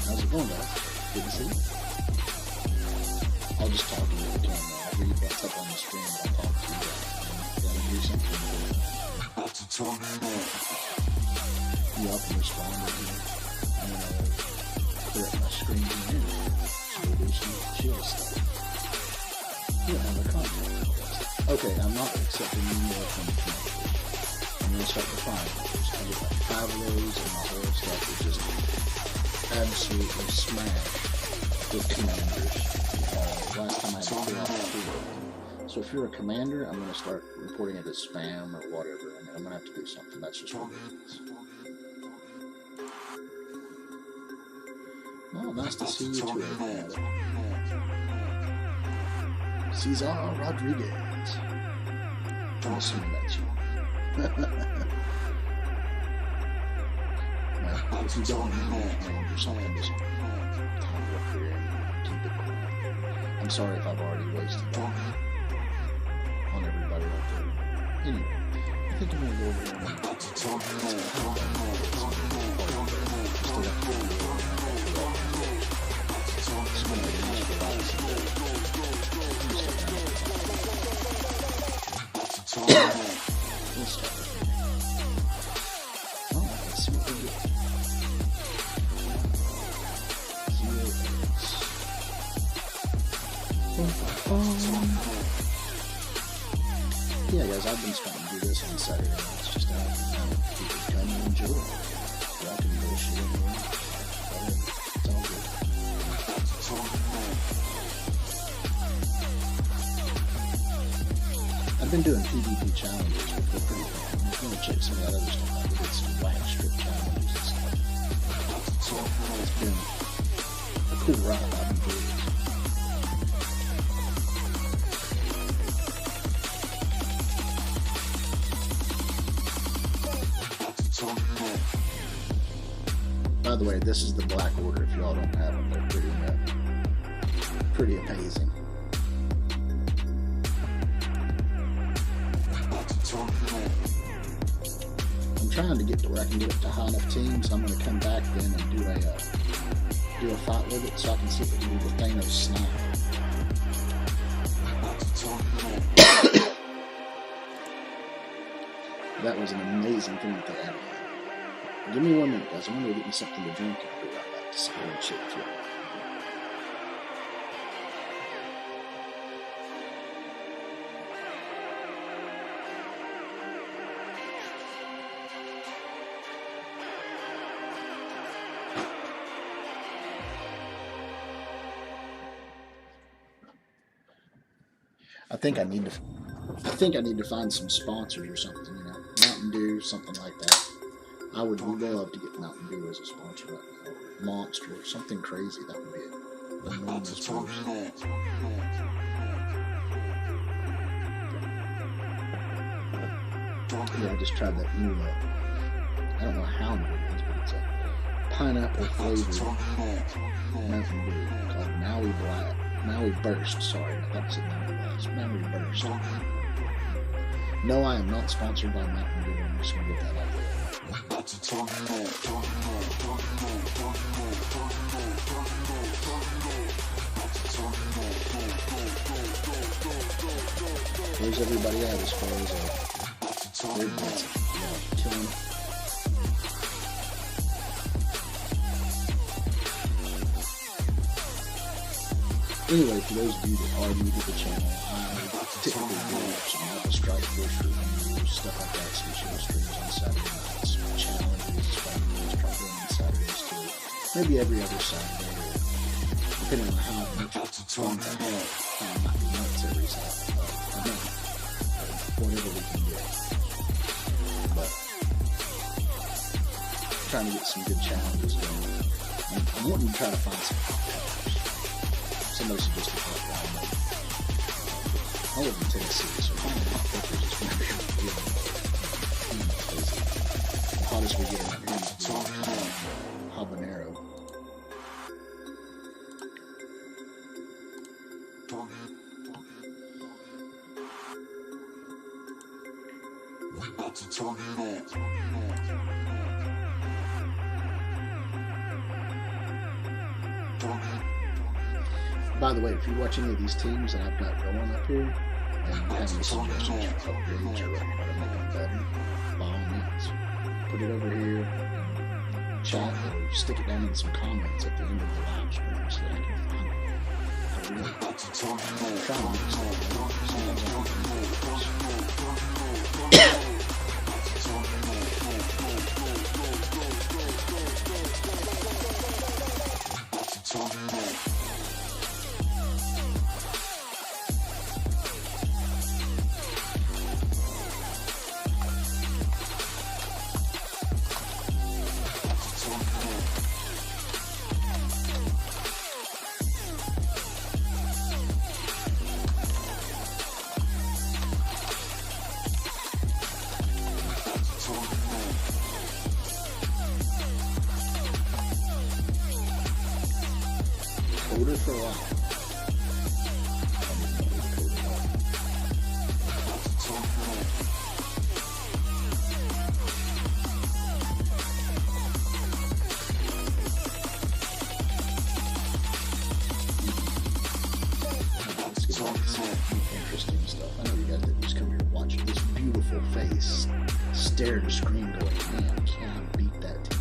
How's it going, guys? Good to see you. I'll just talk to you the camera. I'll read what's up on the screen, but I'll talk to you guys. I'll do something good. You all can respond over here. I'm going to clear up my screen here. So we'll do some chill stuff. Yeah, have a comment. Okay, I'm not accepting any more comments. I'm going to start with 5 of those. I get like 5 of those, and my whole stuff is just absolutely smashed with commanders. Last time I had to clear out the field. So if you're a commander, I'm going to start reporting it as spam or whatever. I mean, I'm going to have to do something. That's just what it is. Well, nice to see you too, everybody. Cesar Rodriguez. I'm assuming that's you. Now, if you don't know his name or something, just type it up here and keep it quiet. I'm sorry if I've already wasted that on everybody out there. Anyway, I think I'm going to go over here and still have to we'll start with it. Alright, let's see what we get. Yeah, guys, I've been starting to do this on Saturday nights, just out, people come and enjoy it. Rocking bullshit in there. It's all good. I've been doing PvP challenges, but they're pretty fun. I'm going to check some of that other stuff out. We did some wax strip challenges and stuff. So it's been a cool ride. I've enjoyed it. By the way, this is the Black Order. If y'all don't have them, they're pretty amazing. I'm trying to get to where I can get up to high enough teams. I'm going to come back then and do a fight with it so I can see if it can do the Thanos snap. That was an amazing thing that they added. Give me 1 minute, guys. I'm going to get me something to drink and I'll be right back to sit here and shit with you. I think I need to find some sponsors or something, you know, Mountain Dew, something like that. I would love to get Mountain Dew as a sponsor right now. Monster, something crazy. That would be an enormous boost. Yeah, I just tried that new, I don't know how new it is, but it's a pineapple flavored Mountain Dew called Maui Burst. Sorry, that's it. Maui Burst. No, I am not sponsored by Mountain Dew. I'm just going to get that out there. Where's everybody at as far as killing? Anyway, for those of you that are new to the channel, I typically do some Alpha Strike Force reviews, stuff like that, some show streams on Saturday nights, challenges, fighting try doing on Saturdays too. Maybe every other Saturday, depending on how much fun I have. Might be nuts every Saturday, whatever we can get. But trying to get some good challenges going. I'm wanting to try to find some hot towers. Somebody suggested hot water. I live in Tennessee, so finding hot peppers is going to be really crazy. The hottest we get in here is habanero. By the way, if you watch any of these teams that I've got going up here, and you have any suggestions for upgrades or how to make them better, by all means, put it over here, chat, or stick it down in some comments at the end of the live stream so that I can find it. I really try to understand hold it for a while. Let's get back to some interesting stuff. I know you guys that just come here and watch this beautiful face stare at the screen going, man, can I beat that team?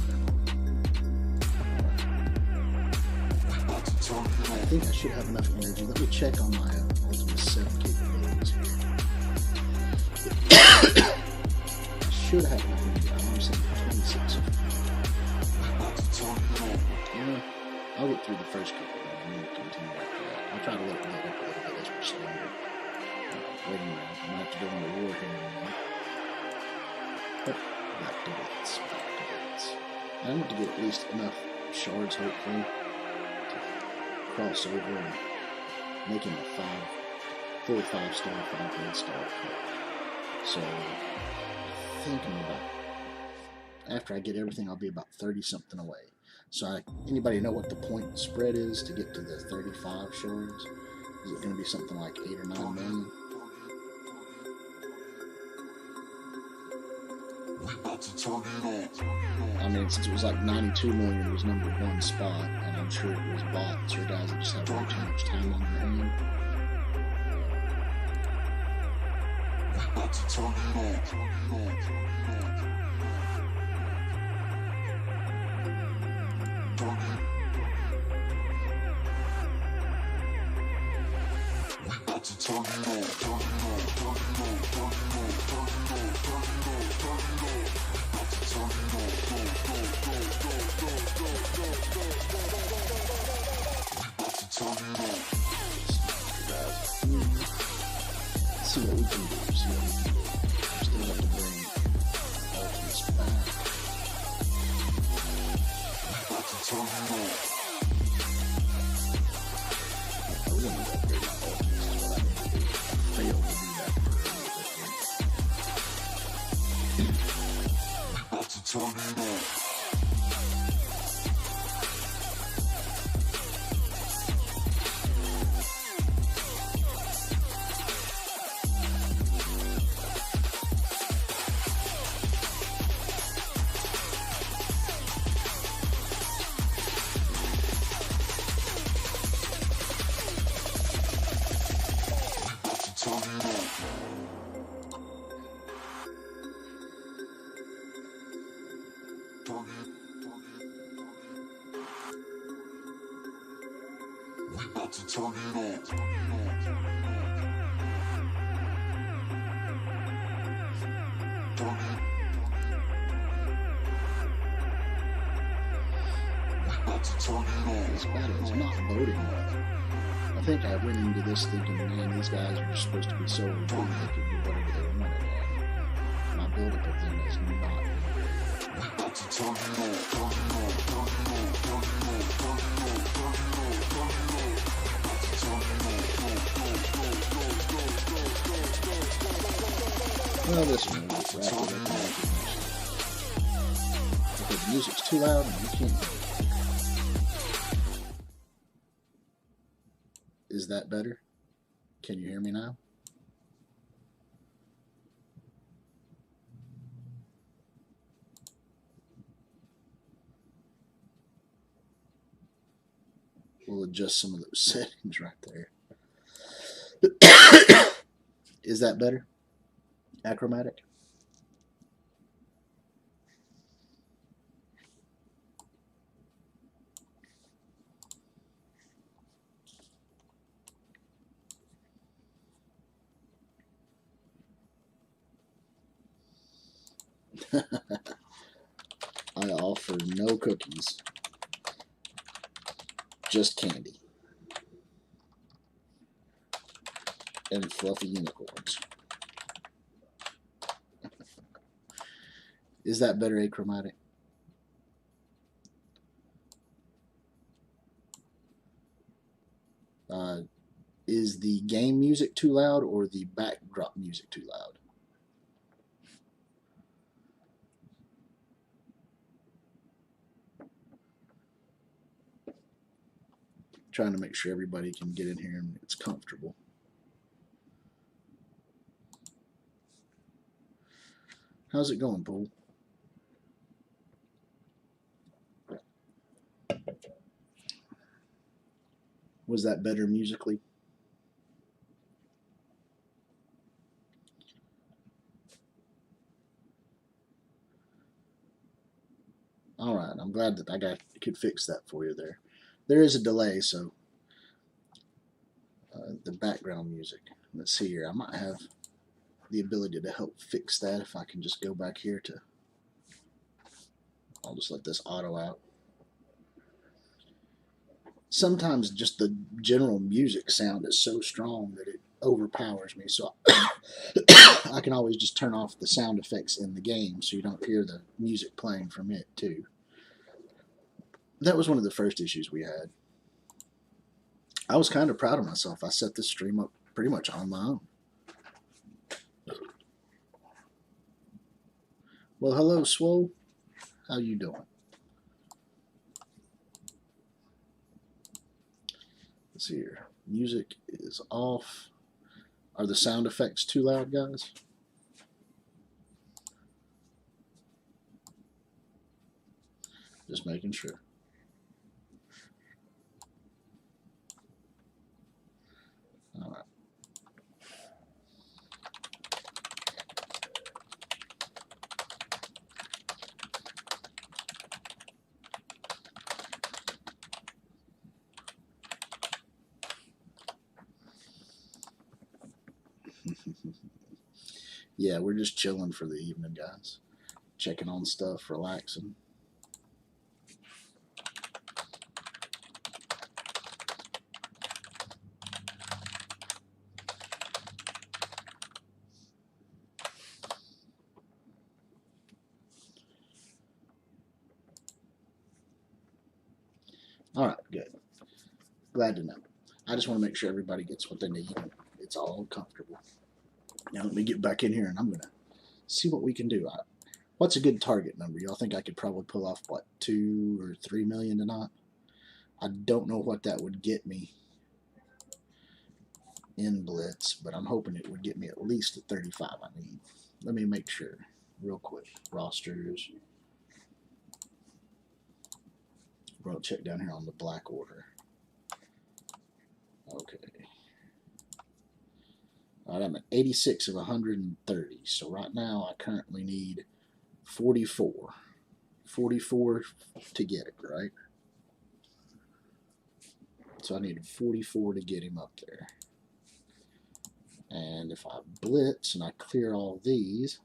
I think I should have enough energy. Let me check on my Ultimate 7 capabilities here. should have it. I'm saying 26. Yeah, I'll get through the first couple and then continue after that. I'll try to let it build up a little bit as we're slowly waiting around. I might have to go into war here in a minute. But back to Blitz. I want to get at least enough shards, hopefully, to cross over and make him a full 5-star, 5-red-star. So, thinking about, after I get everything, I'll be about 30-something away. So, anybody know what the point spread is to get to the 35 shards? Is it going to be something like 8 or 9 million? I mean, since it was like 92 million was number 1 spot, and I'm sure it was bots or guys that just have way too much time on their hand. See what we can do. Still have to bring Ultimus back. I really need to upgrade my Ultimus is what I need to do. I failed to do that for a little bit. This battle is not voting well. I think I went into this thinking, man, these guys are just supposed to be so good they could do whatever they want. And my build-up of them is not well, this one will get wrapped up. Okay, the music's too loud and you can't hear it. Is that better? Can you hear me now? We'll adjust some of those settings right there. Is that better? Achromatic? I offer no cookies, just candy and fluffy unicorns. Is that better, achromatic? Is the game music too loud or the backdrop music too loud? Trying to make sure everybody can get in here and it's comfortable. How's it going, Pool? Was that better musically? All right, I'm glad that I could fix that for you there. There is a delay, so the background music. Let's see here. I might have the ability to help fix that if I can just go back here to, I'll just let this auto out. Sometimes just the general music sound is so strong that it overpowers me, so I can always just turn off the sound effects in the game so you don't hear the music playing from it too. That was one of the first issues we had. I was kind of proud of myself. I set this stream up pretty much on my own. Well, hello, Swole. How you doing? Let's see here. Music is off. Are the sound effects too loud, guys? Just making sure. All right. Yeah, we're just chilling for the evening, guys. Checking on stuff, relaxing. All right, good. Glad to know. I just want to make sure everybody gets what they need. It's all comfortable. Now let me get back in here and I'm going to see what we can do. What's a good target number? Y'all think I could probably pull off, what, 2 or 3 million tonight? I don't know what that would get me in Blitz, but I'm hoping it would get me at least the 35 I need. Let me make sure real quick. Rosters. We're going to check down here on the black order. Okay. All right, I'm at 86 of 130. So right now I currently need 44. 44 to get it, right? So I needed 44 to get him up there. And if I blitz and I clear all these,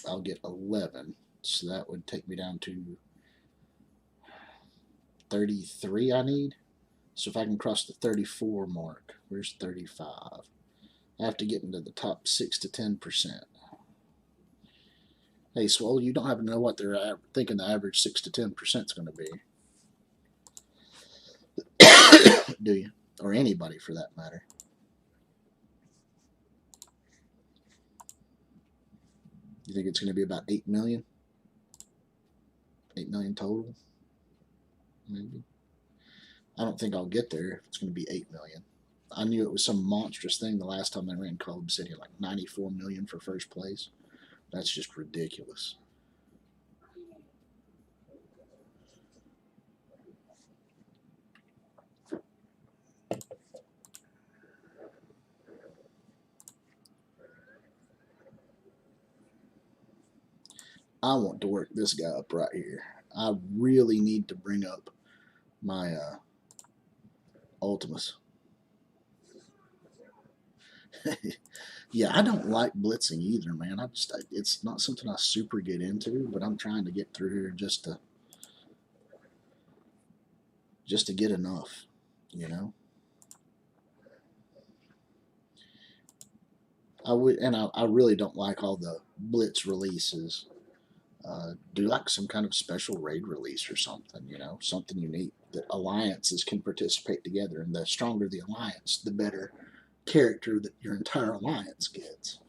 I'll get 11. So that would take me down to 33 I need. So if I can cross the 34 mark, where's 35? I have to get into the top 6 to 10%. Hey, Swole, you don't happen to know what they're thinking the average 6 to 10% is going to be. Do you? Or anybody for that matter. You think it's going to be about 8 million? 8 million total? Maybe. I don't think I'll get there if it's going to be 8 million. I knew it was some monstrous thing the last time I ran Call Obsidian, like 94 million for first place. That's just ridiculous. I want to work this guy up right here. I really need to bring up my Ultimus. Yeah, I don't like blitzing either, man. It's not something I super get into, but I'm trying to get through here just to get enough, you know. I really don't like all the blitz releases. Do like some kind of special raid release or something, you know, something unique that alliances can participate together, and the stronger the alliance, the better character that your entire alliance gets.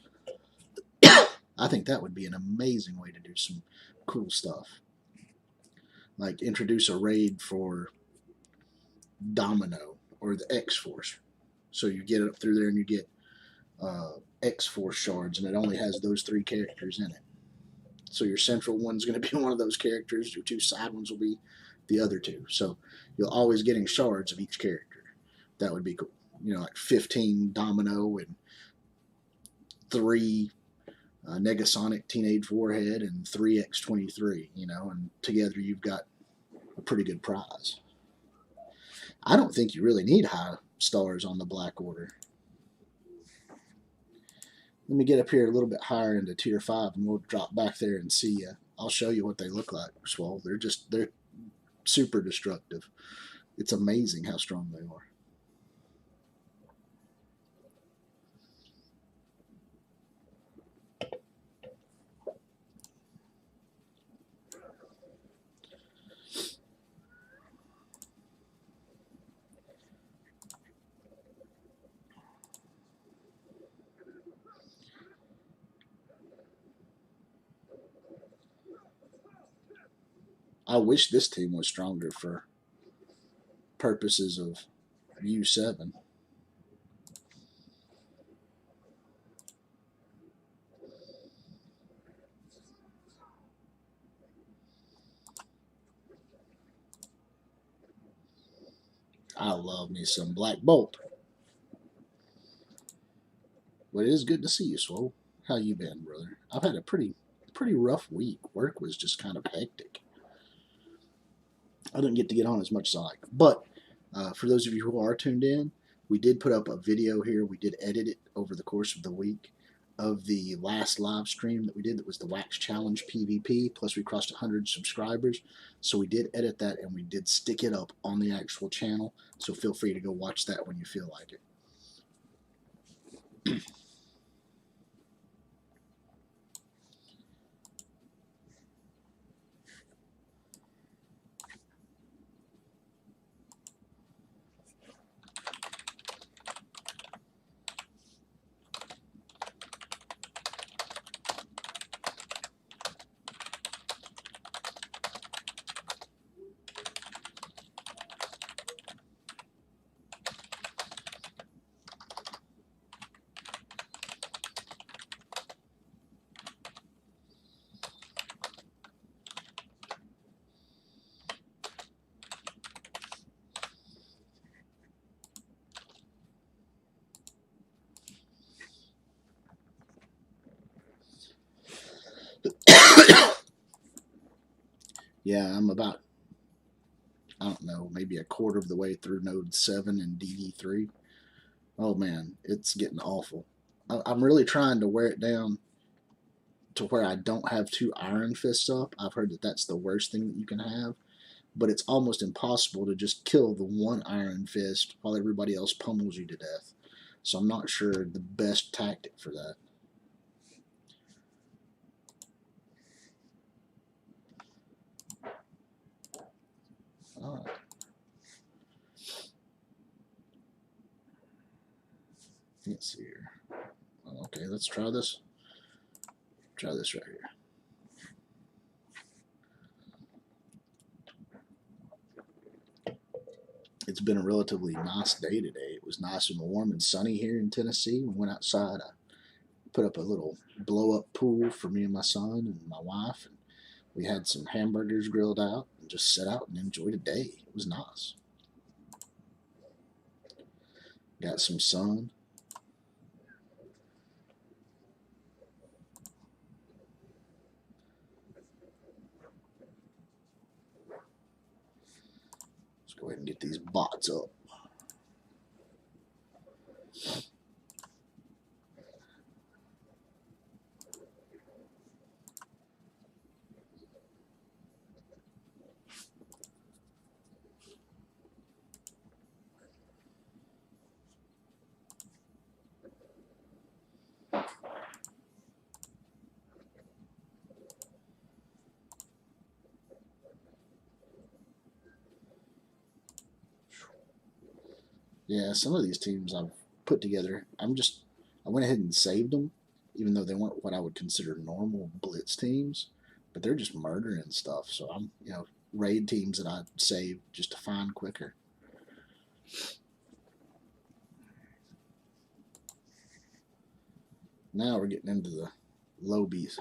I think that would be an amazing way to do some cool stuff. Like introduce a raid for Domino or the X-Force. So you get it up through there and you get X-Force shards, and it only has those 3 characters in it. So your central one's going to be one of those characters. Your 2 side ones will be the other 2. So you'll always getting shards of each character. That would be cool. You know, like 15 Domino and 3 Negasonic Teenage Warhead and 3 X-23, you know, and together you've got a pretty good prize. I don't think you really need high stars on the Black Order. Let me get up here a little bit higher into tier 5, and we'll drop back there and see. I'll show you what they look like. Swole. They're super destructive. It's amazing how strong they are. I wish this team was stronger for purposes of U7. I love me some Black Bolt. But it is good to see you, Swole. How you been, brother? I've had a pretty rough week. Work was just kind of hectic. I didn't get to get on as much as I like. But for those of you who are tuned in, we did put up a video here. We did edit it over the course of the week of the last live stream that we did. That was the Wax Challenge PvP. Plus, we crossed 100 subscribers. So we did edit that, and we did stick it up on the actual channel. So feel free to go watch that when you feel like it. Yeah, I'm about, I don't know, maybe a quarter of the way through node 7 and DD3. Oh man, it's getting awful. I'm really trying to wear it down to where I don't have 2 Iron Fists up. I've heard that that's the worst thing that you can have, but it's almost impossible to just kill the 1 Iron Fist while everybody else pummels you to death. So I'm not sure the best tactic for that. All right. Let's see here. Okay, let's try this. Try this right here. It's been a relatively nice day today. It was nice and warm and sunny here in Tennessee. We went outside. I put up a little blow-up pool for me and my son and my wife, and we had some hamburgers grilled out and just sat out and enjoyed a day. It was nice. Got some sun. Let's go ahead and get these bots up. Yeah, some of these teams I've put together, I went ahead and saved them, even though they weren't what I would consider normal Blitz teams, but they're just murdering stuff. So I'm, raid teams that I saved just to find quicker. Now we're getting into the lobies.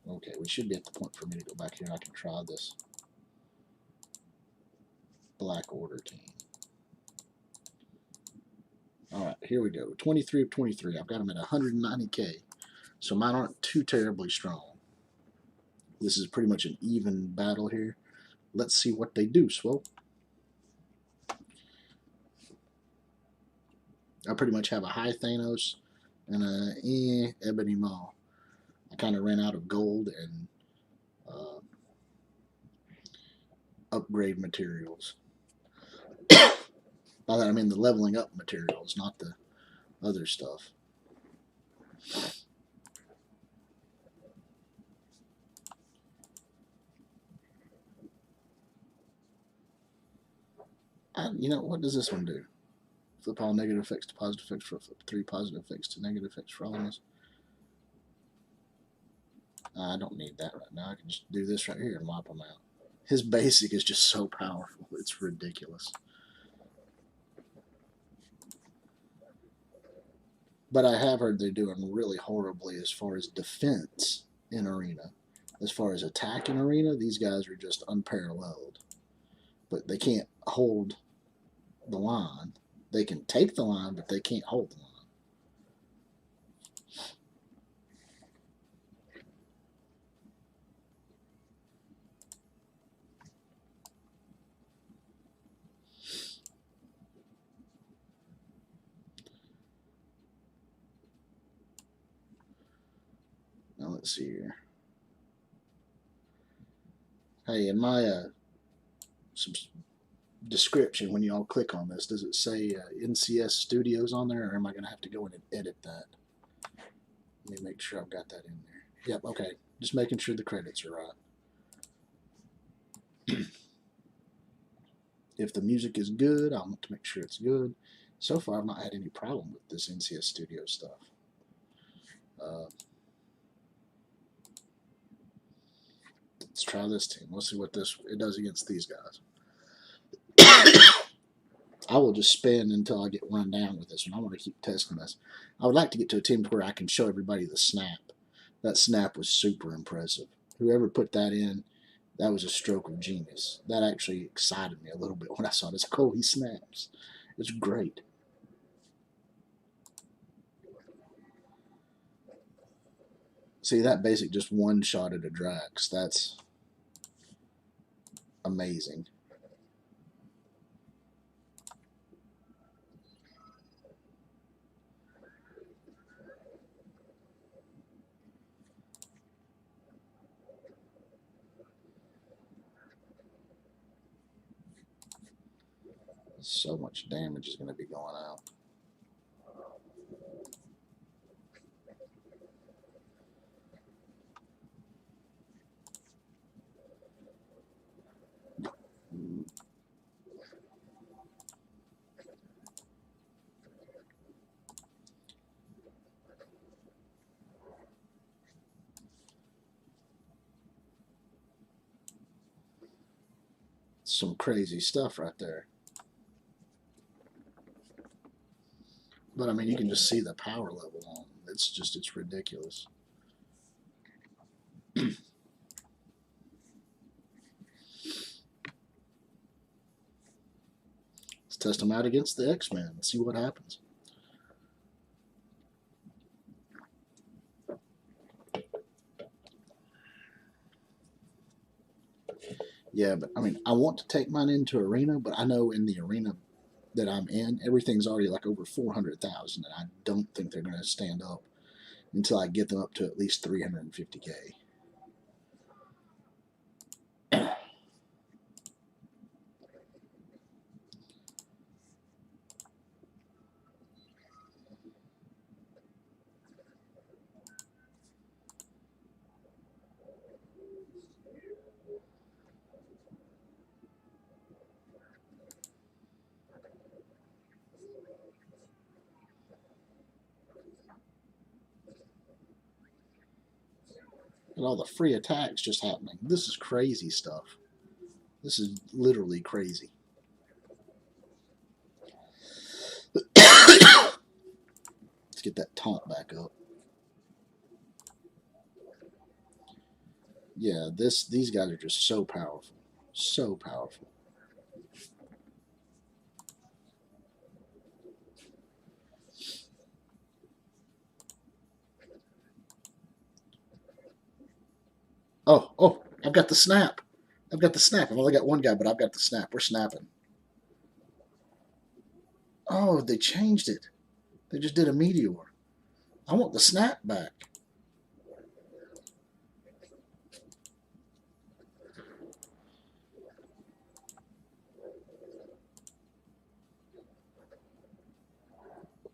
Okay, we should be at the point for me to go back here and I can try this Black Order team. Alright, here we go. 23 of 23. I've got them at 190k. So mine aren't too terribly strong. This is pretty much an even battle here. Let's see what they do, Swole. I pretty much have a high Thanos and a Ebony Maw. I kind of ran out of gold and upgrade materials. By that I mean the leveling up materials, not the other stuff. You know, what does this one do? Flip all negative effects to positive effects for flip 3 positive effects to negative effects for all of this. I don't need that right now. I can just do this right here and wipe them out. His basic is just so powerful. It's ridiculous. But I have heard they're doing really horribly as far as defense in Arena. As far as attack in Arena, these guys are just unparalleled. But they can't hold the line. They can take the line, but they can't hold the line. Now let's see here. Hey, in my description, when you all click on this, does it say NCS Studios on there, or am I going to have to go in and edit that? Let me make sure I've got that in there. Yep, okay. Just making sure the credits are right. If the music is good, I want to make sure it's good. So far, I've not had any problem with this NCS Studio stuff. Let's try this team. Let's see what it does against these guys. I will just spin until I get run down with this one. I want to keep testing this. I would like to get to a team where I can show everybody the snap. That snap was super impressive. Whoever put that in, that was a stroke of genius. That actually excited me a little bit when I saw this. Oh, he snaps. It's great. See, that basic just one-shotted a Drax. That's amazing. So much damage is going to be going out. Some crazy stuff right there. But I mean, you can just see the power level on it. It's ridiculous. Let's test them out against the X-Men and see what happens. Yeah, but I mean, I want to take mine into Arena, but I know in the Arena that I'm in, everything's already like over 400,000, and I don't think they're going to stand up until I get them up to at least 350K. And all the free attacks just happening. This is crazy stuff. This is literally crazy. Let's get that taunt back up. Yeah, these guys are just so powerful. So powerful. Oh, I've got the snap. I've got the snap. I've only got one guy, but I've got the snap. We're snapping. Oh, they changed it. They just did a meteor. I want the snap back.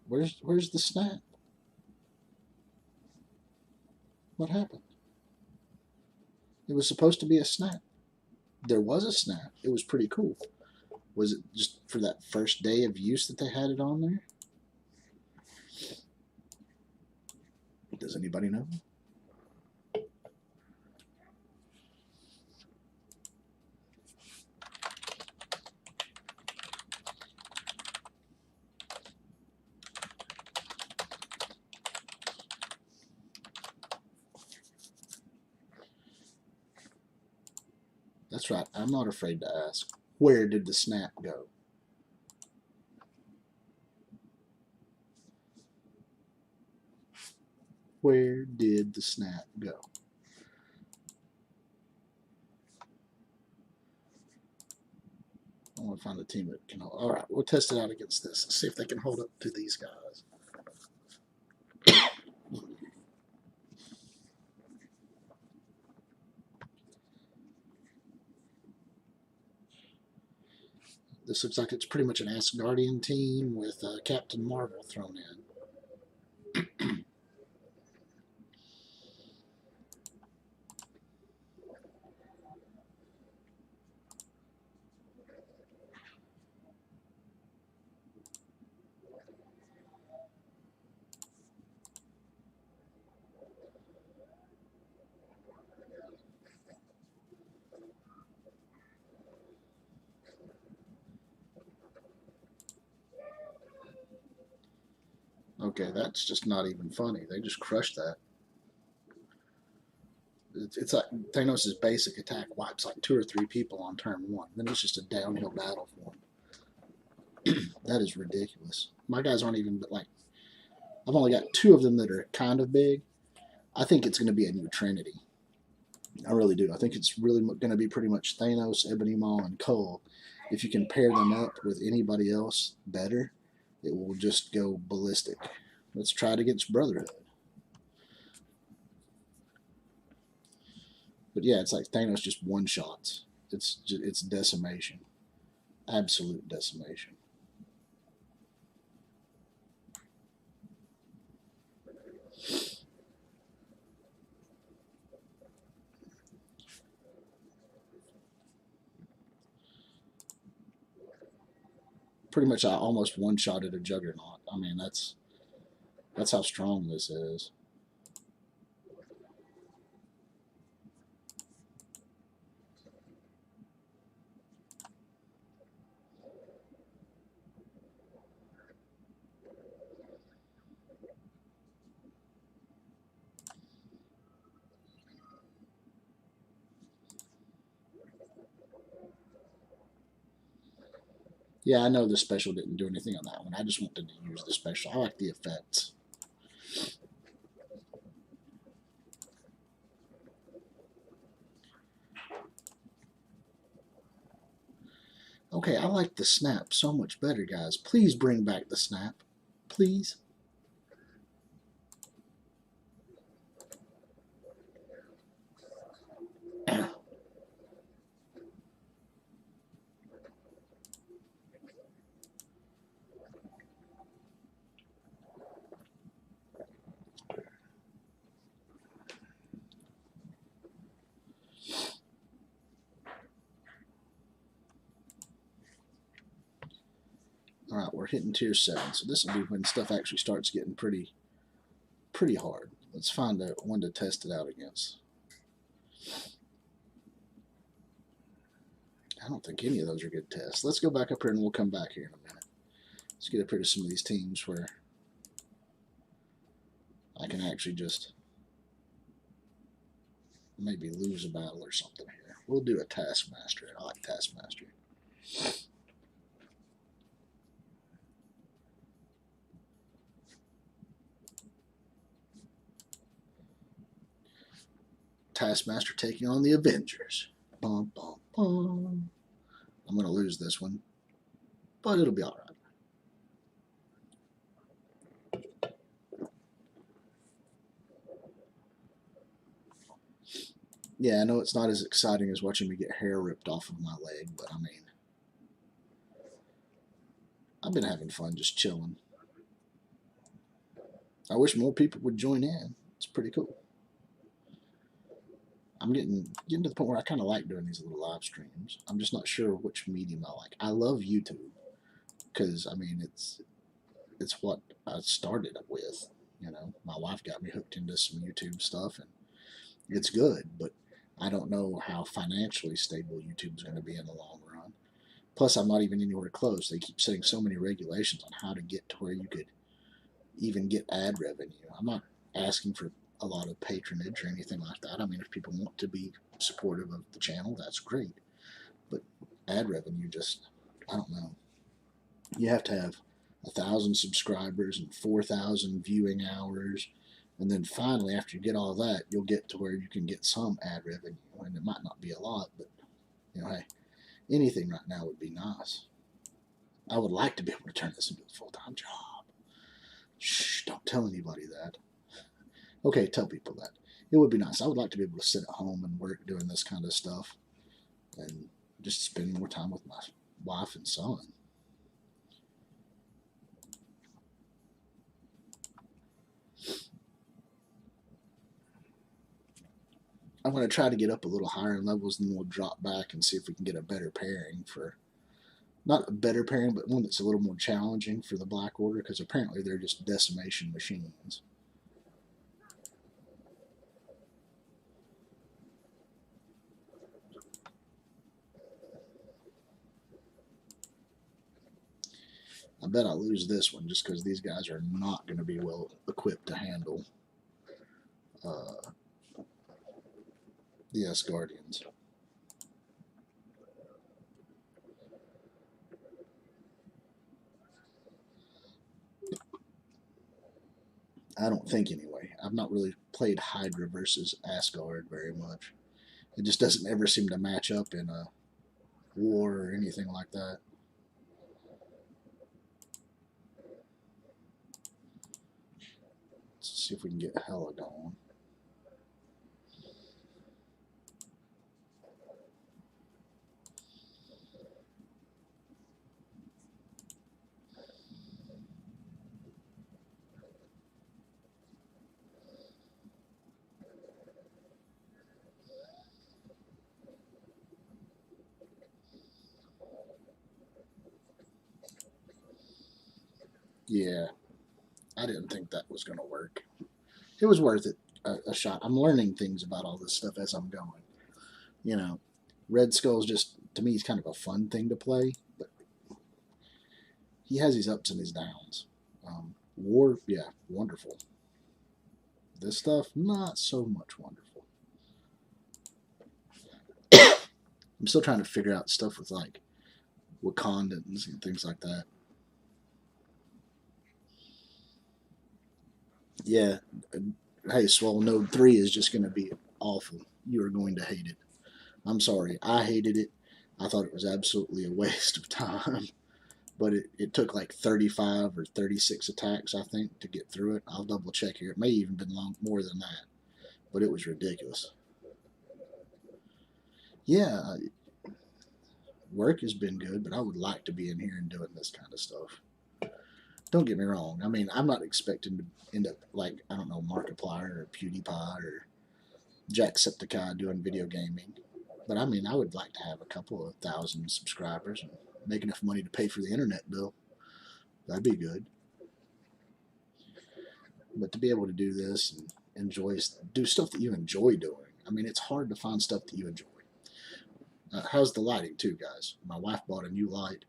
Where's the snap? What happened? It was supposed to be a snap. There was a snap. It was pretty cool. Was it just for that first day of use that they had it on there? Does anybody know? That's right. I'm not afraid to ask. Where did the snap go? Where did the snap go? I want to find a team that can hold. All right, we'll test it out against this. See if they can hold up to these guys. This looks like it's pretty much an Asgardian team with Captain Marvel thrown in. Okay, that's just not even funny. They just crushed that. It's like Thanos' basic attack wipes like 2 or 3 people on turn 1. Then it's just a downhill battle for him. That is ridiculous. My guys aren't even like. I've only got 2 of them that are kind of big. I think it's going to be a new Trinity. I really do. I think it's really going to be pretty much Thanos, Ebony Maw, and Cole. If you can pair them up with anybody else better, it will just go ballistic. Let's try it against Brotherhood. But yeah, it's like Thanos just one-shots. It's decimation. Absolute decimation. Pretty much I almost one-shotted a Juggernaut. I mean, that's how strong this is. Yeah, I know the special didn't do anything on that one. I just wanted to use the special. I like the effects. Okay, I like the snap so much better, guys. Please bring back the snap. Please. All right, we're hitting tier 7, so this will be when stuff actually starts getting pretty hard. Let's find one to test it out against. I don't think any of those are good tests. Let's go back up here and we'll come back here in a minute. Let's get up here to some of these teams where I can actually just maybe lose a battle or something here. We'll do a Taskmaster. I like Taskmaster. Taskmaster taking on the Avengers. Bum, bum, bum. I'm going to lose this one, but it'll be all right. Yeah, I know it's not as exciting as watching me get hair ripped off of my leg, but I mean, I've been having fun just chilling. I wish more people would join in. It's pretty cool. I'm getting to the point where I kind of like doing these little live streams. I'm just not sure which medium I like. I love YouTube because I mean it's what I started with. You know, my wife got me hooked into some YouTube stuff, and it's good, but I don't know how financially stable YouTube is going to be in the long run. Plus, I'm not even anywhere close. They keep setting so many regulations on how to get to where you could even get ad revenue. I'm not asking for a lot of patronage or anything like that. I mean, if people want to be supportive of the channel, that's great. But ad revenue, just, I don't know. You have to have 1,000 subscribers and 4,000 viewing hours. And then finally, after you get all that, you'll get to where you can get some ad revenue. And it might not be a lot, but, you know, hey, anything right now would be nice. I would like to be able to turn this into a full-time job. Shh, don't tell anybody that. Okay, tell people that. It would be nice. I would like to be able to sit at home and work doing this kind of stuff and just spend more time with my wife and son. I'm going to try to get up a little higher in levels, and then we'll drop back and see if we can get a better pairing for, not a better pairing, but one that's a little more challenging for the Black Order, because apparently they're just decimation machines. I bet I'll lose this one just because these guys are not going to be well equipped to handle the Asgardians. I don't think anyway. I've not really played Hydra versus Asgard very much. It just doesn't ever seem to match up in a war or anything like that. Let's see if we can get Hela going. Yeah, I didn't think that was going to work. It was worth it, a shot. I'm learning things about all this stuff as I'm going. You know, Red Skull's just, to me, he's kind of a fun thing to play, but he has his ups and his downs. War, yeah, wonderful. This stuff, not so much wonderful. I'm still trying to figure out stuff with like Wakandans and things like that. Yeah, hey, Swell Node 3 is just going to be awful. You are going to hate it. I'm sorry. I hated it. I thought it was absolutely a waste of time. But it took like 35 or 36 attacks, I think, to get through it. I'll double check here. It may even been more than that. But it was ridiculous. Yeah, work has been good, but I would like to be in here and doing this kind of stuff. Don't get me wrong. I mean, I'm not expecting to end up like, I don't know, Markiplier or PewDiePie or Jacksepticeye doing video gaming. But I mean, I would like to have a couple of thousand subscribers and make enough money to pay for the internet bill. That'd be good. But to be able to do this and do stuff that you enjoy doing. I mean, it's hard to find stuff that you enjoy. How's the lighting, too, guys? My wife bought a new light.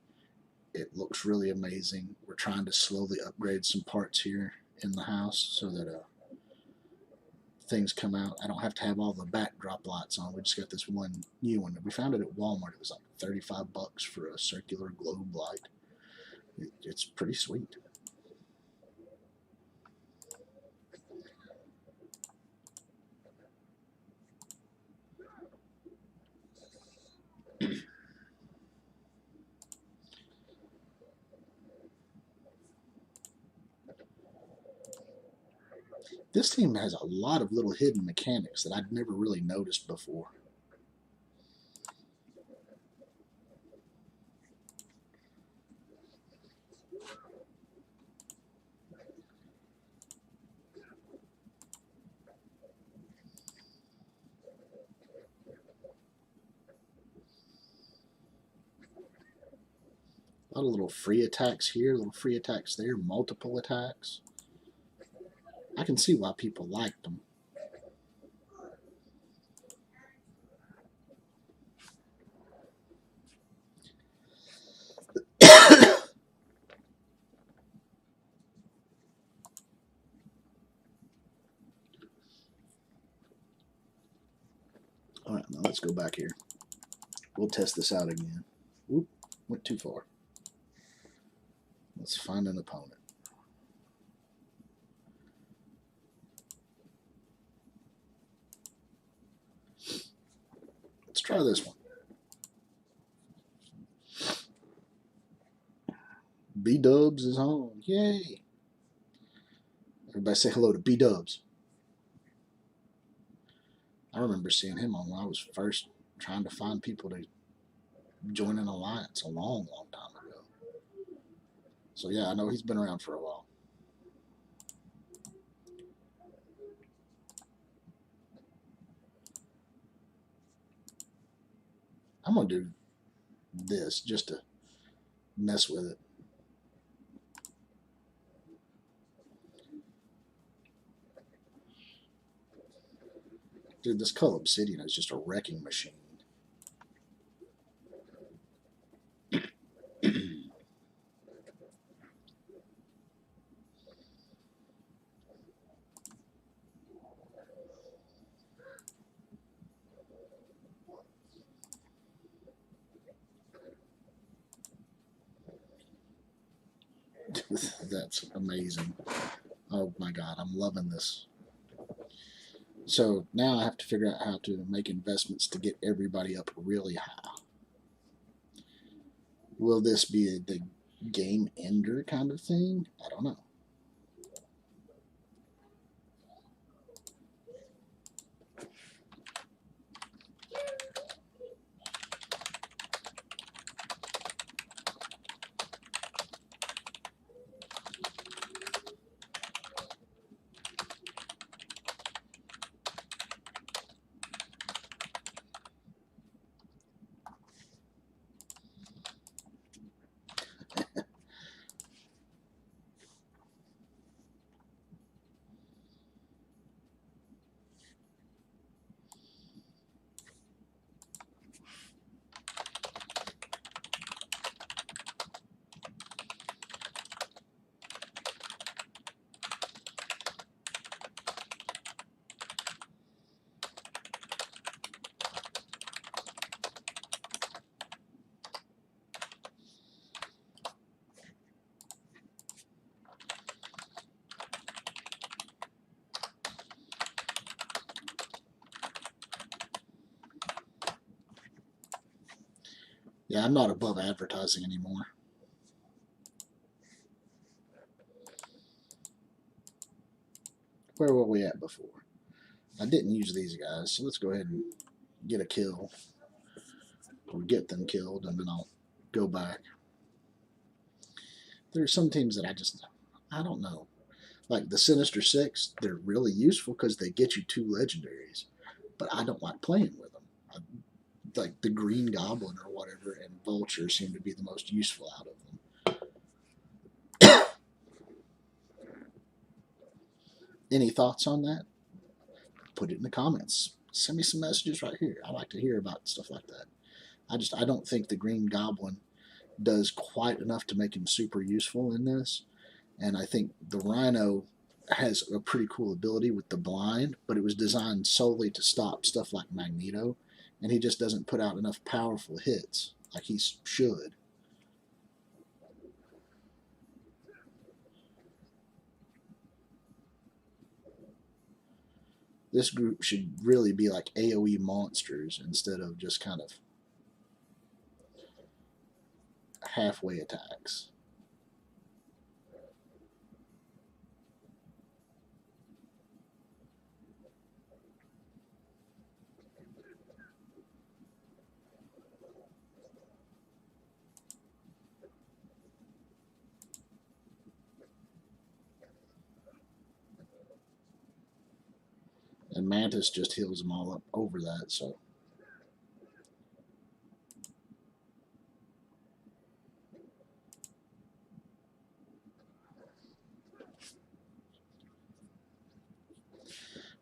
It looks really amazing. We're trying to slowly upgrade some parts here in the house so that things come out. I don't have to have all the backdrop lights on. We just got this one new one. We found it at Walmart. It was like $35 for a circular globe light. It's pretty sweet. This team has a lot of little hidden mechanics that I'd never really noticed before. A lot of little free attacks here, little free attacks there, multiple attacks. I can see why people liked them. All right, now let's go back here. We'll test this out again. Oop, went too far. Let's find an opponent. Let's try this one. B-Dubs is on. Yay! Everybody say hello to B-Dubs. I remember seeing him on when I was first trying to find people to join an alliance a long, long time ago. So yeah, I know he's been around for a while. I'm going to do this just to mess with it. Dude, this Cull Obsidian is just a wrecking machine. That's amazing. Oh my god, I'm loving this. So now I have to figure out how to make investments to get everybody up really high. Will this be the game ender kind of thing? I don't know. Yeah, I'm not above advertising anymore. Where were we at before? I didn't use these guys, so let's go ahead and get a kill. Or get them killed, and then I'll go back. There are some teams that I don't know. Like the Sinister Six, they're really useful because they get you 2 legendaries. But I don't like playing with them. Like the Green Goblin or whatever and Vulture seem to be the most useful out of them. Any thoughts on that? Put it in the comments. Send me some messages right here. I like to hear about stuff like that. I don't think the Green Goblin does quite enough to make him super useful in this. And I think the Rhino has a pretty cool ability with the blind, but it was designed solely to stop stuff like Magneto, and he just doesn't put out enough powerful hits like he should. This group should really be like AoE monsters instead of just kind of halfway attacks. And Mantis just heals them all up over that, so.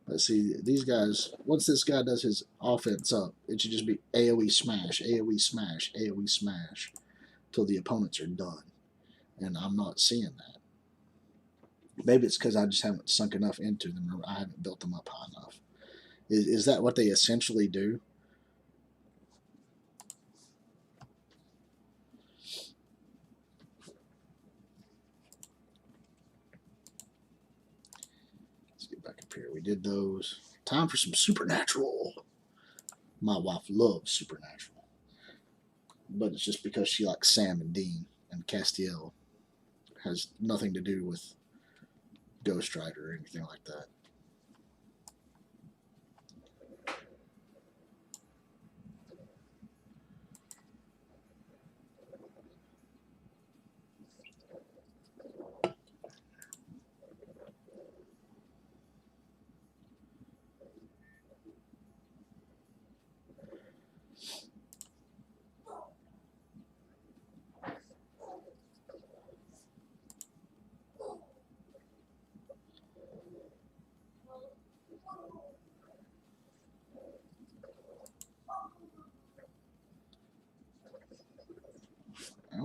But see, these guys, once this guy does his offense up, it should just be AoE smash, AoE smash, AoE smash, till the opponents are done. And I'm not seeing that. Maybe it's because I just haven't sunk enough into them, or I haven't built them up high enough. Is that what they essentially do? Let's get back up here. We did those. Time for some Supernatural. My wife loves Supernatural. But it's just because she likes Sam and Dean, and Castiel has nothing to do with Ghost Rider or anything like that.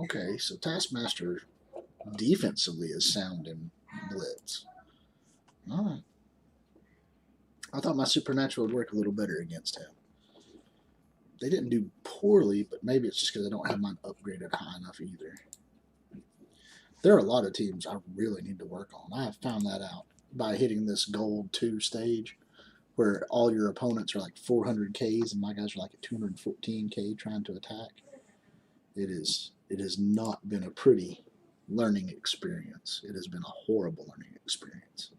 Okay, so Taskmaster defensively is sound in Blitz. Alright. I thought my Supernatural would work a little better against him. They didn't do poorly, but maybe it's just because I don't have mine upgraded high enough either. There are a lot of teams I really need to work on. I have found that out by hitting this Gold 2 stage, where all your opponents are like 400 Ks and my guys are like at 214 K trying to attack. It has not been a pretty learning experience. It has been a horrible learning experience.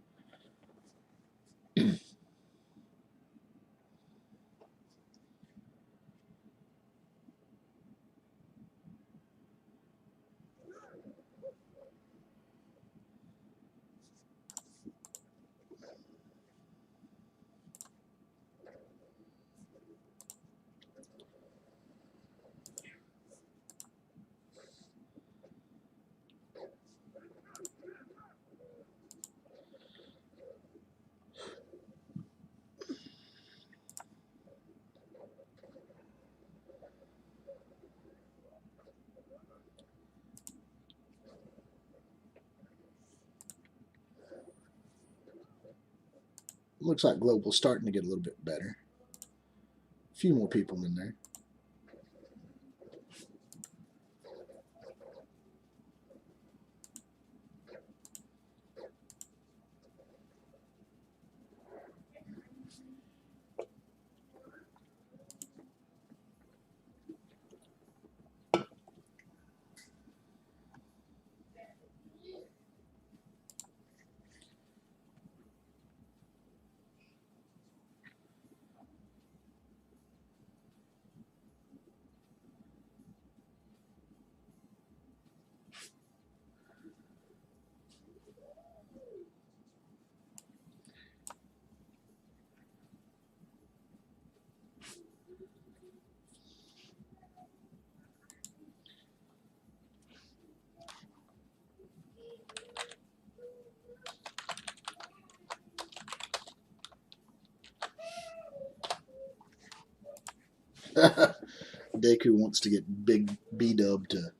Looks like Global's starting to get a little bit better. A few more people in there. Deku wants to get Big B-Dub to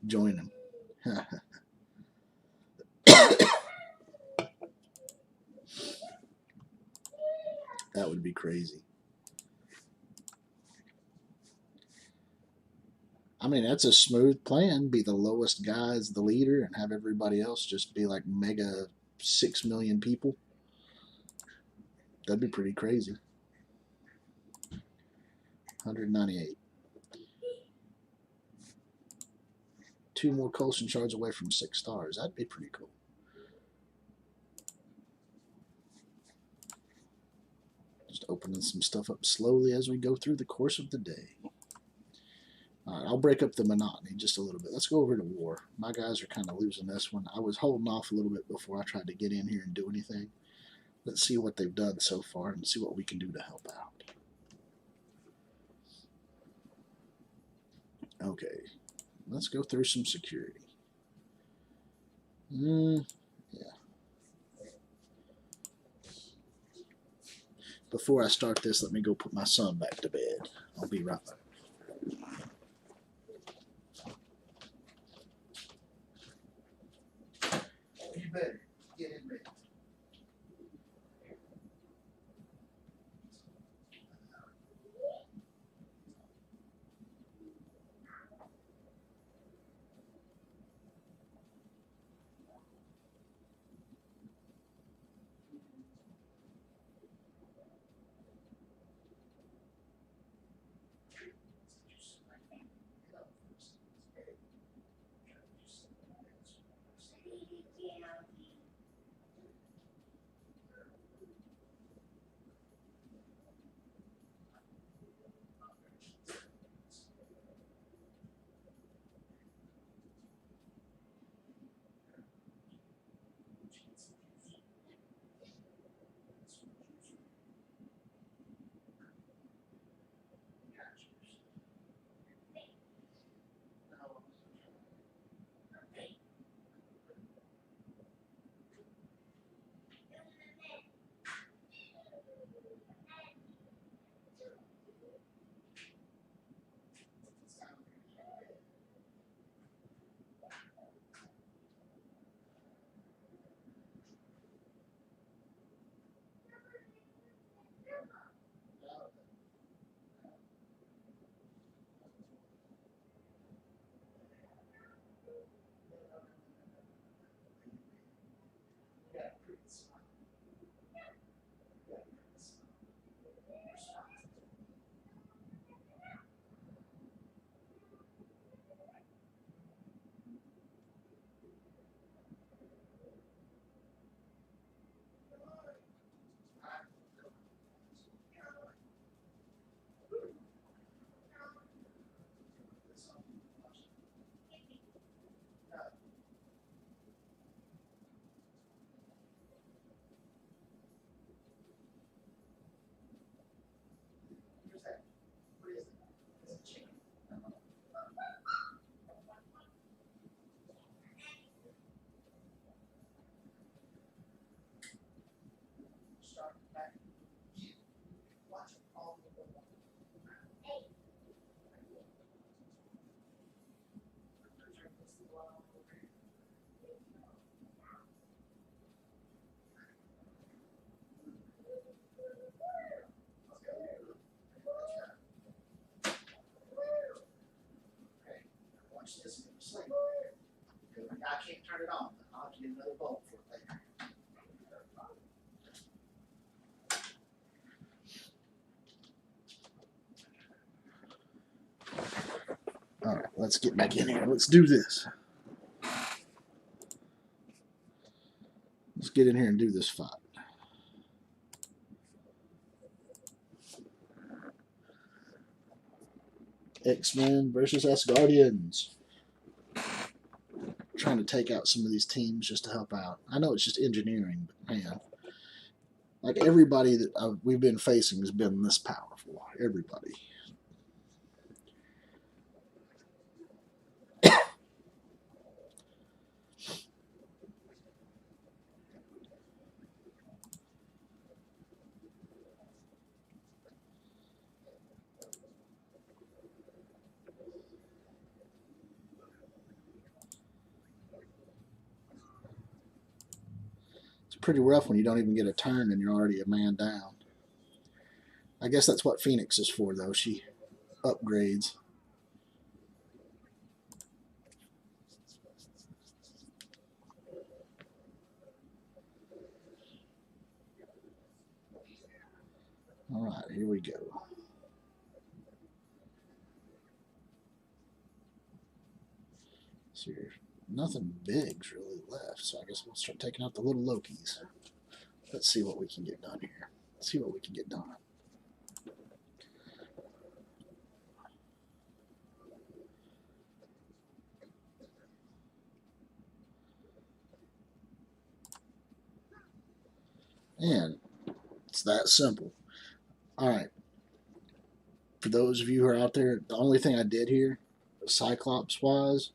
join him. That would be crazy. I mean, that's a smooth plan. Be the lowest guy as the leader and have everybody else just be like mega 6 million people. That'd be pretty crazy. 198. 2 more Coulson shards away from 6 stars. That'd be pretty cool. Just opening some stuff up slowly as we go through the course of the day. All right, I'll break up the monotony just a little bit. Let's go over to war. My guys are kind of losing this one. I was holding off a little bit before I tried to get in here and do anything. Let's see what they've done so far and see what we can do to help out. Okay, let's go through some security. Yeah. Before I start this, let me go put my son back to bed. I'll be right back. You better get in bed. This and sleep. I can't turn it on. I'll have to get another bulb for it later. All right, let's get back in here. Let's do this. Let's get in here and do this fight. X-Men versus Asgardians. Trying to take out some of these teams just to help out. I know it's just engineering, but man, like everybody that we've been facing has been this powerful. Everybody. It's pretty rough when you don't even get a turn and you're already a man down. I guess that's what Phoenix is for, though. She upgrades. All right, here we go. So nothing big's really left, so I guess we'll start taking out the little Lokis. Let's see what we can get done here. Let's see what we can get done. And it's that simple. All right. For those of you who are out there, the only thing I did here, Cyclops wise,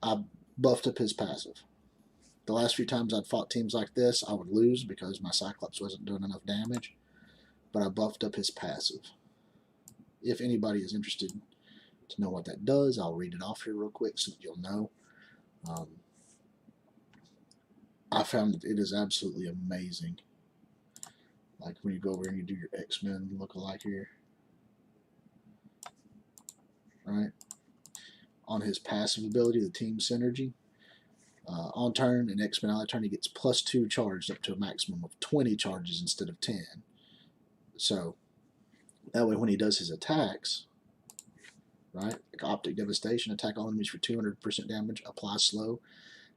I buffed up his passive. The last few times I'd fought teams like this, I would lose because my Cyclops wasn't doing enough damage. But I buffed up his passive. If anybody is interested to know what that does, I'll read it off here real quick so that you'll know. I found that it is absolutely amazing. Like when you go over and you do your X-Men look-alike here. Right? On his passive ability, the team synergy. On turn, in X-Men ally turn, he gets +2 charged up to a maximum of 20 charges instead of 10. So, that way when he does his attacks, right, like Optic Devastation, attack all enemies for 200% damage, apply slow,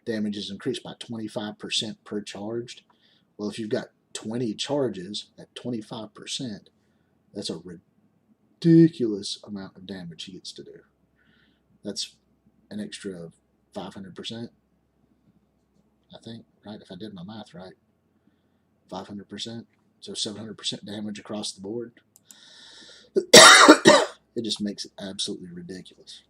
damage is increased by 25% per charged. Well, if you've got 20 charges at 25%, that's a ridiculous amount of damage he gets to do. That's an extra 500%. I think, right? If I did my math right, 500%, so 700% damage across the board. It just makes it absolutely ridiculous.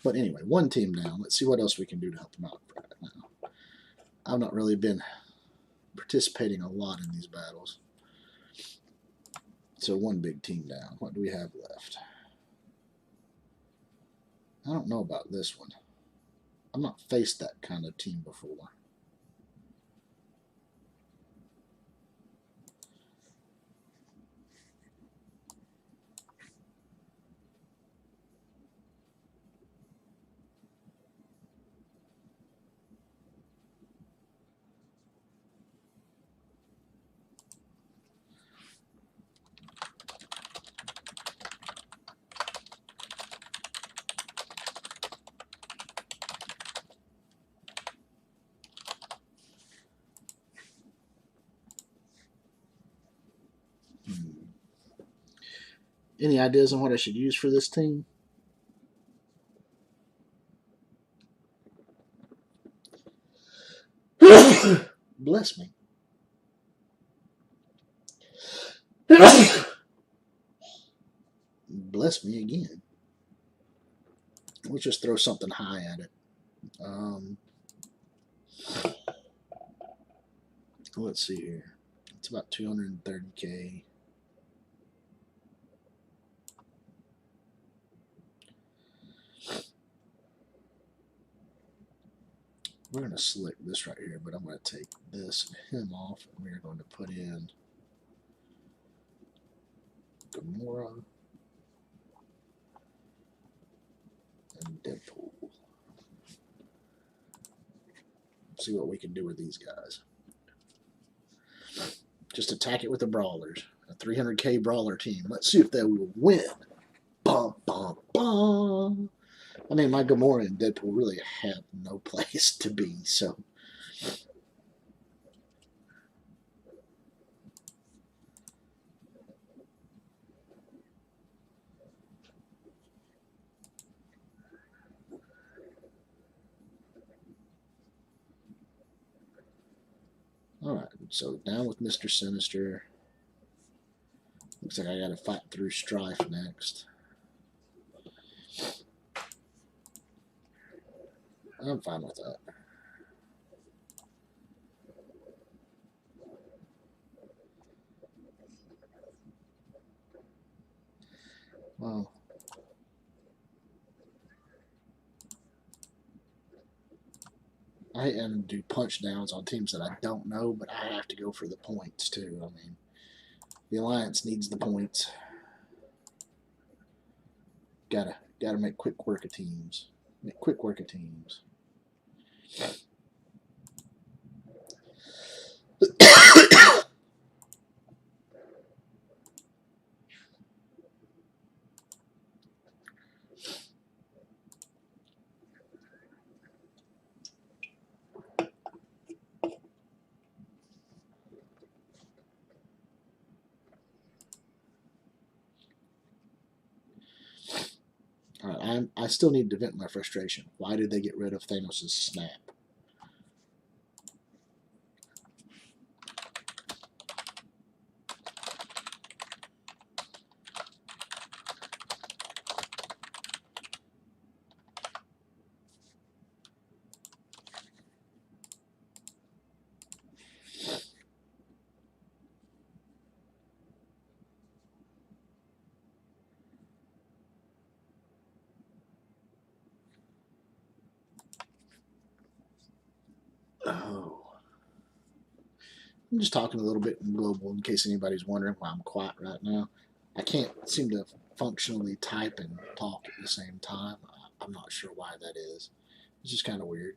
But anyway, one team down. Let's see what else we can do to help them out right now. I've not really been participating a lot in these battles. So one big team down. What do we have left? I don't know about this one. I've not faced that kind of team before. Any ideas on what I should use for this team? Bless me. Bless me again. Let's just throw something high at it. Let's see here. It's about 230K. We're going to select this right here, but I'm going to take this and him off, and we're going to put in Gamora and Deadpool. See what we can do with these guys. Just attack it with the brawlers. A 300K brawler team. Let's see if they will win. Bum, bum, bum. I mean, my Gamora and Deadpool really have no place to be, so. Alright, so down with Mr. Sinister. Looks like I gotta fight through Strife next. I'm fine with that. Well, I hate having to do punch downs on teams that I don't know, but I have to go for the points too. I mean, the Alliance needs the points. Gotta make quick work of teams. Make quick work of teams. Alright, I still need to vent my frustration. Why did they get rid of Thanos' snap? Oh. I'm just talking a little bit in global in case anybody's wondering why I'm quiet right now. I can't seem to functionally type and talk at the same time. I'm not sure why that is. It's just kind of weird.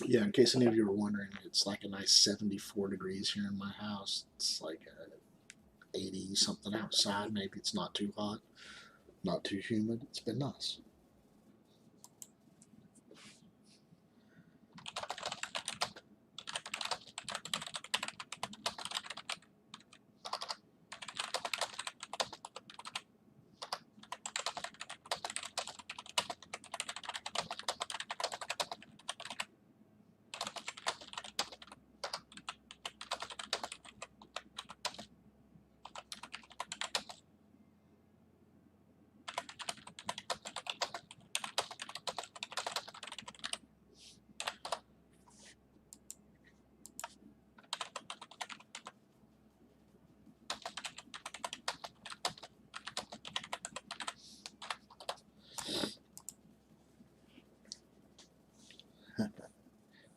Yeah, in case any of you were wondering, it's like a nice 74 degrees here in my house. It's like 80 something outside. Maybe it's not too hot, not too humid. It's been nice.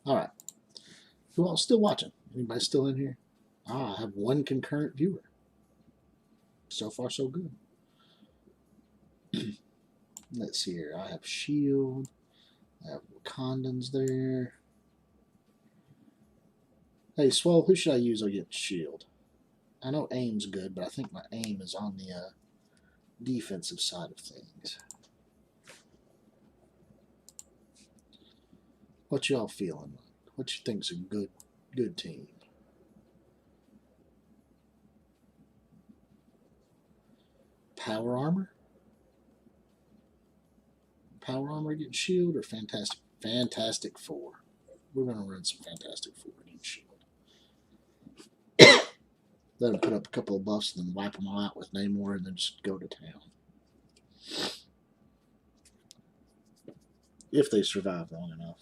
All right. Who else still watching? Anybody still in here? I have one concurrent viewer. So far, so good. Let's see here. I have Shield. I have Wakandans there. Hey, Swell, who should I use against Shield? I know aim's good, but I think my aim is on the defensive side of things. What y'all feeling like? What you think's a good team? Power armor? Power armor against Shield or Fantastic Four? We're gonna run some Fantastic Four against Shield. Let them put up a couple of buffs and then wipe them all out with Namor and then just go to town. If they survive long enough.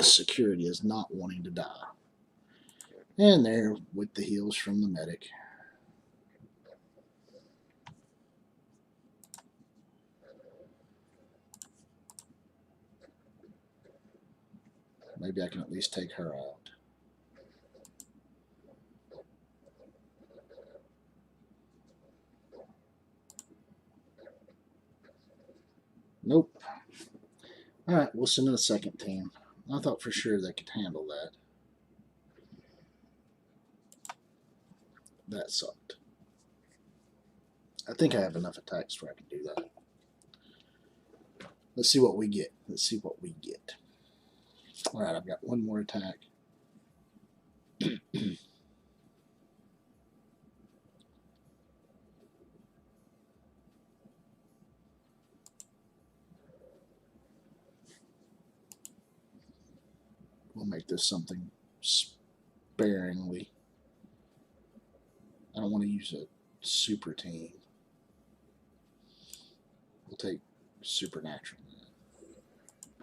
Security is not wanting to die. And there with the heals from the medic. Maybe I can at least take her out. Nope. Alright, we'll send in a second team. I thought for sure they could handle that. That sucked. I think I have enough attacks where I can do that. Let's see what we get. Let's see what we get. Alright, I've got one more attack. We'll make this something sparingly. I don't want to use a super team. We'll take supernatural.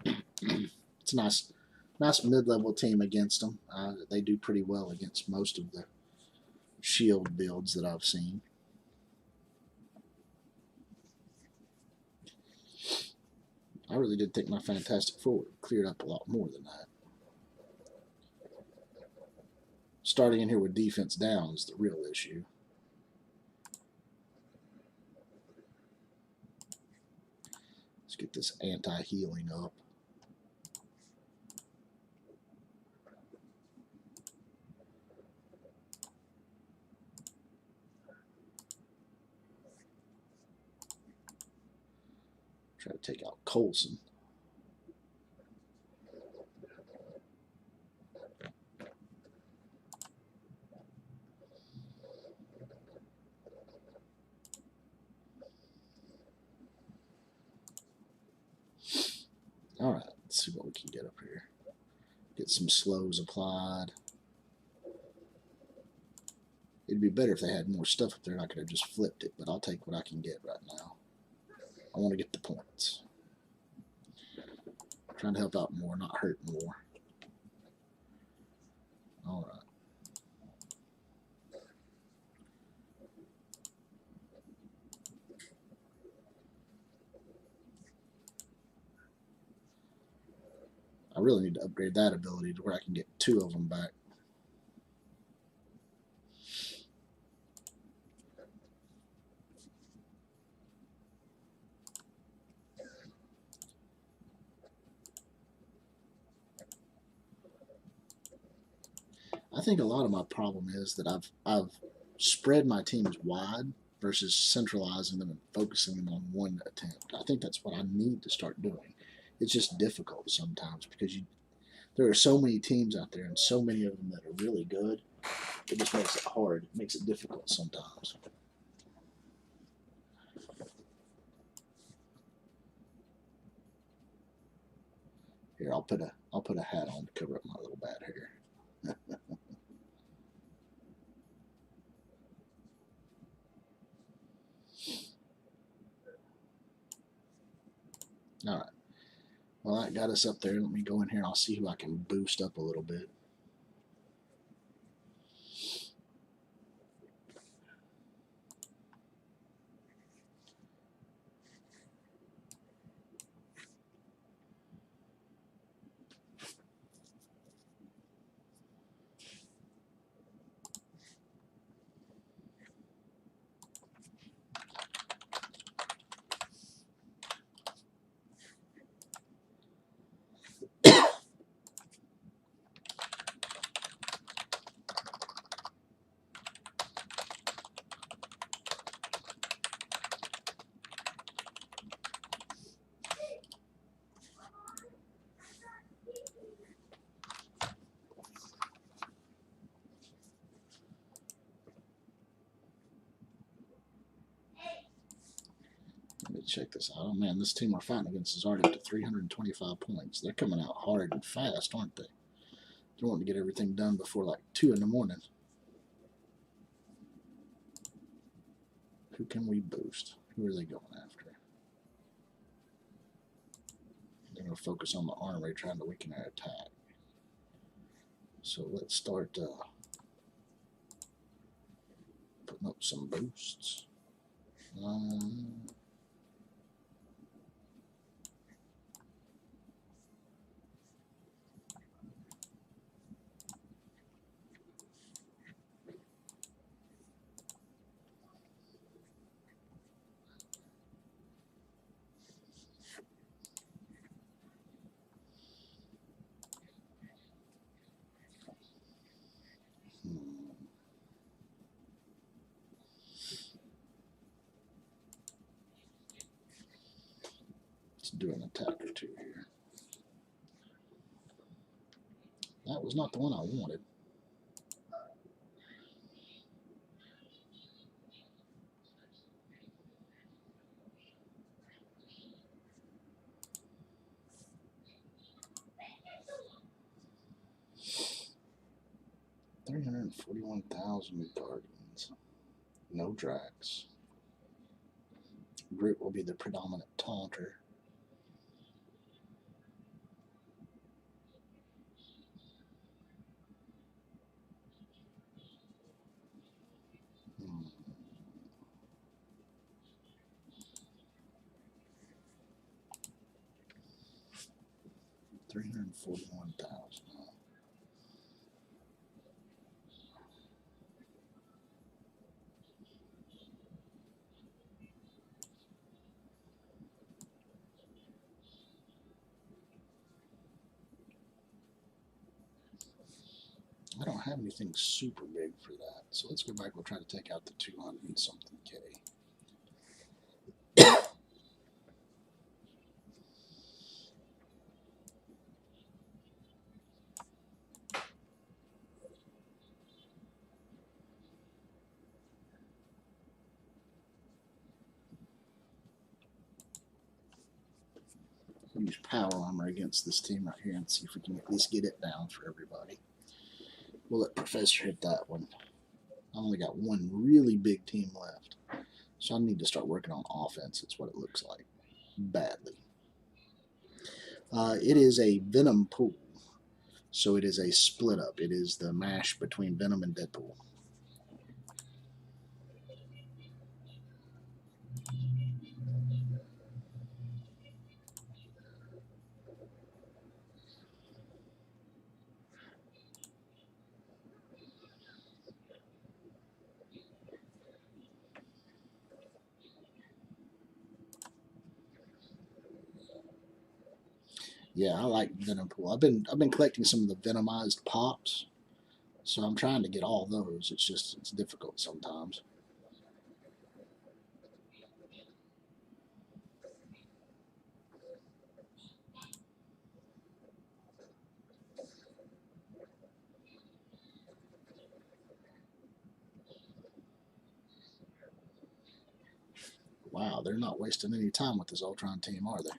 It's a nice mid-level team against them. They do pretty well against most of the shield builds that I've seen. I really did think my Fantastic Four cleared up a lot more than that. Starting in here with defense down is the real issue. Let's get this anti-healing up. Try to take out Coulson. All right, let's see what we can get up here. Get some slows applied. It'd be better if they had more stuff up there and I could have just flipped it, but I'll take what I can get right now. I want to get the points. I'm trying to help out more, not hurt more. All right. I really need to upgrade that ability to where I can get 2 of them back. I think a lot of my problem is that I've spread my teams wide versus centralizing them and focusing them on one attempt. I think that's what I need to start doing. It's just difficult sometimes because there are so many teams out there and so many of them that are really good. It just makes it hard. It makes it difficult sometimes. Here, I'll put a hat on to cover up my little bad hair. All right. Well, that got us up there. Let me go in here and I'll see who I can boost up a little bit. Let me check this out. Oh man, this team we're fighting against is already up to 325 points. They're coming out hard and fast, aren't they? They're wanting to get everything done before like 2 in the morning. Who can we boost? Who are they going after? They're going to focus on the armory, trying to weaken our attack. So let's start putting up some boosts. Let's do an attack or 2 here. That was not the one I wanted. $341,000 guardians. No Drax. Groot will be the predominant taunter. 341,000. I don't have anything super big for that. So let's go back. We'll try to take out the 200 and something K. We'll use power armor against this team right here and see if we can at least get it down for everybody. We'll let Professor hit that one. I only got one really big team left. So I need to start working on offense. It's what it looks like. Badly. It is a Venom pool. So it is a split up. It is the mash between Venom and Deadpool. Yeah, I like Venom pool. I've been collecting some of the Venomized pops, so I'm trying to get all those. It's difficult sometimes. Wow, they're not wasting any time with this Ultron team, are they?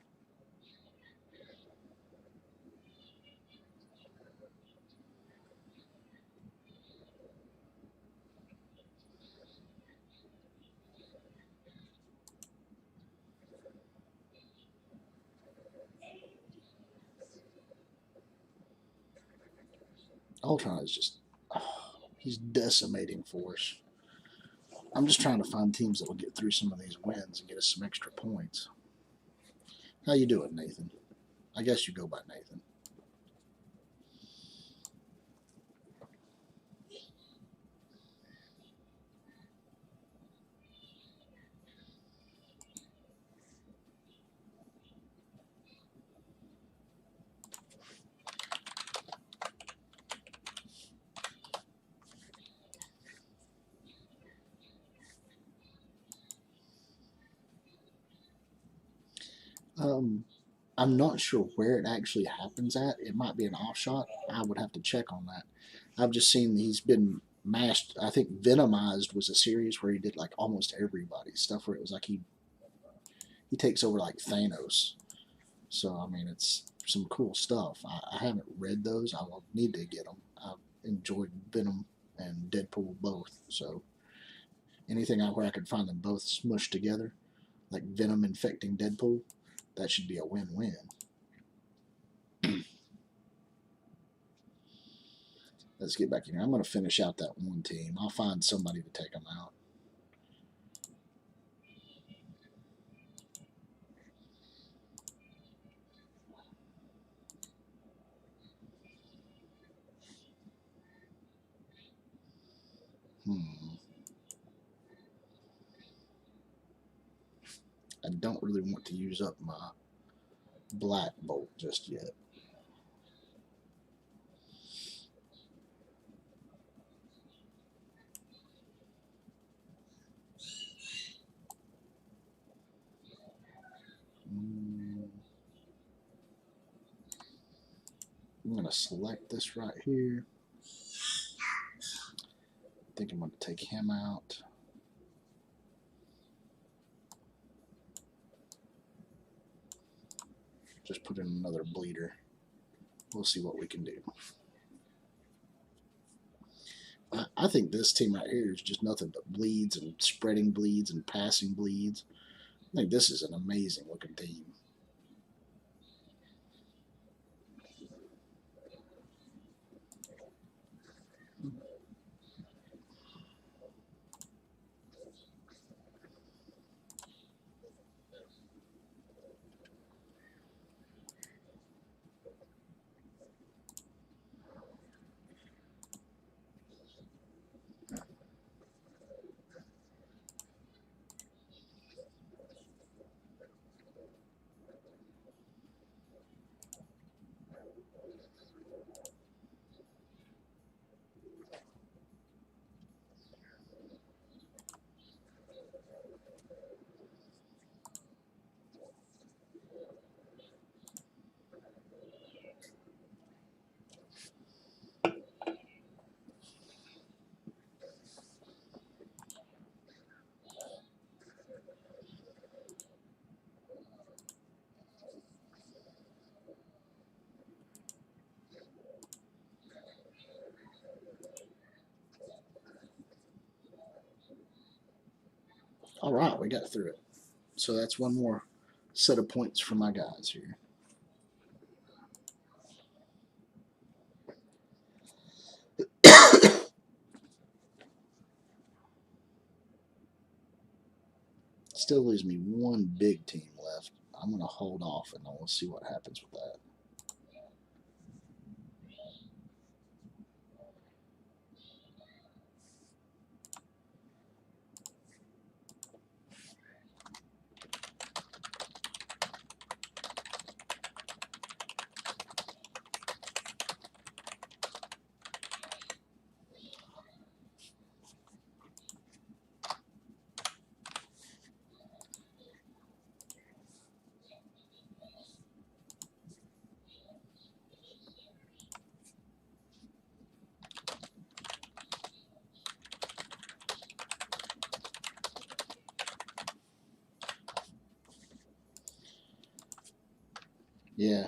Ultron is just, he's decimating force. I'm just trying to find teams that will get through some of these wins and get us some extra points. How you doing, Nathan? I guess you go by Nathan. I'm not sure where it actually happens at. It might be an offshot. I would have to check on that. I've just seen he's been mashed. I think Venomized was a series where he did like almost everybody. Stuff where it was like he takes over like Thanos. So, I mean, it's some cool stuff. I haven't read those. I will need to get them. I've enjoyed Venom and Deadpool both. So, anything out where I could find them both smushed together, like Venom infecting Deadpool, that should be a win-win. Let's get back in here. I'm going to finish out that one team. I'll find somebody to take them out. I don't really want to use up my black bolt just yet. I'm going to select this right here. I think I'm going to take him out. Just put in another bleeder. We'll see what we can do. I think this team right here is just nothing but bleeds and spreading bleeds and passing bleeds. I think this is an amazing looking team. we got through it. So that's one more set of points for my guys here. Still leaves me one big team left. I'm going to hold off and we'll see what happens with that. Yeah.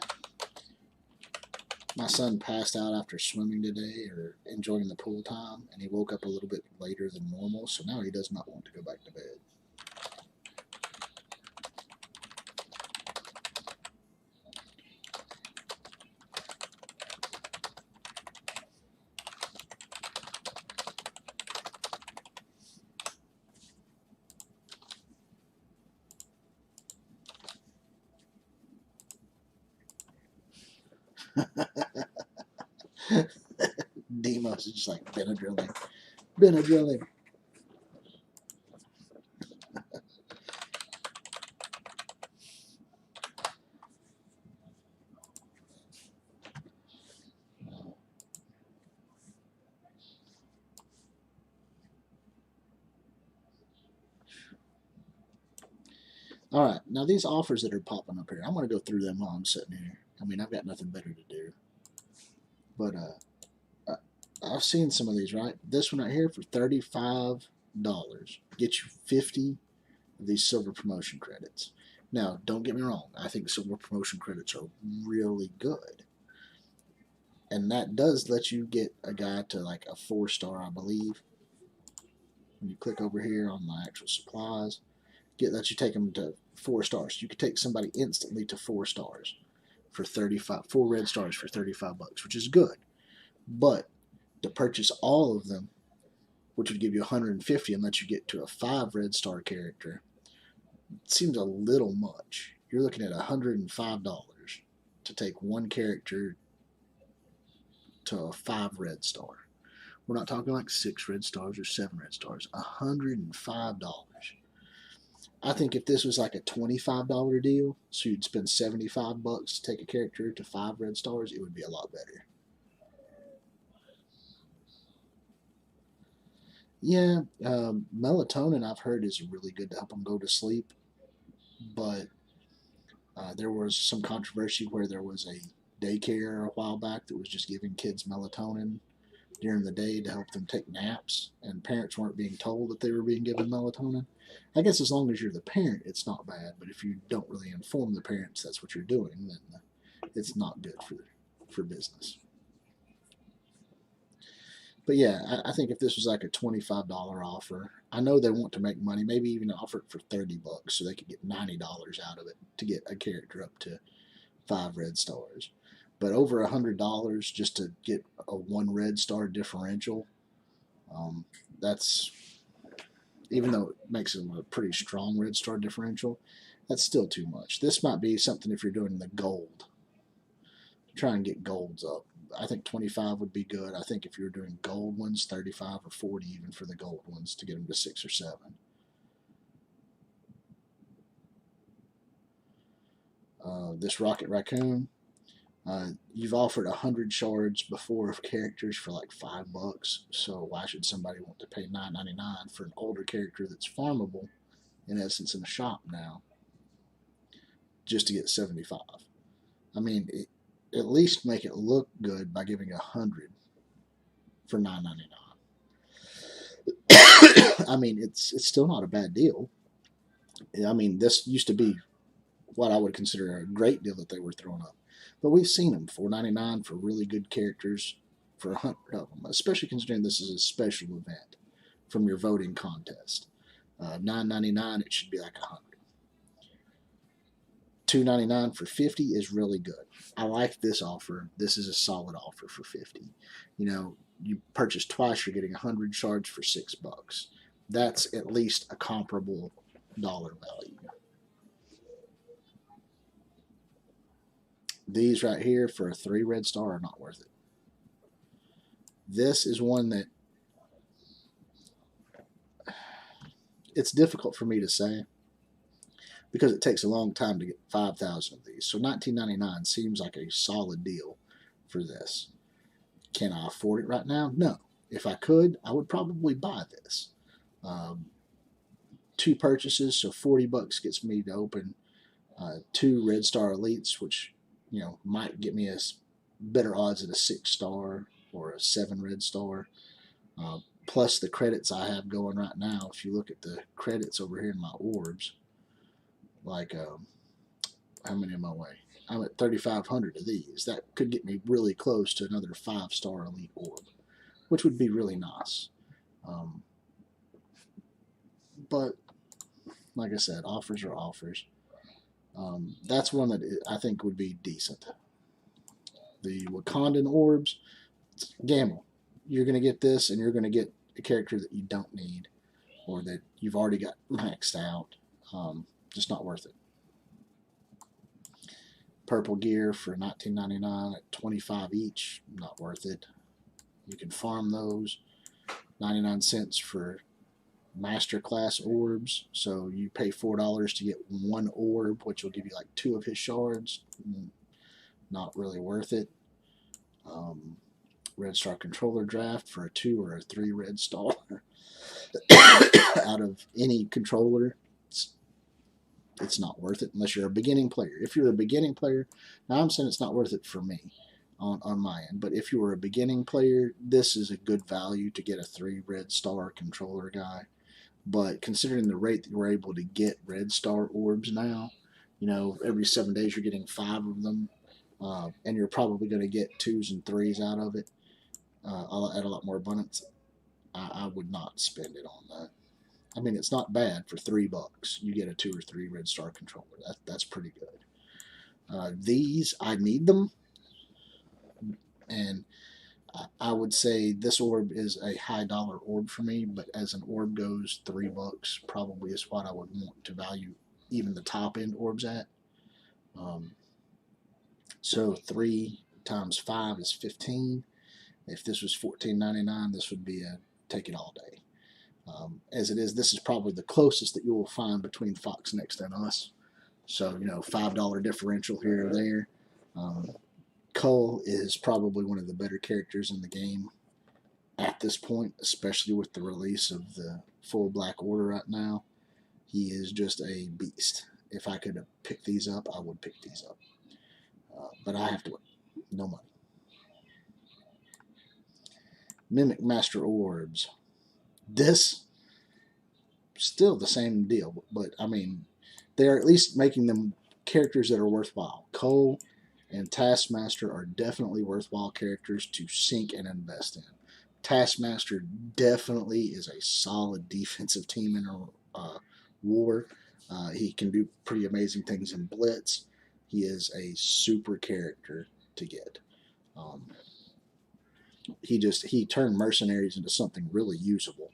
My son passed out after swimming today or enjoying the pool time, and he woke up a little bit later than normal, so now he does not want to go back to bed. Demos is just like Benadryl. Benadryl. All right, now these offers that are popping up here, I'm going to go through them while I'm sitting here. I mean, I've got nothing better to do. But I've seen some of these, right? This one right here for $35 gets you 50 of these silver promotion credits. Now, don't get me wrong. I think silver promotion credits are really good. And that does let you get a guy to like a 4-star, I believe. When you click over here on the actual supplies, lets you take them to 4 stars. You could take somebody instantly to 4 stars for 35, 4 red stars for $35, which is good. But to purchase all of them, which would give you 150 and let you get to a 5 red star character, it seems a little much. You're looking at $105 to take one character to a 5 red star. We're not talking like 6 red stars or 7 red stars. $105. I think if this was like a $25 deal, so you'd spend $75 to take a character to 5 red stars, it would be a lot better. Yeah, melatonin I've heard is really good to help them go to sleep, but there was some controversy where there was a daycare a while back that was just giving kids melatonin during the day to help them take naps, and parents weren't being told that they were being given melatonin. I guess as long as you're the parent, it's not bad, but if you don't really inform the parents that's what you're doing, then it's not good for business. But yeah, I think if this was like a $25 offer, I know they want to make money, maybe even offer it for $30 so they could get $90 out of it to get a character up to 5 red stars. But over $100 just to get a 1 red star differential, that's, even though it makes it a pretty strong red star differential, that's still too much. This might be something if you're doing the gold. Try and get golds up. I think 25 would be good. I think if you're doing gold ones, 35 or 40 even for the gold ones to get them to 6 or 7. This Rocket Raccoon, you've offered 100 shards before of characters for like $5, so why should somebody want to pay $9.99 for an older character that's farmable, in essence, in a shop now, just to get 75? I mean, at least make it look good by giving 100 for $9.99. I mean, it's still not a bad deal. I mean, this used to be what I would consider a great deal that they were throwing up, but we've seen them $4.99 for really good characters for 100 of them, especially considering this is a special event from your voting contest. $9.99, it should be like 100. $2.99 for 50 is really good. I like this offer. This is a solid offer for 50. You know, you purchase twice, you're getting 100 shards for $6. That's at least a comparable dollar value. These right here for a 3 red star are not worth it. This is one that it's difficult for me to say because it takes a long time to get 5,000 of these. So $19.99 seems like a solid deal for this. Can I afford it right now? No. If I could, I would probably buy this. 2 purchases, so $40 gets me to open 2 red star elites, which might get me a better odds at a 6 star or a 7 red star. Plus the credits I have going right now. If you look at the credits over here in my orbs, like how many am I away? I'm at 3,500 of these. That could get me really close to another 5-star elite orb, which would be really nice. But like I said, offers are offers. That's one that I think would be decent. The Wakandan orbs, gamble. You're going to get this, and you're going to get a character that you don't need or that you've already got maxed out. Just not worth it. Purple gear for $19.99 at 25 each, not worth it. You can farm those. 99 cents for master class orbs, so you pay $4 to get 1 orb, which will give you like 2 of his shards. Not really worth it. Red star controller draft for a 2 or a 3 red star out of any controller. It's not worth it unless you're a beginning player. If you're a beginning player, now I'm saying it's not worth it for me on my end, but if you were a beginning player, this is a good value to get a 3 red star controller guy. But considering the rate that you're able to get red star orbs now, every 7 days you're getting 5 of them, and you're probably going to get 2s and 3s out of it at a lot more abundance. I would not spend it on that. I mean, it's not bad for $3. You get a 2 or 3 red star controller. That's pretty good. These, I need them, and I would say this orb is a high dollar orb for me, but as an orb goes, $3 probably is what I would want to value even the top end orbs at. So 3 times 5 is 15. If this was $14.99, this would be a take it all day. As it is, this is probably the closest that you will find between Fox Next and us. So, $5 differential here or there. Cole is probably one of the better characters in the game at this point, especially with the release of the full Black Order right now. He is just a beast. If I could pick these up, I would pick these up. But I have to wait. No money. Mimic Master Orbs. This, still the same deal, but I mean, they're at least making them characters that are worthwhile. Cole and Taskmaster are definitely worthwhile characters to sink and invest in. Taskmaster definitely is a solid defensive team in a war. He can do pretty amazing things in Blitz. He is a super character to get. He turned mercenaries into something really usable.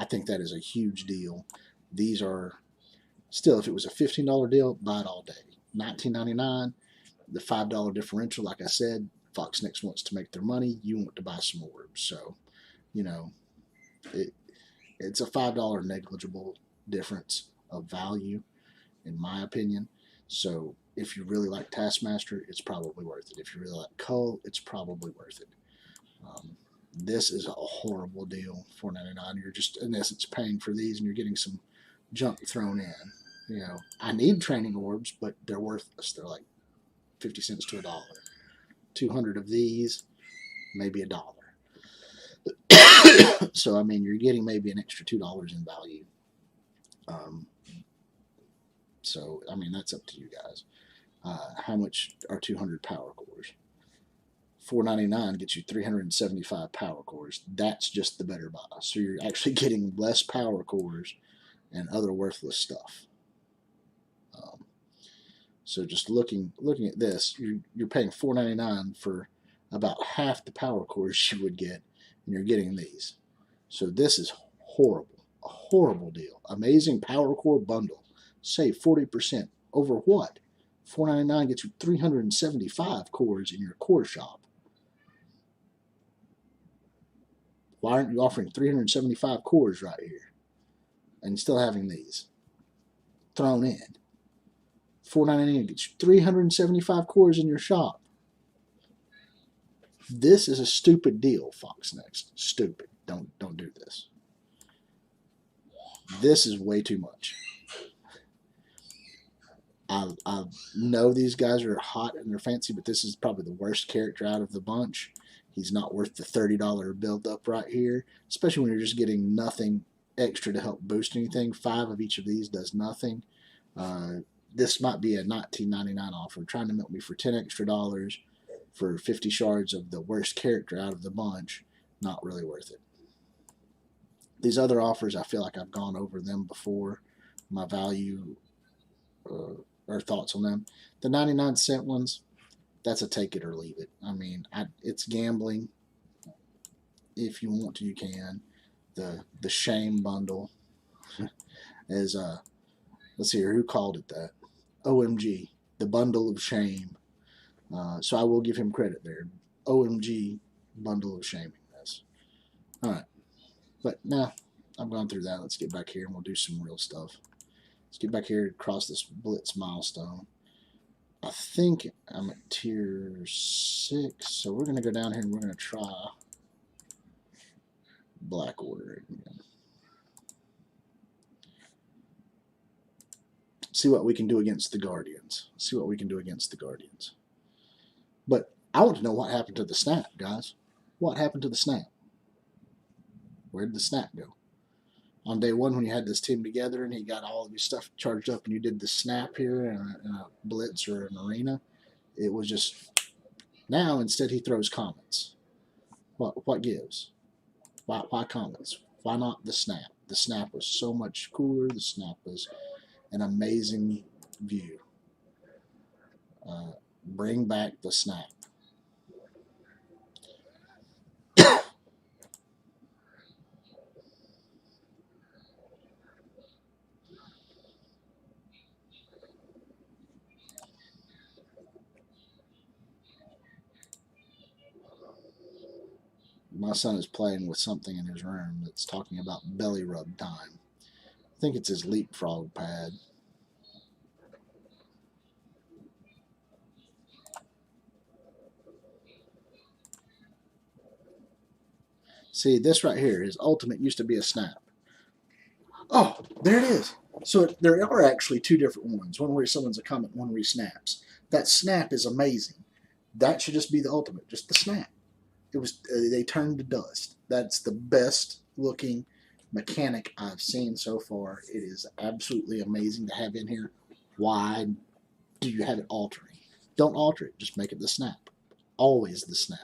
I think that is a huge deal. These are still, if it was a $15 deal, buy it all day. $19.99, the $5 differential. Like I said, Fox Next wants to make their money. You want to buy some orbs, so it's a $5 negligible difference of value, in my opinion. So if you really like Taskmaster, it's probably worth it. If you really like Cole, it's probably worth it. This is a horrible deal, $4.99. You're just, in essence, paying for these, and you're getting some junk thrown in. I need training orbs, but they're worthless. They're like 50 cents to $1. 200 of these, maybe $1. So, I mean, you're getting maybe an extra $2 in value. So, I mean, that's up to you guys. How much are 200 power cores? $4.99 gets you 375 power cores. That's just the better buy. So you're actually getting less power cores and other worthless stuff. So just looking at this, you're paying $4.99 for about half the power cores you would get, and you're getting these. So this is horrible, a horrible deal. Amazing power core bundle, save 40% over what? $4.99 gets you 375 cores in your core shop. Why aren't you offering 375 cores right here and still having these thrown in? $4.99 gets you 375 cores in your shop. This is a stupid deal, Fox Next. Stupid. Don't do this. This is way too much. I know these guys are hot and they're fancy, but this is probably the worst character out of the bunch. He's not worth the $30 build up right here, especially when you're just getting nothing extra to help boost anything. 5 of each of these does nothing. This might be a $19.99 offer, trying to milk me for $10 extra for 50 shards of the worst character out of the bunch. Not really worth it. These other offers, I feel like I've gone over them before. My value or thoughts on them. The 99-cent ones, that's a take it or leave it. I mean, it's gambling. If you want to, you can. The shame bundle is let's see here, who called it that? OMG, the bundle of shame. So I will give him credit there. OMG, bundle of shaming this. All right, but now I've gone through that. Let's get back here and we'll do some real stuff. Let's get back here and cross this Blitz milestone. I think I'm at tier 6, so we're going to go down here and we're going to try Black Order again. See what we can do against the Guardians. See what we can do against the Guardians. But I want to know what happened to the snap, guys. What happened to the snap? Where did the snap go? On day 1, when you had this team together and he got all of your stuff charged up and you did the snap here in a Blitz or an arena, it was just... Now, instead, he throws comments. What gives? Why comments? Why not the snap? The snap was so much cooler. The snap was an amazing view. Bring back the snap. My son is playing with something in his room that's talking about belly rub time. I think it's his leapfrog pad. See, this right here, his ultimate used to be a snap. Oh, there it is. So there are actually 2 different ones. One where he summons a comment, one where he snaps. That snap is amazing. That should just be the ultimate, just the snap. It was they turned to dust. That's the best looking mechanic I've seen so far. It is absolutely amazing to have in here. Why do you have it altering? Don't alter it. Just make it the snap. Always the snap.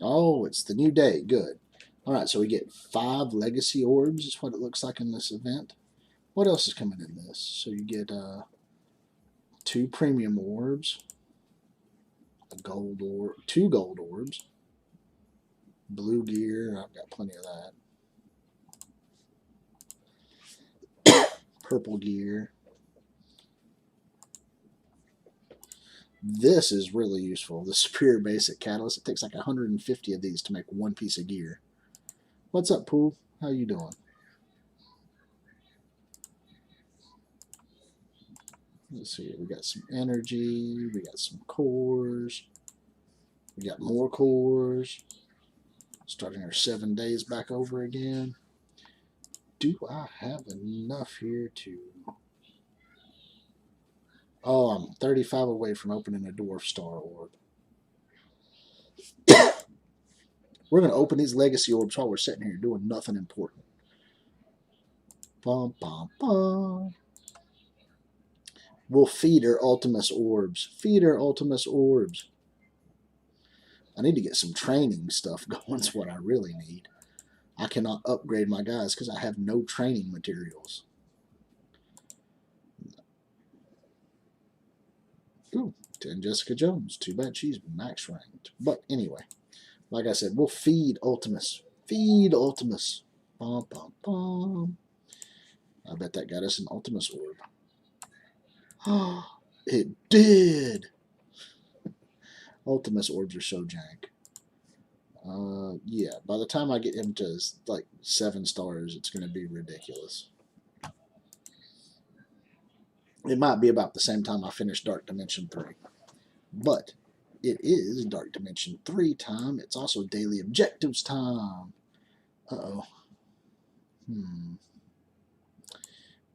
Oh, it's the new day. Good. All right, so we get 5 legacy orbs is what it looks like in this event. What else is coming in this? So you get 2 premium orbs, a gold orb, 2 gold orbs, blue gear. I've got plenty of that. purple gear. This is really useful. The Superior Basic Catalyst. It takes like 150 of these to make one piece of gear. What's up, Pool? How you doing? Let's see. We got some energy. We got some cores. We got more cores. Starting our 7 days back over again. Do I have enough here to... Oh, I'm 35 away from opening a Dwarf Star Orb. We're going to open these Legacy Orbs while we're sitting here doing nothing important. Bum, bum, bum. We'll feed our Ultimus Orbs. Feed our Ultimus Orbs. I need to get some training stuff going. That's what I really need. I cannot upgrade my guys because I have no training materials. Ooh, 10 Jessica Jones. Too bad she's max ranked. But anyway, like I said, we'll feed Ultimus. Feed Ultimus. Bum, bum, bum. I bet that got us an Ultimus Orb. Oh, it did! Ultimus Orbs are so jank. Yeah, by the time I get him to like 7 stars, it's going to be ridiculous. It might be about the same time I finish Dark Dimension 3. But it is Dark Dimension 3 time. It's also Daily Objectives time. Uh-oh.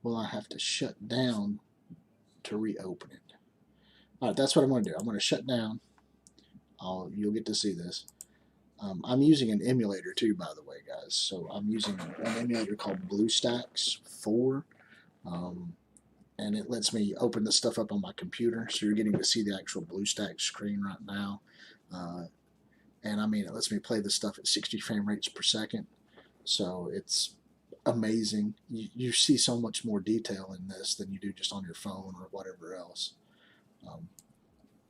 Well, I have to shut down to reopen it. Alright, that's what I'm going to do. I'm going to shut down. You'll get to see this. I'm using an emulator too, by the way, guys. So I'm using an emulator called BlueStacks 4. And it lets me open the stuff up on my computer. So you're getting to see the actual BlueStacks screen right now. And I mean, it lets me play this stuff at 60 frame rates per second. So it's amazing. You see so much more detail in this than you do just on your phone or whatever else.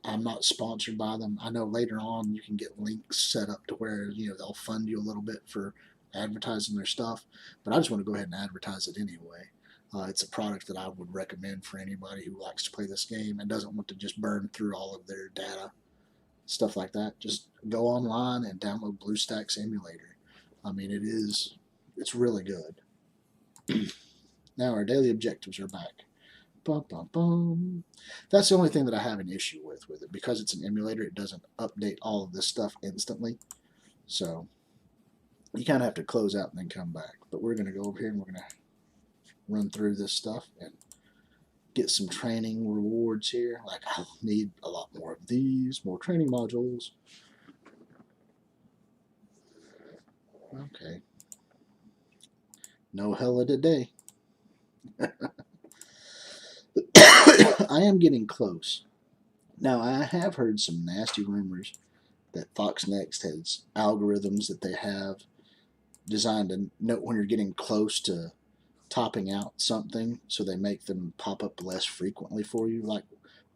I'm not sponsored by them. I know later on you can get links set up to where they'll fund you a little bit for advertising their stuff, but I just want to go ahead and advertise it anyway. It's a product that I would recommend for anybody who likes to play this game and doesn't want to just burn through all of their data, stuff like that. Just go online and download BlueStacks emulator. I mean, it's really good. Now our daily objectives are back. Bum, bum, bum. That's the only thing that I have an issue with it. Because it's an emulator, it doesn't update all of this stuff instantly. So you kind of have to close out and then come back. But we're going to go over here and we're going to run through this stuff and get some training rewards here. Like, I'll need a lot more of these, more training modules. Okay. No hella today. I am getting close. Now, I have heard some nasty rumors that Fox Next has algorithms that they have designed to note when you're getting close to topping out something, so they make them pop up less frequently for you. Like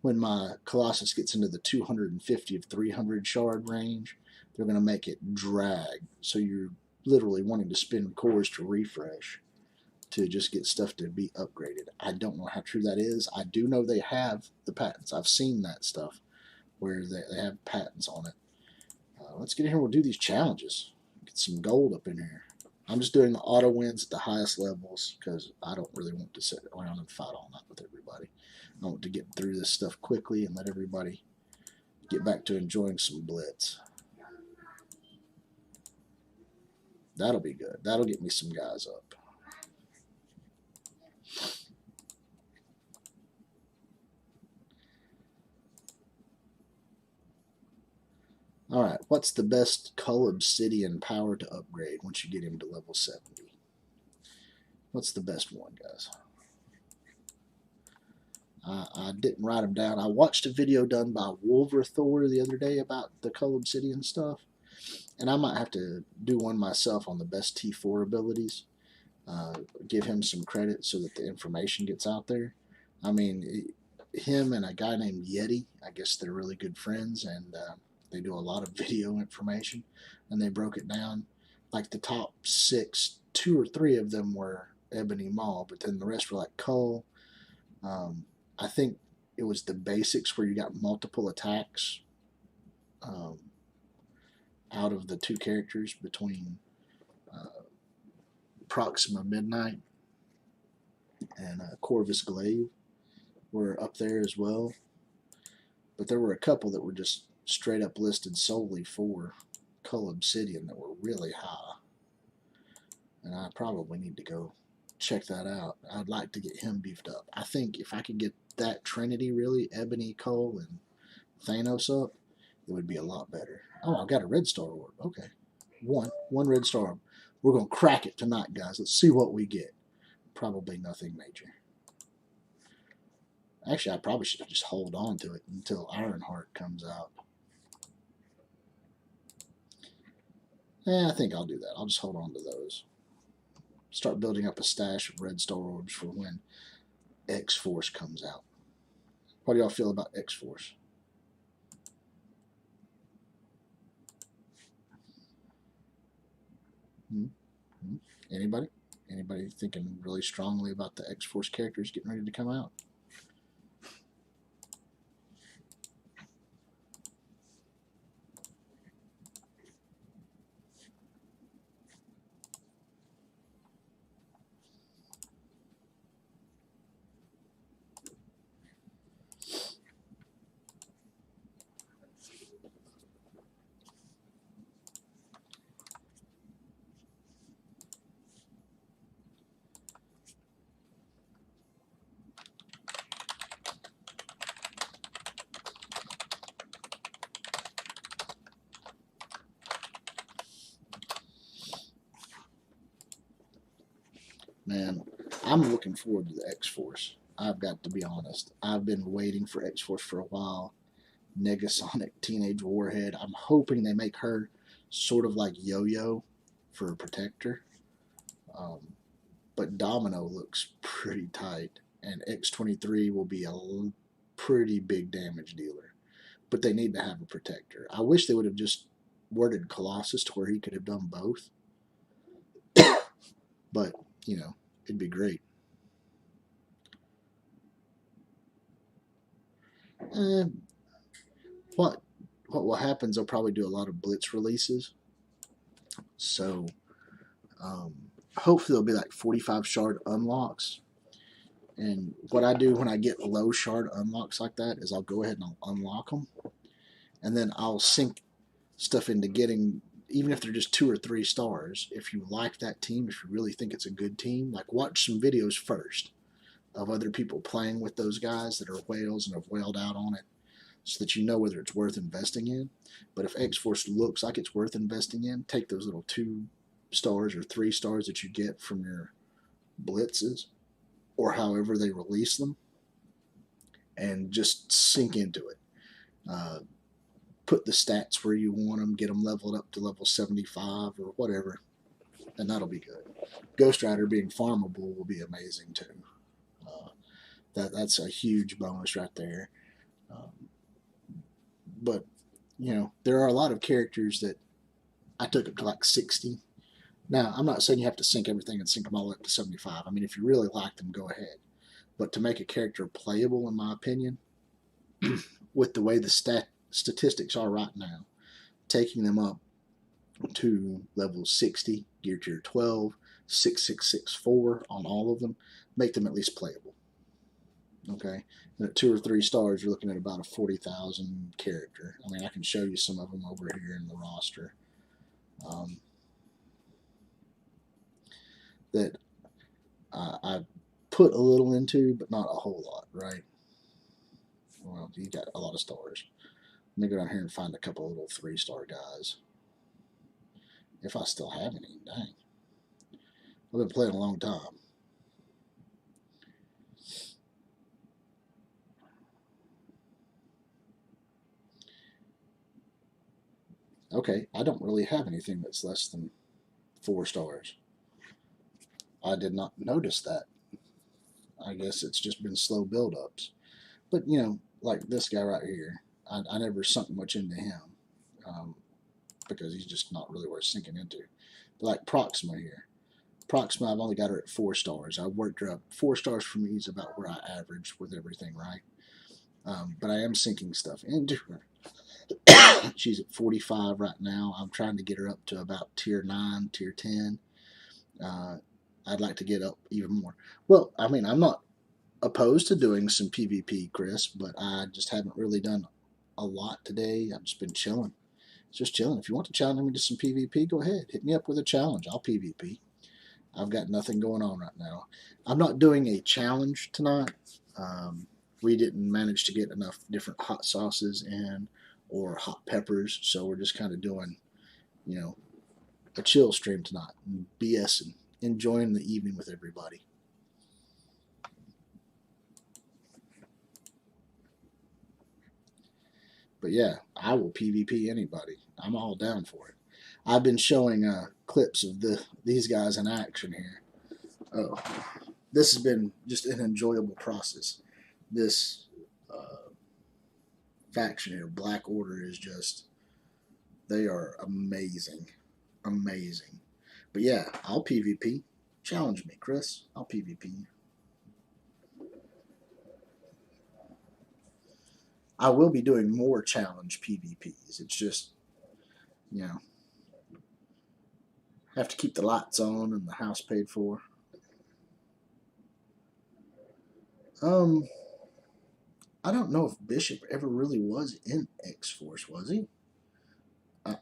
when my Colossus gets into the 250 of 300 shard range, they're going to make it drag, so you're literally wanting to spin cores to refresh to just get stuff to be upgraded. I don't know how true that is. I do know they have the patents. I've seen that stuff where they have patents on it. Let's get in here. We'll do these challenges. Get some gold up in here. I'm just doing the auto wins at the highest levels because I don't really want to sit around and fight all night with everybody. I want to get through this stuff quickly and let everybody get back to enjoying some Blitz. That'll be good. That'll get me some guys up. Alright, what's the best Cull Obsidian power to upgrade once you get him to level 70? What's the best one, guys? I didn't write them down. I watched a video done by Wolverthor the other day about the Cull Obsidian stuff, and I might have to do one myself on the best T4 abilities. Give him some credit so that the information gets out there. I mean, him and a guy named Yeti, I guess they're really good friends, and they do a lot of video information, and they broke it down. Like the top 6, 2 or 3 of them were Ebony Maw, but then the rest were like Cull. I think it was the basics where you got multiple attacks um, out of the two characters between Proxima Midnight and Corvus Glaive were up there as well. But there were a couple that were just straight up listed solely for Cull Obsidian that were really high. And I probably need to go check that out. I'd like to get him beefed up. I think if I could get that Trinity, really, Ebony, Cull, and Thanos up, it would be a lot better. Oh, I've got a red star orb. Okay. One red star orb. We're going to crack it tonight, guys. Let's see what we get. Probably nothing major. Actually, I probably should just hold on to it until Ironheart comes out. I think I'll do that. I'll just hold on to those. Start building up a stash of red star orbs for when X-Force comes out. What do y'all feel about X-Force? Anybody? Anybody thinking really strongly about the X-Force characters getting ready to come out? Man, I'm looking forward to the X-Force. I've got to be honest. I've been waiting for X-Force for a while. Negasonic Teenage Warhead. I'm hoping they make her sort of like Yo-Yo for a protector. But Domino looks pretty tight. And X-23 will be a pretty big damage dealer. But they need to have a protector. I wish they would have just worded Colossus to where he could have done both. But, you know, it'd be great. What will happen is they'll probably do a lot of Blitz releases. So hopefully there'll be like 45 shard unlocks. And what I do when I get low shard unlocks like that is I'll go ahead and I'll unlock them. And then I'll sink stuff into getting, even if they're just 2 or 3 stars, if you like that team, if you really think it's a good team, like watch some videos first of other people playing with those guys that are whales and have whaled out on it so that you know whether it's worth investing in. But if X-Force looks like it's worth investing in, take those little 2 stars or 3 stars that you get from your blitzes or however they release them and just sink into it. Put the stats where you want them, get them leveled up to level 75 or whatever, and that'll be good. Ghost Rider being farmable will be amazing too. That's a huge bonus right there. But, you know, there are a lot of characters that I took up to like 60. Now, I'm not saying you have to sync everything and sync them all up to 75. I mean, if you really like them, go ahead. But to make a character playable, in my opinion, with the way the statistics are right now, taking them up to level 60, gear tier 12, 6664 on all of them, make them at least playable. Okay, and at 2 or 3 stars, you're looking at about a 40,000 character. I mean, I can show you some of them over here in the roster. That I put a little into, but not a whole lot, right? Well, you got a lot of stars. Let me go down here and find a couple of little 3-star guys. If I still have any, dang. I've been playing a long time. Okay, I don't really have anything that's less than 4 stars. I did not notice that. I guess it's just been slow build-ups. But, you know, like this guy right here, I never sunk much into him because he's just not really worth sinking into. But like Proxima here, approximately, I've only got her at 4 stars. I worked her up. 4 stars for me is about where I average with everything, right? But I am sinking stuff into her. She's at 45 right now. I'm trying to get her up to about tier 9, tier 10. I'd like to get up even more. Well, I mean, I'm not opposed to doing some PvP, Chris, but I just haven't really done a lot today. I've just been chilling. Just chilling. If you want to challenge me to some PvP, go ahead. Hit me up with a challenge. I'll PvP. I've got nothing going on right now. I'm not doing a challenge tonight. We didn't manage to get enough different hot sauces in or hot peppers, so we're just kind of doing, you know, a chill stream tonight, and BSing, enjoying the evening with everybody. But yeah, I will PvP anybody. I'm all down for it. I've been showing clips of these guys in action here. Oh, this has been just an enjoyable process. This faction here, Black Order, is just, they are amazing. Amazing. But yeah, I'll PvP. Challenge me, Chris. I'll PvP. I will be doing more challenge PvPs. It's just, you know, have to keep the lights on and the house paid for. I don't know if Bishop ever really was in X-Force, was he?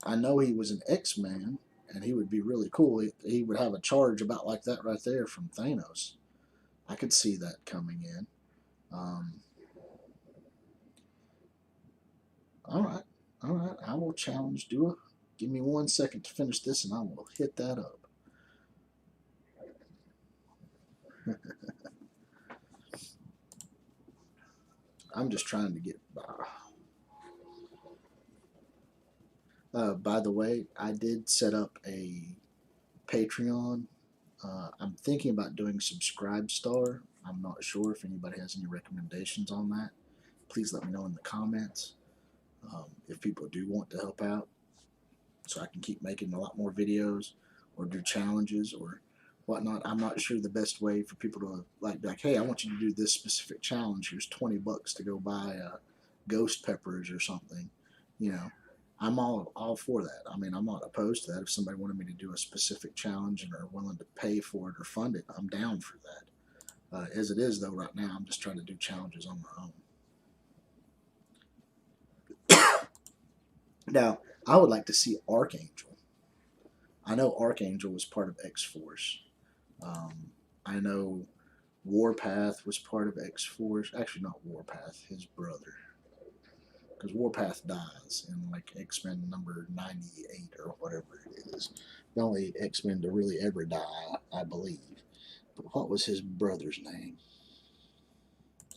I know he was an X-Man, and he would be really cool. He would have a charge about like that right there from Thanos. I could see that coming in. All right, all right. I will challenge Dua. Give me 1 second to finish this, and I will hit that up. I'm just trying to get by. By the way, I did set up a Patreon. I'm thinking about doing Subscribe Star. I'm not sure if anybody has any recommendations on that. Please let me know in the comments if people do want to help out, so I can keep making a lot more videos or do challenges or whatnot. I'm not sure the best way for people to be like, hey, I want you to do this specific challenge. Here's $20 to go buy ghost peppers or something. You know, I'm all for that. I mean, I'm not opposed to that. If somebody wanted me to do a specific challenge and are willing to pay for it or fund it, I'm down for that. As it is, though, right now, I'm just trying to do challenges on my own. Now, I would like to see Archangel. I know Archangel was part of X-Force. I know Warpath was part of X-Force. Actually, not Warpath, his brother. Because Warpath dies in like X-Men number 98 or whatever it is. The only X-Men to really ever die, I believe. But what was his brother's name?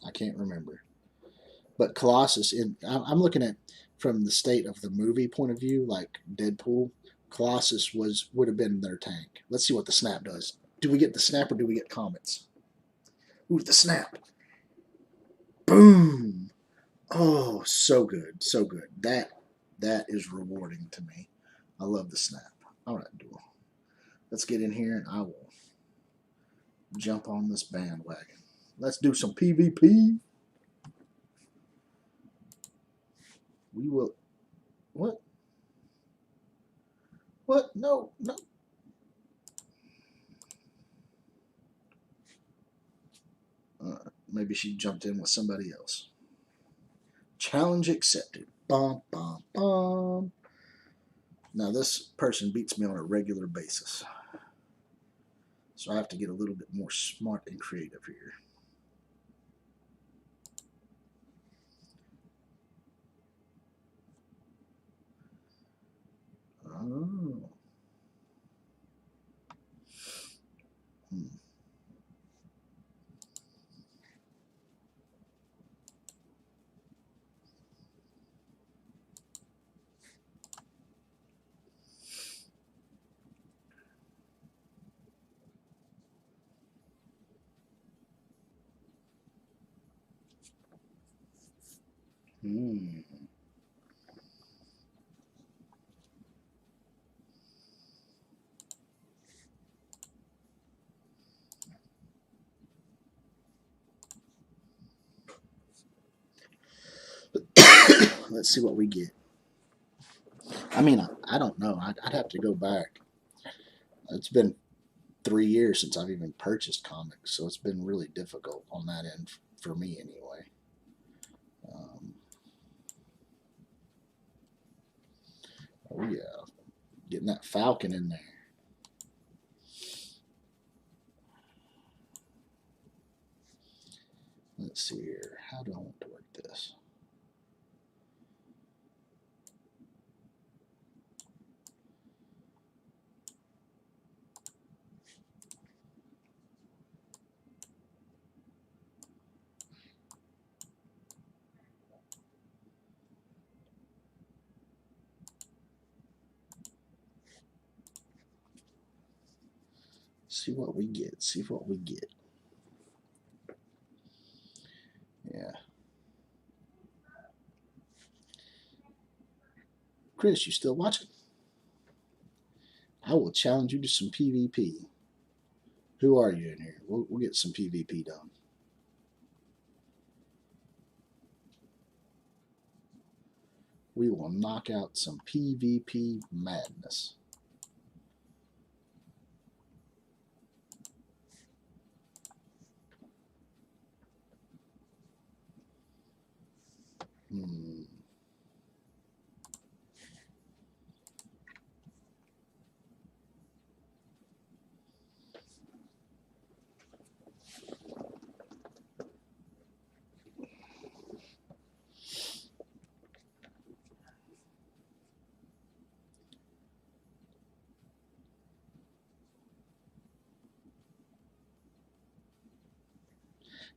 I can't remember. But Colossus, I'm looking at from the state of the movie point of view, like Deadpool. Colossus would have been their tank. Let's see what the snap does. Do we get the snap or do we get comets? Ooh, the snap. Boom. Oh, so good. So good. That is rewarding to me. I love the snap. All right, Duel. Let's get in here and I will jump on this bandwagon. Let's do some PvP. We will. What? What? No, no. Maybe she jumped in with somebody else. Challenge accepted. Bum, bum, bum. Now, this person beats me on a regular basis. So I have to get a little bit more smart and creative here. Oh. Hmm. Let's see what we get. I mean, I don't know. I'd have to go back. It's been 3 years since I've even purchased comics, so it's been really difficult on that end for me anyway. Oh yeah, getting that Falcon in there. Let's see here. How do I want to work this? See what we get. See what we get. Yeah. Chris, you still watching? I will challenge you to some PvP. Who are you in here? We'll get some PvP done. We will knock out some PvP madness.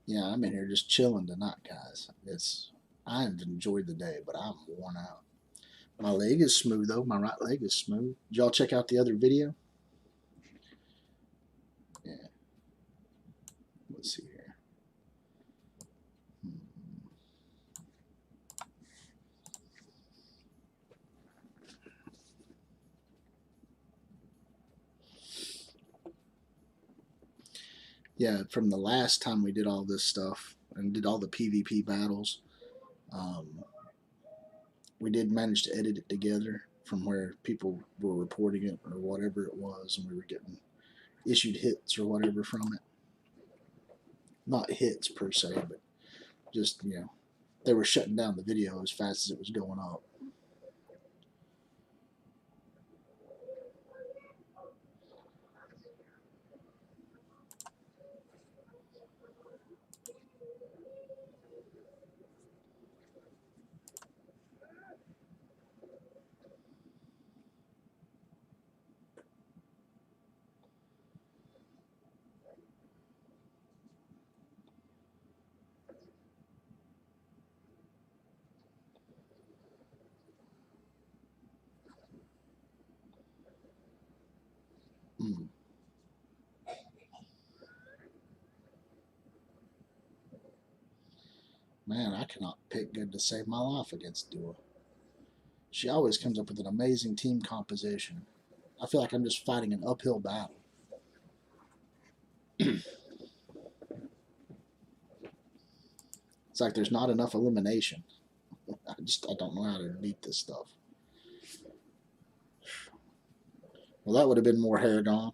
Yeah, I'm in here just chilling tonight, guys. I've enjoyed the day, but I'm worn out. My leg is smooth though. My right leg is smooth. Did y'all check out the other video? Yeah. Let's see here. Yeah, from the last time we did all this stuff and did all the PvP battles, we did manage to edit it together from where people were reporting it or whatever it was, and we were getting issued hits or whatever from it. Not hits per se, but just, they were shutting down the video as fast as it was going up. Man, I cannot pick good to save my life against Dua. She always comes up with an amazing team composition. I feel like I'm just fighting an uphill battle. It's like there's not enough elimination. I don't know how to beat this stuff. Well, that would have been more hair gone.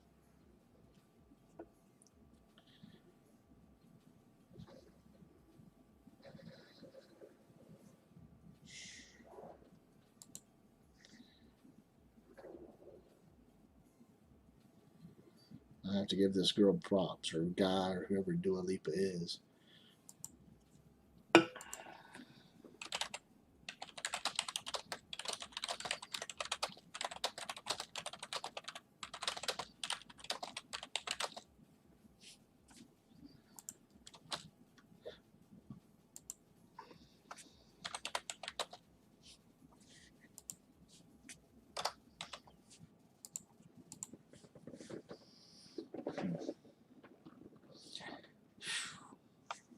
I have to give this girl props, or guy, or whoever Dua Lipa is.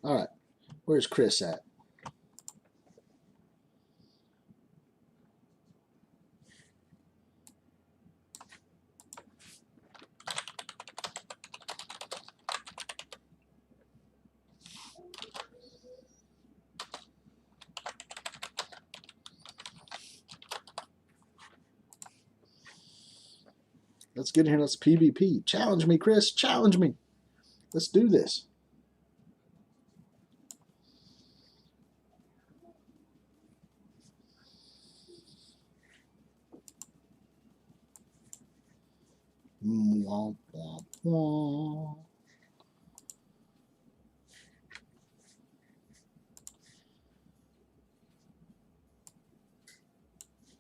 All right, where's Chris at? Let's get in here. Let's PvP. Challenge me, Chris. Challenge me. Let's do this. Wah, wah, wah.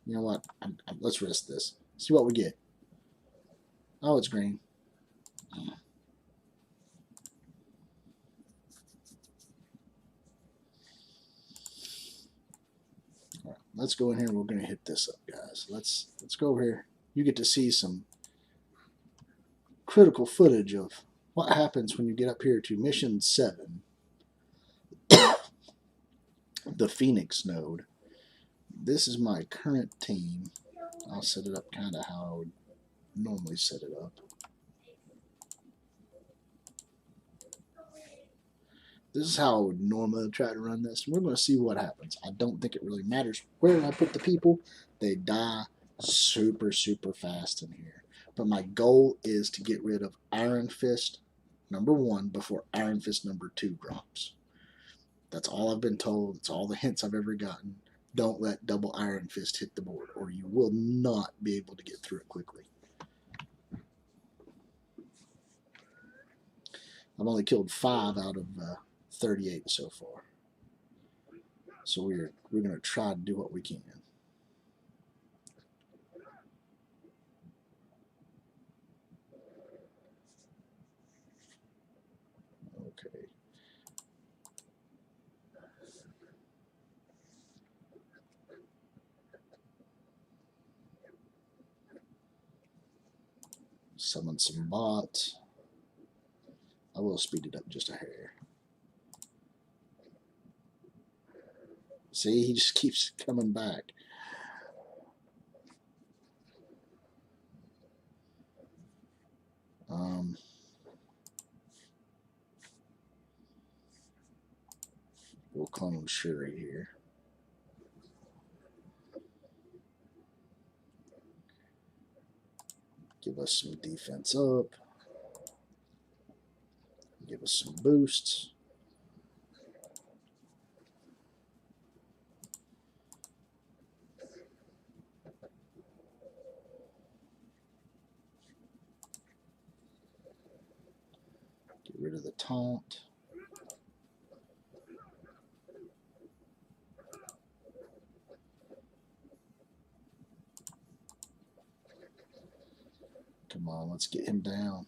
You know what? Let's risk this. See what we get. Oh, it's green. All right, let's go in here. We're going to hit this up, guys. Let's go over here. You get to see some critical footage of what happens when you get up here to Mission 7, the Phoenix node. This is my current team. I'll set it up kind of how I would normally set it up. This is how I would normally try to run this. We're going to see what happens. I don't think it really matters where I put the people. They die super, super fast in here. But my goal is to get rid of Iron Fist #1 before Iron Fist #2 drops. That's all I've been told. It's all the hints I've ever gotten. Don't let double Iron Fist hit the board, or you will not be able to get through it quickly. I've only killed 5 out of 38 so far. So we're going to try to do what we can. Okay. Summon some bots. I will speed it up just a hair. See, he just keeps coming back. We'll clone Shuri here. Give us some defense up. Give us some boosts. Get rid of the taunt. Come on, let's get him down.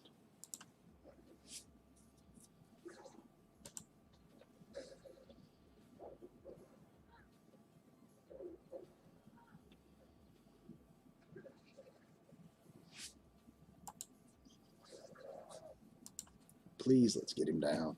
Please, let's get him down.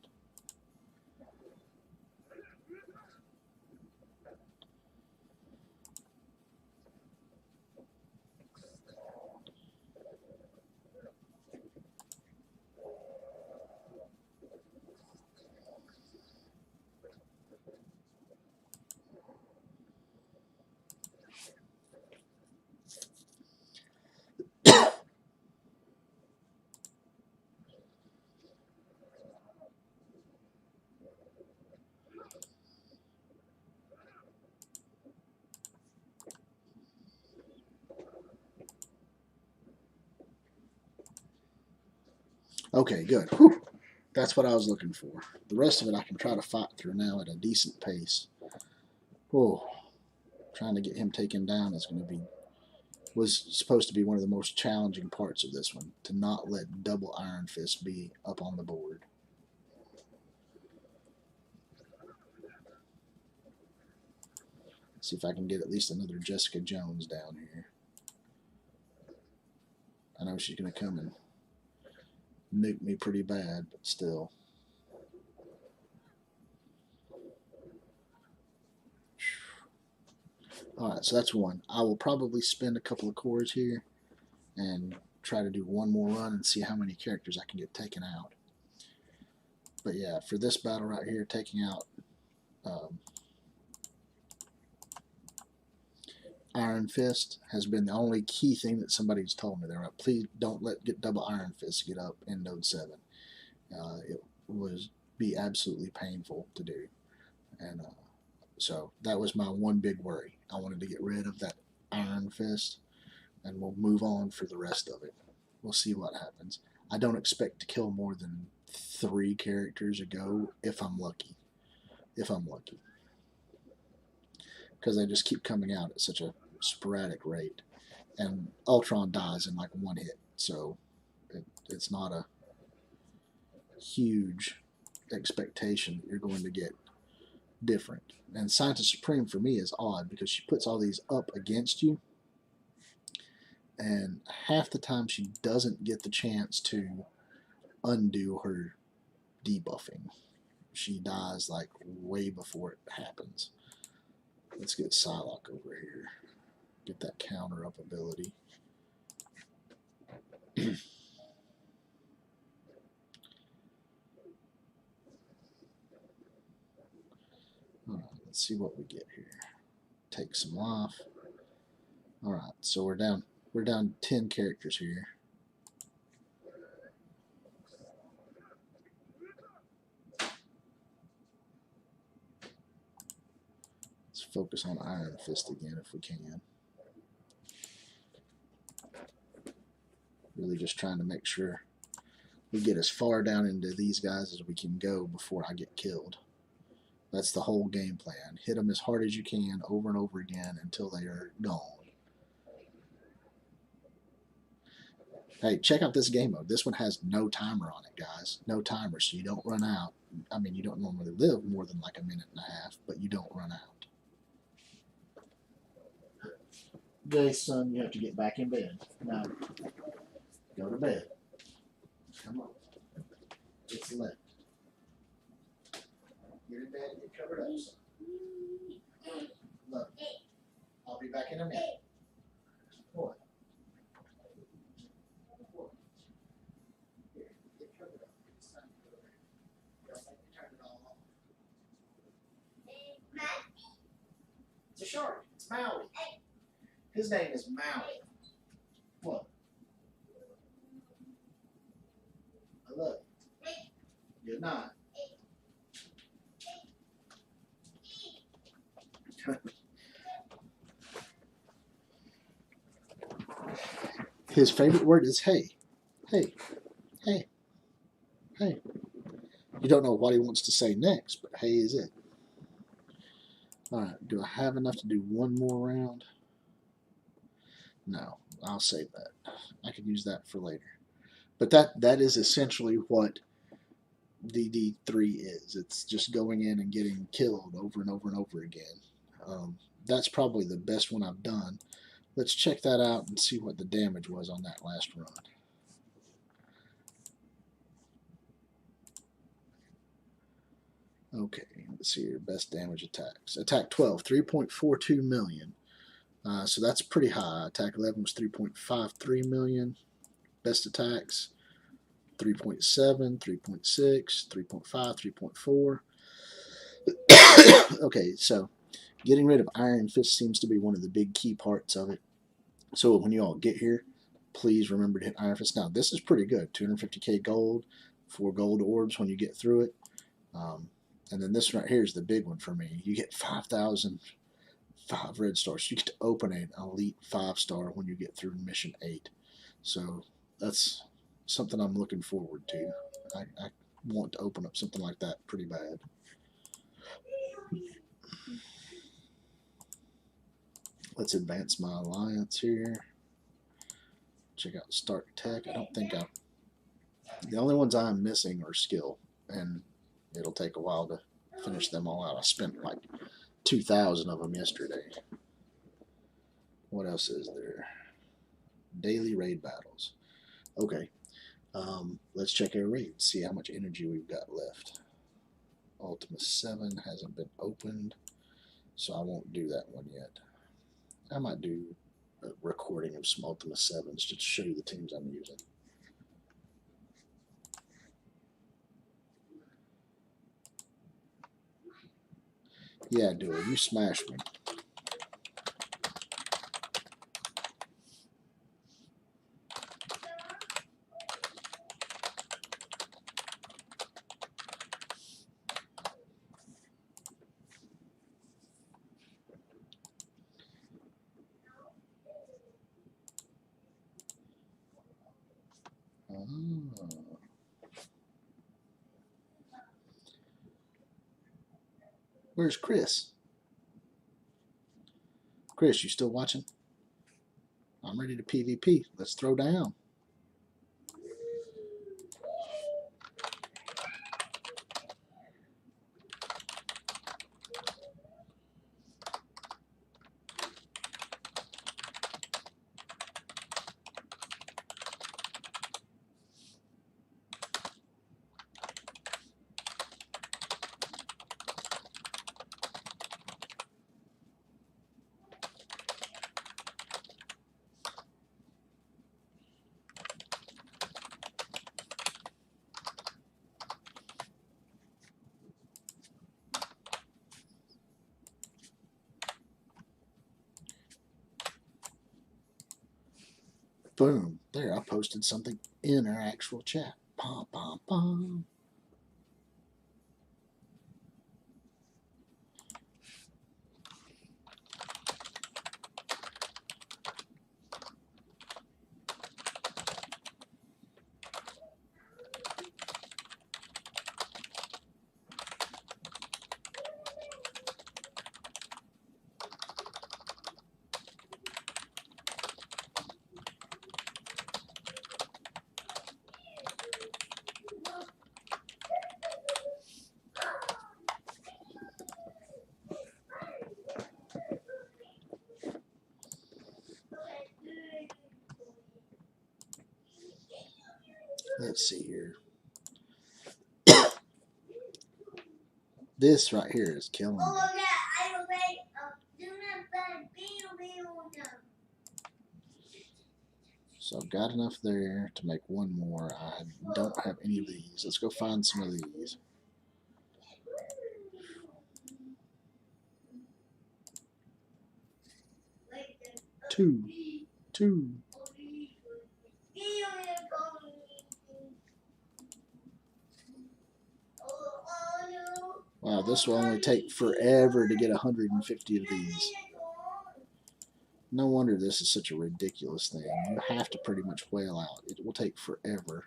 Okay, good. Whew. That's what I was looking for. The rest of it I can try to fight through now at a decent pace. Whoa. Trying to get him taken down is going to be, was supposed to be one of the most challenging parts of this one, to not let double Iron Fist be up on the board. See if I can get at least another Jessica Jones down here. I know she's going to come and nuke me pretty bad, but still. Alright, so that's one. I will probably spend a couple of cores here and try to do one more run and see how many characters I can get taken out. But yeah, for this battle right here, taking out Iron Fist has been the only key thing that somebody's told me. They're like, please don't get double Iron Fist get up in Node 7. It was be absolutely painful to do. And so that was my one big worry. I wanted to get rid of that Iron Fist, and we'll move on for the rest of it. We'll see what happens. I don't expect to kill more than 3 characters a go if I'm lucky. Because they just keep coming out at such a sporadic rate. And Ultron dies in like 1 hit, so it's not a huge expectation that you're going to get different. And Scientist Supreme for me is odd because she puts all these up against you, and half the time she doesn't get the chance to undo her debuffing. She dies like way before it happens. Let's get Psylocke over here. Get that counter up ability. Alright, let's see what we get here. Take some life. Alright, so we're down 10 characters here. Let's focus on Iron Fist again if we can. Really just trying to make sure we get as far down into these guys as we can go before I get killed. That's the whole game plan. Hit them as hard as you can over and over again until they are gone. Hey, check out this game mode. This one has no timer on it, guys. No timer, so you don't run out. I mean, you don't normally live more than like 1.5 minutes, but you don't run out. Okay, son, you have to get back in bed. Now, go to bed. Come on. It's late. Get in bed and get covered up, son. Look, I'll be back in a minute. What? Here, get covered up. It's time to go to bed. Don't make me turn it all off. It's a shark. It's Maui. His name is Maui. What? I love you. Good night. His favorite word is hey. Hey. Hey. Hey. You don't know what he wants to say next, but hey is it. Alright, do I have enough to do one more round? No, I'll save that. I could use that for later. But that is essentially what DD3 is. It's just going in and getting killed over and over and over again. That's probably the best one I've done. Let's check that out and see what the damage was on that last run. Okay, let's see your best damage attacks. Attack 12, 3.42 million. So that's pretty high. Attack 11 was 3.53 million. Best attacks 3.7, 3.6, 3.5, 3.4. Okay, so getting rid of Iron Fist seems to be one of the big key parts of it. So when you all get here, please remember to hit Iron Fist. Now, this is pretty good. 250k gold, 4 gold orbs when you get through it. And then this one right here is the big one for me. You get 5,000 red stars. You get to open an elite 5-star when you get through mission 8. So that's something I'm looking forward to. I want to open up something like that pretty bad. Let's advance my alliance here. Check out Stark Tech. I don't think the only ones I'm missing are skill, and it'll take a while to finish them all out. I spent like 2,000 of them yesterday. What else is there? Daily raid battles. Okay. Let's check our raids, see how much energy we've got left. Ultima 7 hasn't been opened, so I won't do that one yet. I might do a recording of some Ultima 7s just to show you the teams I'm using. Yeah, do it. You smashed me. Where's Chris? Chris, you still watching? I'm ready to PvP. Let's throw down. Boom. There, I posted something in our actual chat. Pom, pom, pom. Let's see here. This right here is killing me. So I've got enough there to make one more. I don't have any of these. Let's go find some of these. Two. Wow, this will only take forever to get 150 of these. No wonder this is such a ridiculous thing. You have to pretty much whale out. It will take forever.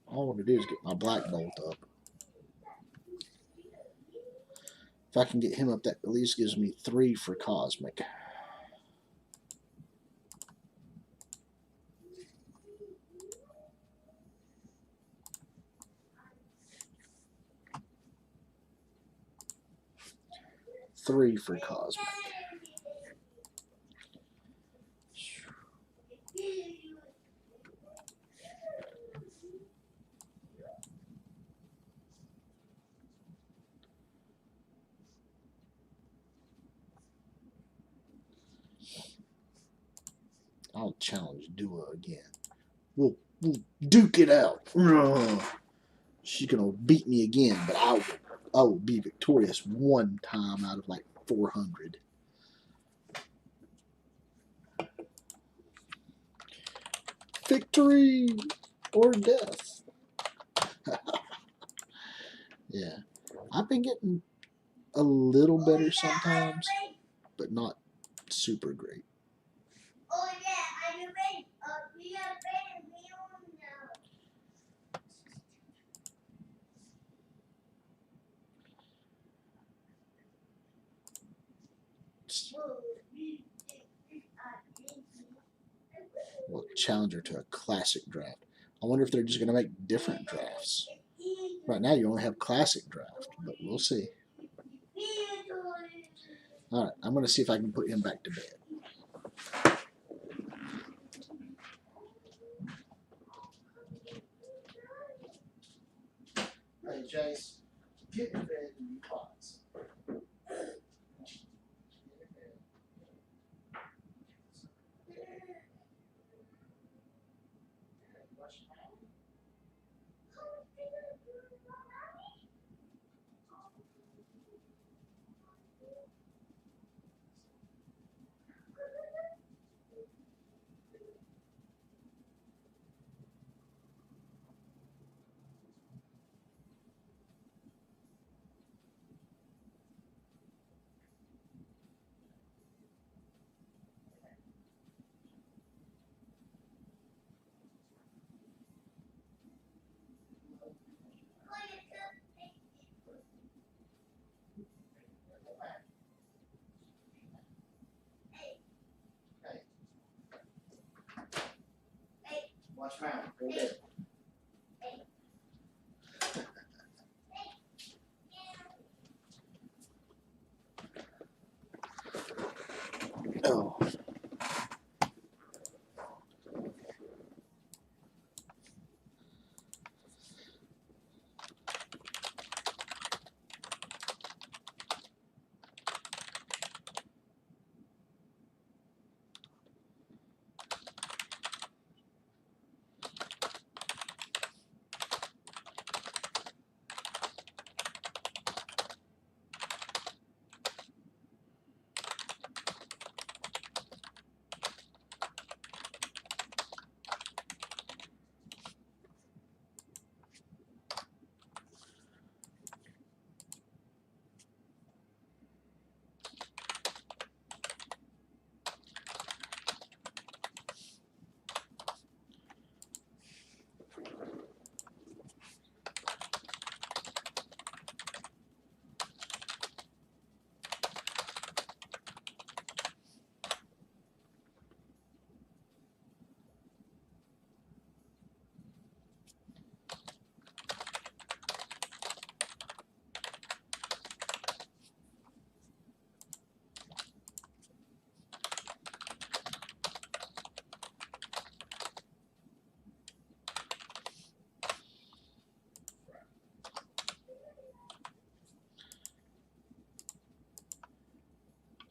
All I want to do is get my black bolt up. If I can get him up, that at least gives me 3 for cosmic. Three for cosmic. I'll challenge Dua again. We'll duke it out. She's gonna beat me again, but I will be victorious one time out of like 400. Victory or death. Yeah, I've been getting a little better sometimes, but not super great. We'll challenge her to a classic draft. I wonder if they're just going to make different drafts. Right now you only have classic draft, but we'll see. Alright, I'm going to see if I can put him back to bed. Hey, Chase, get in bed and be quiet. Watch him out. Right there. Oh.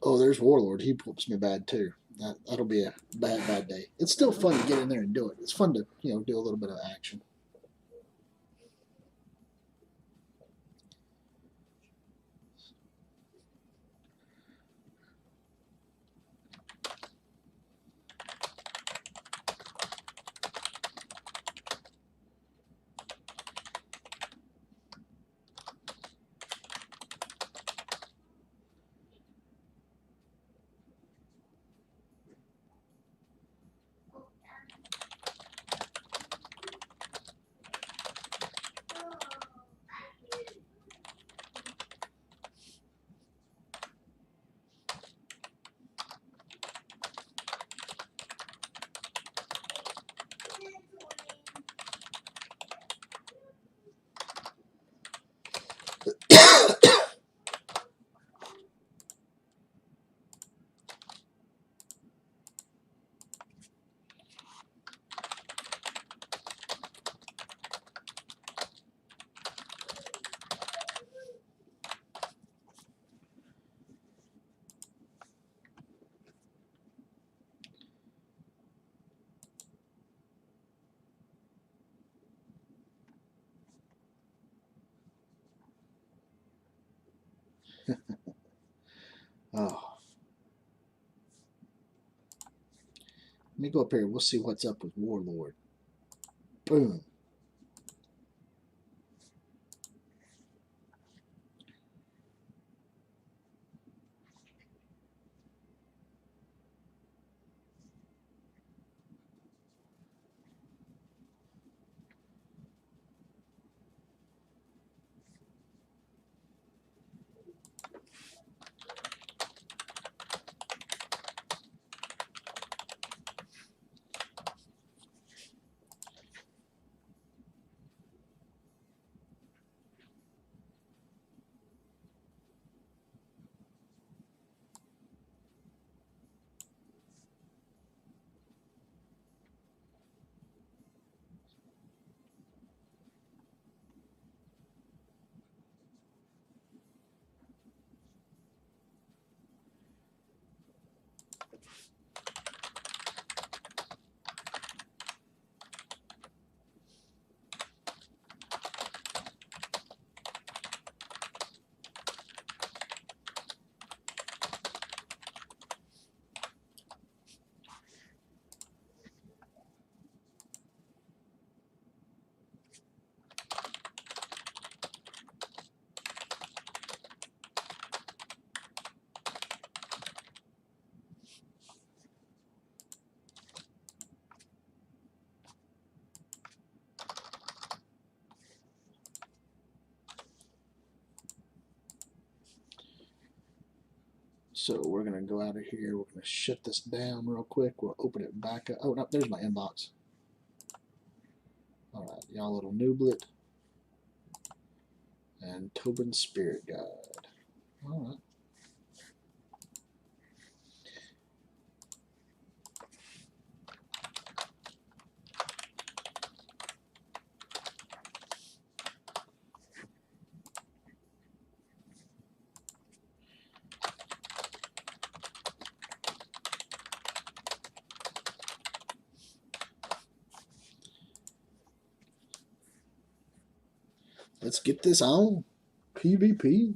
Oh, there's Warlord. He whoops me bad too. That'll be a bad day. It's still fun to get in there and do it. It's fun to do a little bit of action. Oh. Let me go up here. We'll see what's up with Warlord. Boom. So we're going to go out of here. We're going to shut this down real quick. We'll open it back up. Oh, no, there's my inbox. Alright, y'all little nooblet. And Tobin Spirit Guide. Alright. Let's get this on. PvP.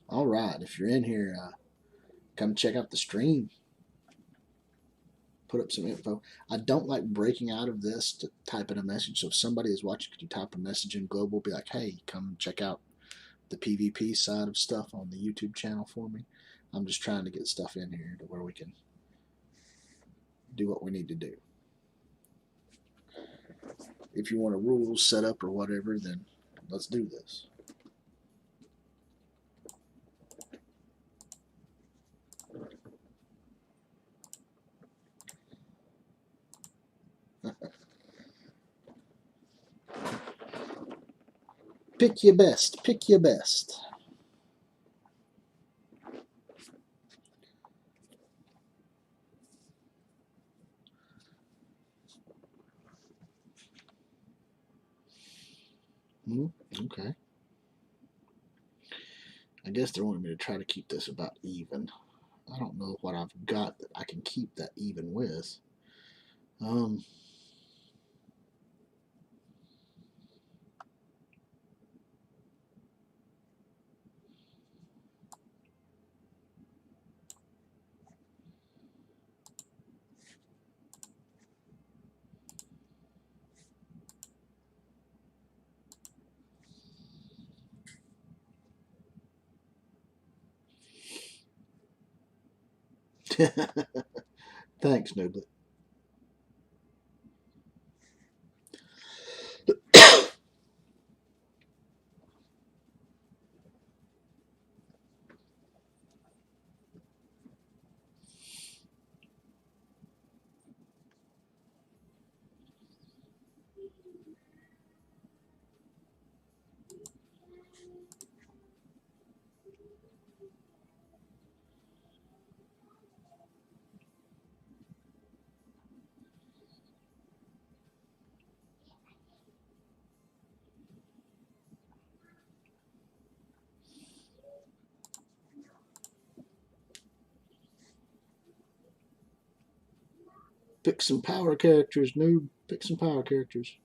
All right, if you're in here, come check out the stream. Put up some info. I don't like breaking out of this to type in a message. So if somebody is watching, could you type a message in global? Be like, hey, come check out the PvP side of stuff on the YouTube channel for me. I'm just trying to get stuff in here to where we can do what we need to do. If you want a rules set up or whatever, then let's do this. Pick your best. Pick your best. Okay. I guess they're wanting me to try to keep this about even. I don't know what I've got that I can keep that even with. Thanks, Noblet. Pick some power characters, noob. Pick some power characters.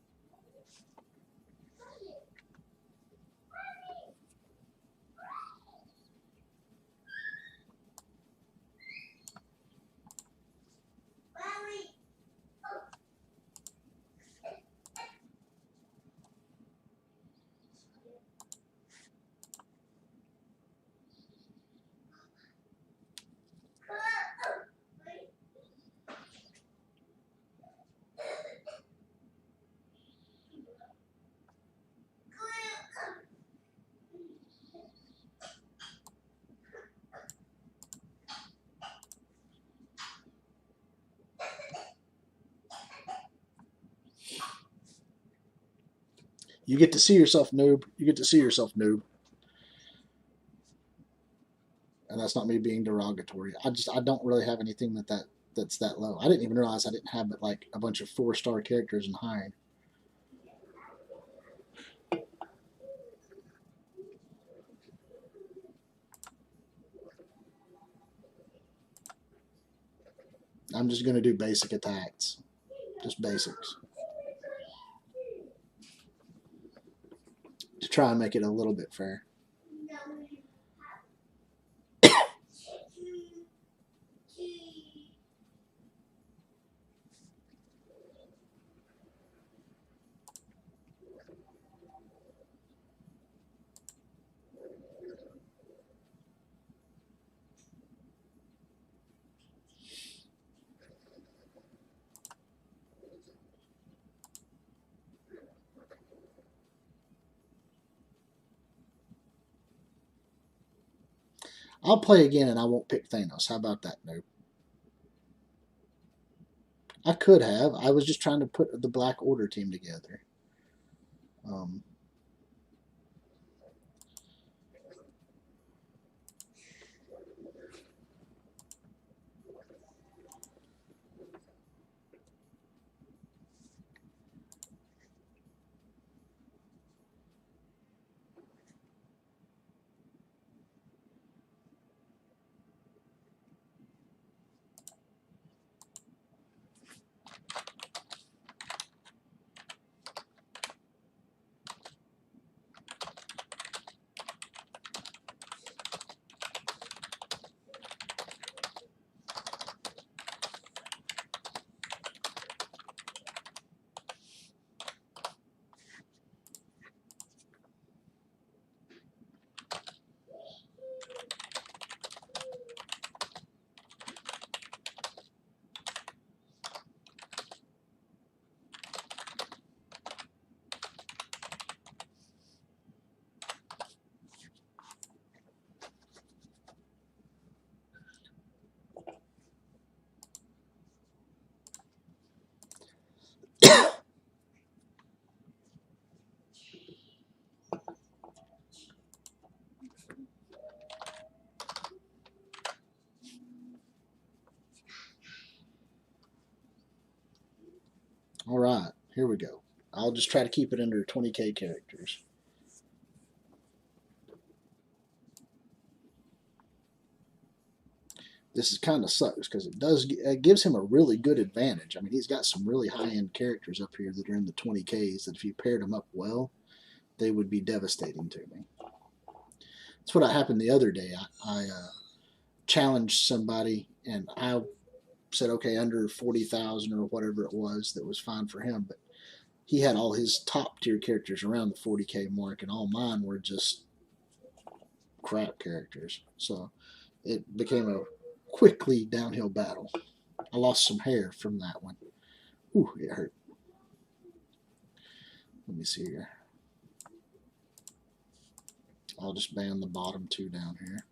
You get to see yourself, noob. You get to see yourself, noob. And that's not me being derogatory. I don't really have anything that's that low. I didn't even realize I didn't have like a bunch of 4-star characters in high. I'm just gonna do basic attacks. Just basics. To try and make it a little bit fair. I'll play again and I won't pick Thanos. How about that, Noob? I could have. I was just trying to put the Black Order team together. Um, all right, here we go. I'll just try to keep it under 20K characters. This is kind of sucks because it gives him a really good advantage. I mean, he's got some really high end characters up here that are in the 20Ks that if you paired them up well, they would be devastating to me. That's what happened the other day. I challenged somebody and I said, okay, under 40,000 or whatever it was, that was fine for him. But he had all his top tier characters around the 40K mark, and all mine were just crap characters. So it became a quickly downhill battle. I lost some hair from that one. Ooh, it hurt. Let me see here. I'll just ban the bottom two down here.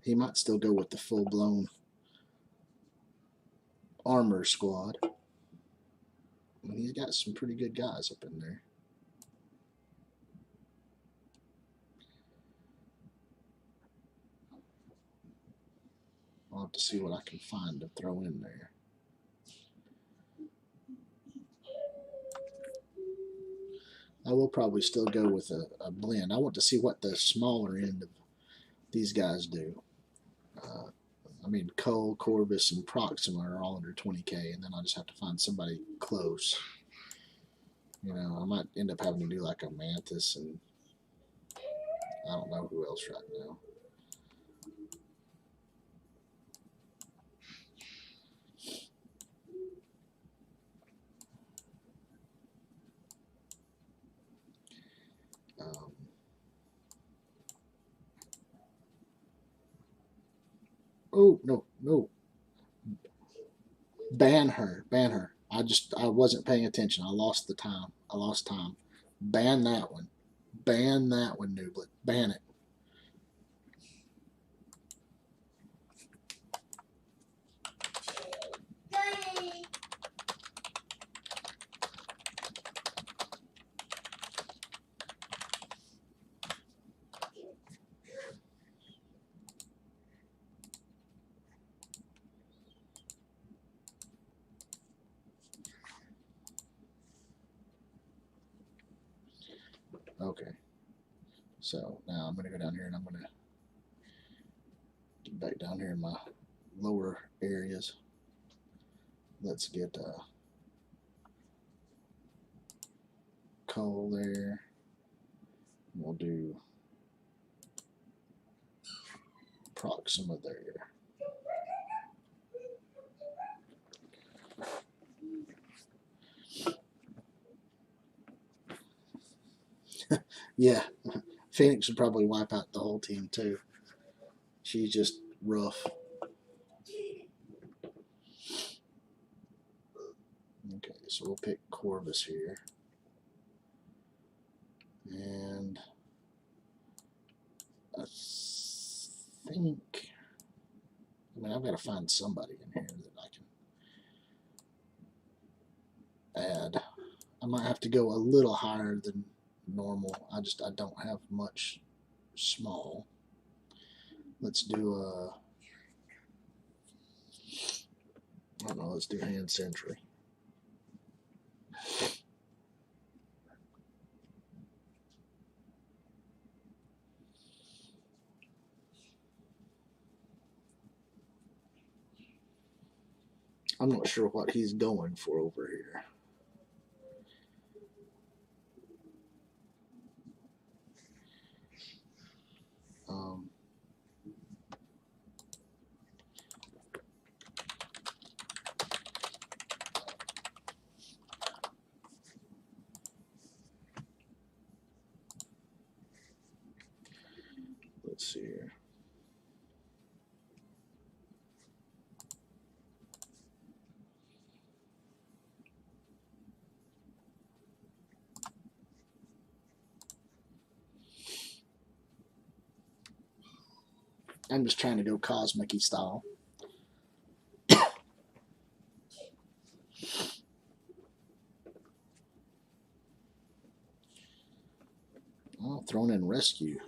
He might still go with the full-blown armor squad. I mean, he's got some pretty good guys up in there. I'll have to see what I can find to throw in there. I will probably still go with a blend. I want to see what the smaller end of these guys do. I mean, Cole, Corvus, and Proxima are all under 20K, and then I'll just have to find somebody close. You know, I might end up having to do like a Mantis, and I don't know who else right now. Oh, no, no. Ban her. Ban her. I wasn't paying attention. I lost the time. I lost time. Ban that one. Ban that one, Nublet. Ban it. Okay. So now I'm going to go down here and I'm going to get back down here in my lower areas. Let's get Cole there. We'll do Proxima there. Yeah, Phoenix would probably wipe out the whole team too. She's just rough. Okay, so we'll pick Corvus here. And I think, I mean, I've got to find somebody in here that I can add. I might have to go a little higher than normal. I don't have much small. Let's do a, I don't know, let's do hand sentry. I'm not sure what he's going for over here. Let's see here. I'm just trying to go cosmic-y style. Oh, thrown in rescue.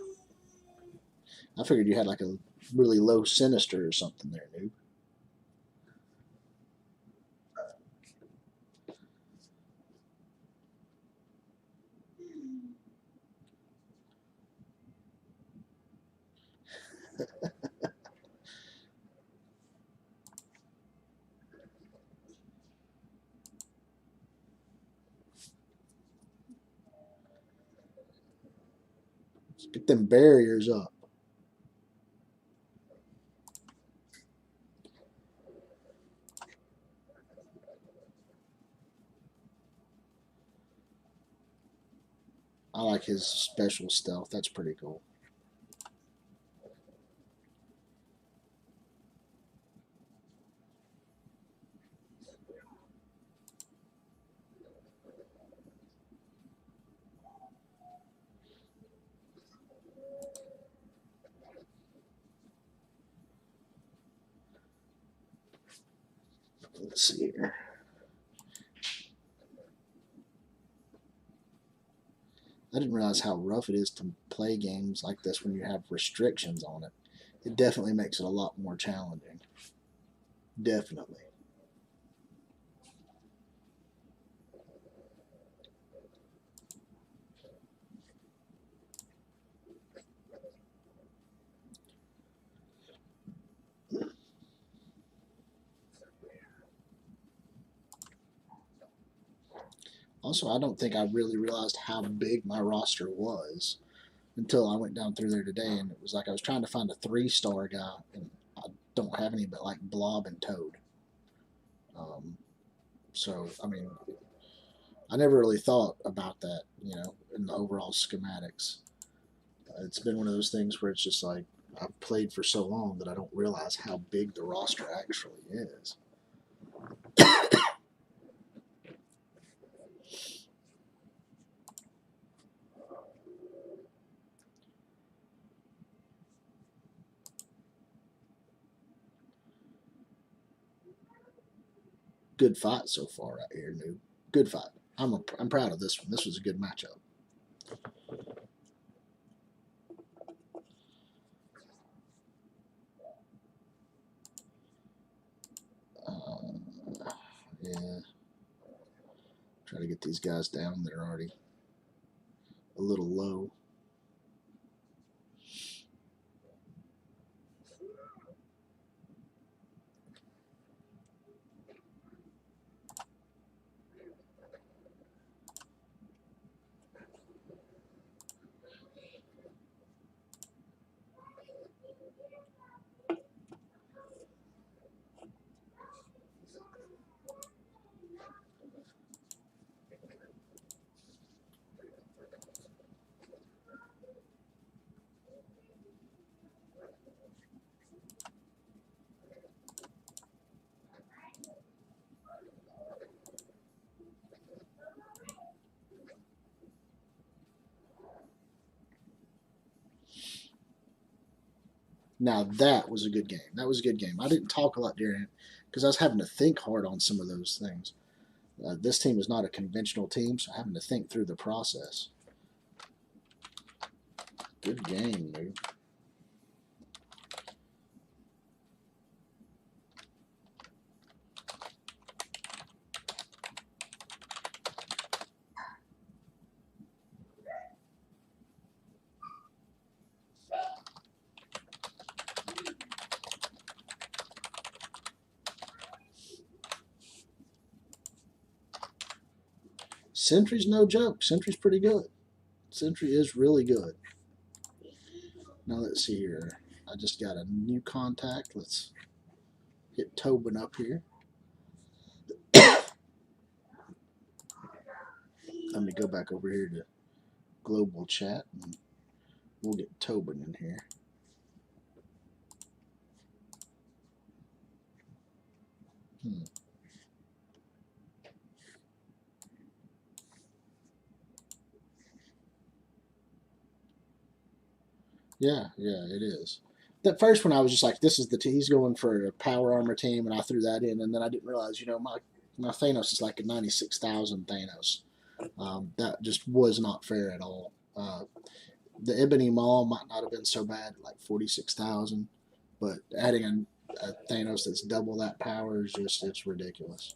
I figured you had like a really low sinister or something there, noob. Let's get them barriers up. I like his special stealth. That's pretty cool. Let's see here. I didn't realize how rough it is to play games like this when you have restrictions on it. It definitely makes it a lot more challenging. Definitely. Also, I don't think I really realized how big my roster was until I went down through there today, and it was like I was trying to find a 3-star guy, and I don't have any but like Blob and Toad. So, I mean, I never really thought about that, you know, in the overall schematics. It's been one of those things where it's just like I've played for so long that I don't realize how big the roster actually is. Good fight so far right here, noob. Good fight. I'm proud of this one. This was a good matchup. Yeah. Try to get these guys down. They're already a little low. Now that was a good game. That was a good game. I didn't talk a lot during it because I was having to think hard on some of those things. This team is not a conventional team, so having to think through the process. Good game, dude. Sentry's no joke. Sentry's pretty good. Sentry is really good. Now let's see here. I just got a new contact. Let's hit Tobin up here. Let me go back over here to global chat and we'll get Tobin in here. Yeah, it is. That first one, I was just like, "This is the he's going for a power armor team," and I threw that in, and then I didn't realize, my Thanos is like a 96,000 Thanos. That just was not fair at all. The Ebony Maw might not have been so bad, like 46,000, but adding a Thanos that's double that power is just it's ridiculous.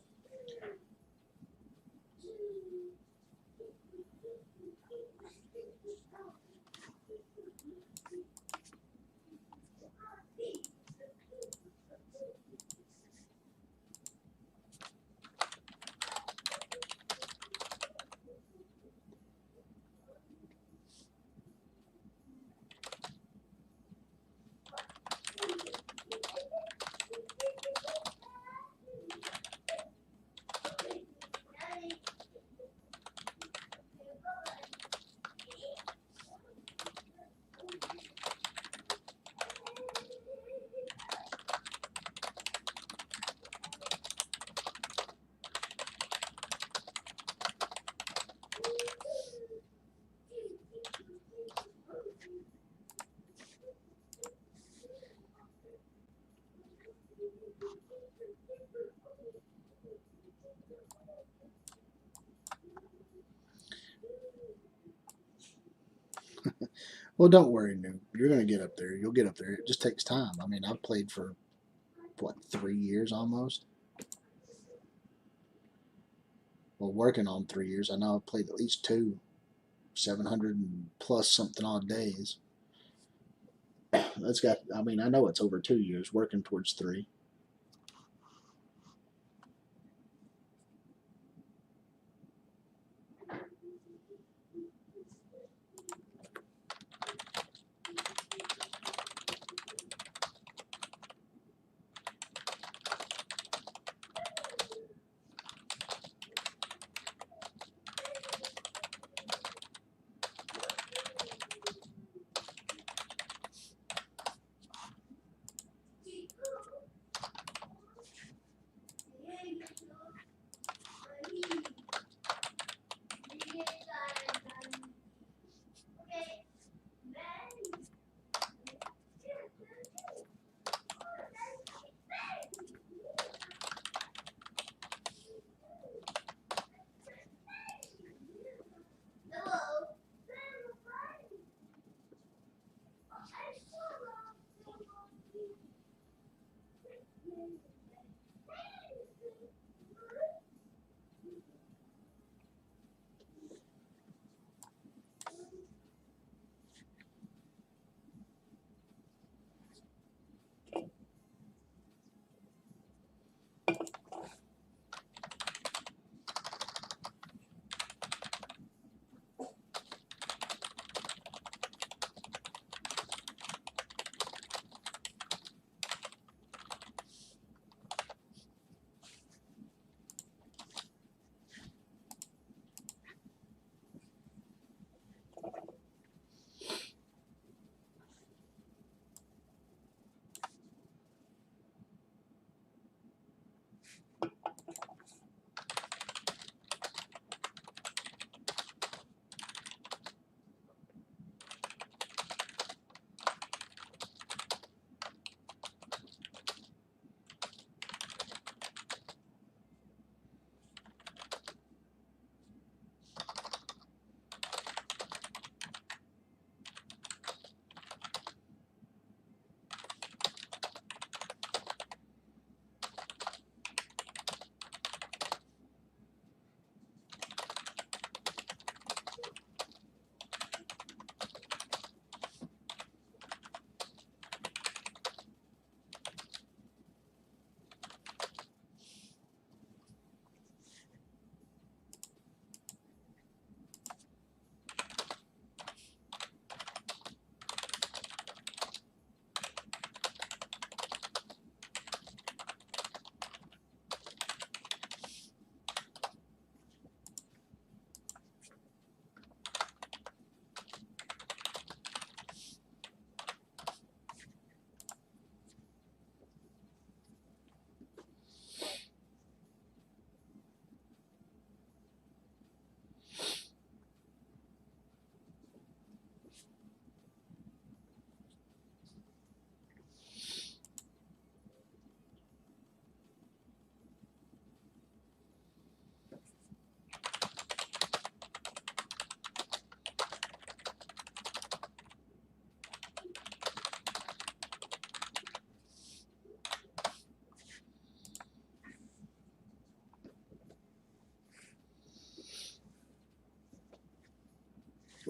Well, don't worry, Noob. You're going to get up there. You'll get up there. It just takes time. I mean, I've played for, 3 years almost? Well, working on 3 years. I know I've played at least 700 and plus something odd days. I know it's over 2 years, working towards 3.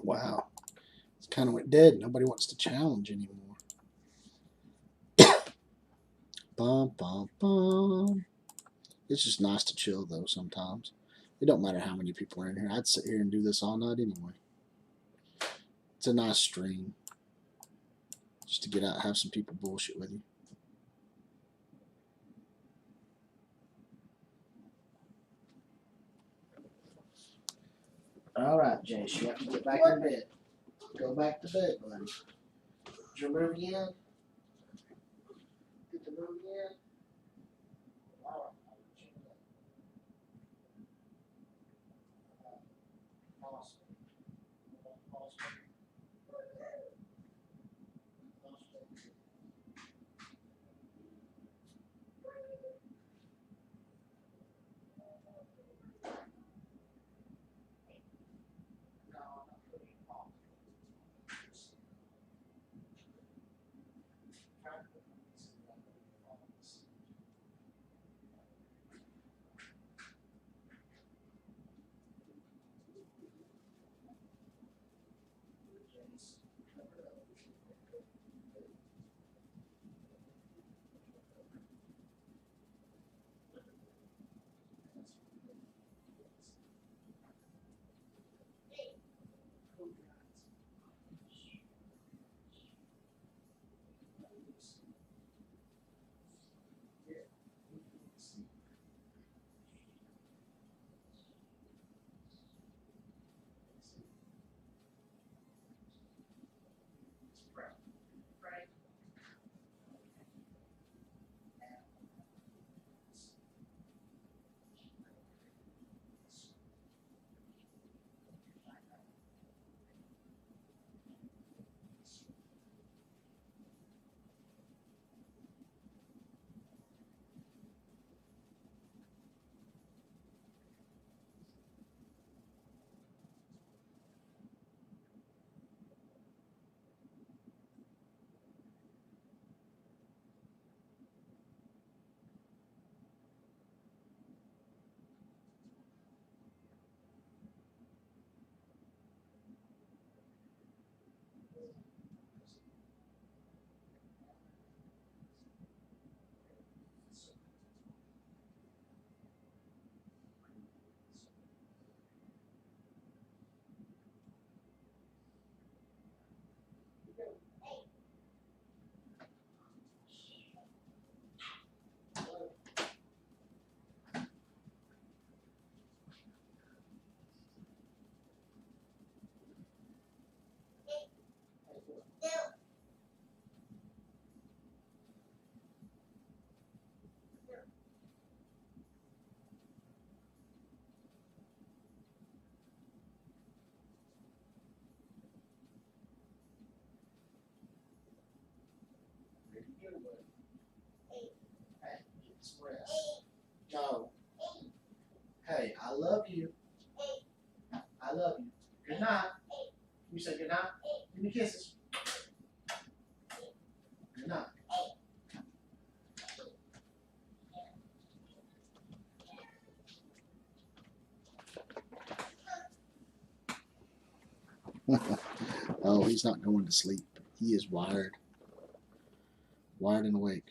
Wow. It's kind of went dead. Nobody wants to challenge anymore. Bum, bum, bum. It's just nice to chill, though, sometimes. It don't matter how many people are in here. I'd sit here and do this all night anyway. It's a nice stream. Just to get out and have some people bullshit with you. All right, Jace, you have to get back in bed. Go back to bed, buddy. Did your movie in? Get the movie in? All right. Awesome. Hey, get some rest. No. Hey, I love you. I love you. Good night. You say good night? Give me kisses. Good night. Oh, he's not going to sleep. He is wired. Wired and awake.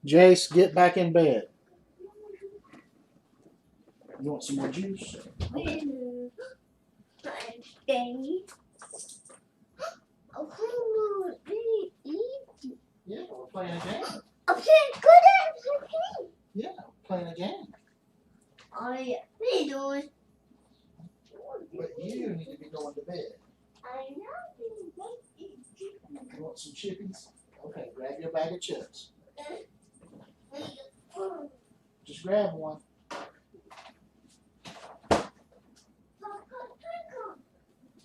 Jace, get back in bed. You want some more juice? Okay. Yeah, we're playing a game. I'm saying good at game. Yeah, we're playing a game. I do. But you need to be going to bed. I know. You want some chippies? Okay, grab your bag of chips. Just grab one.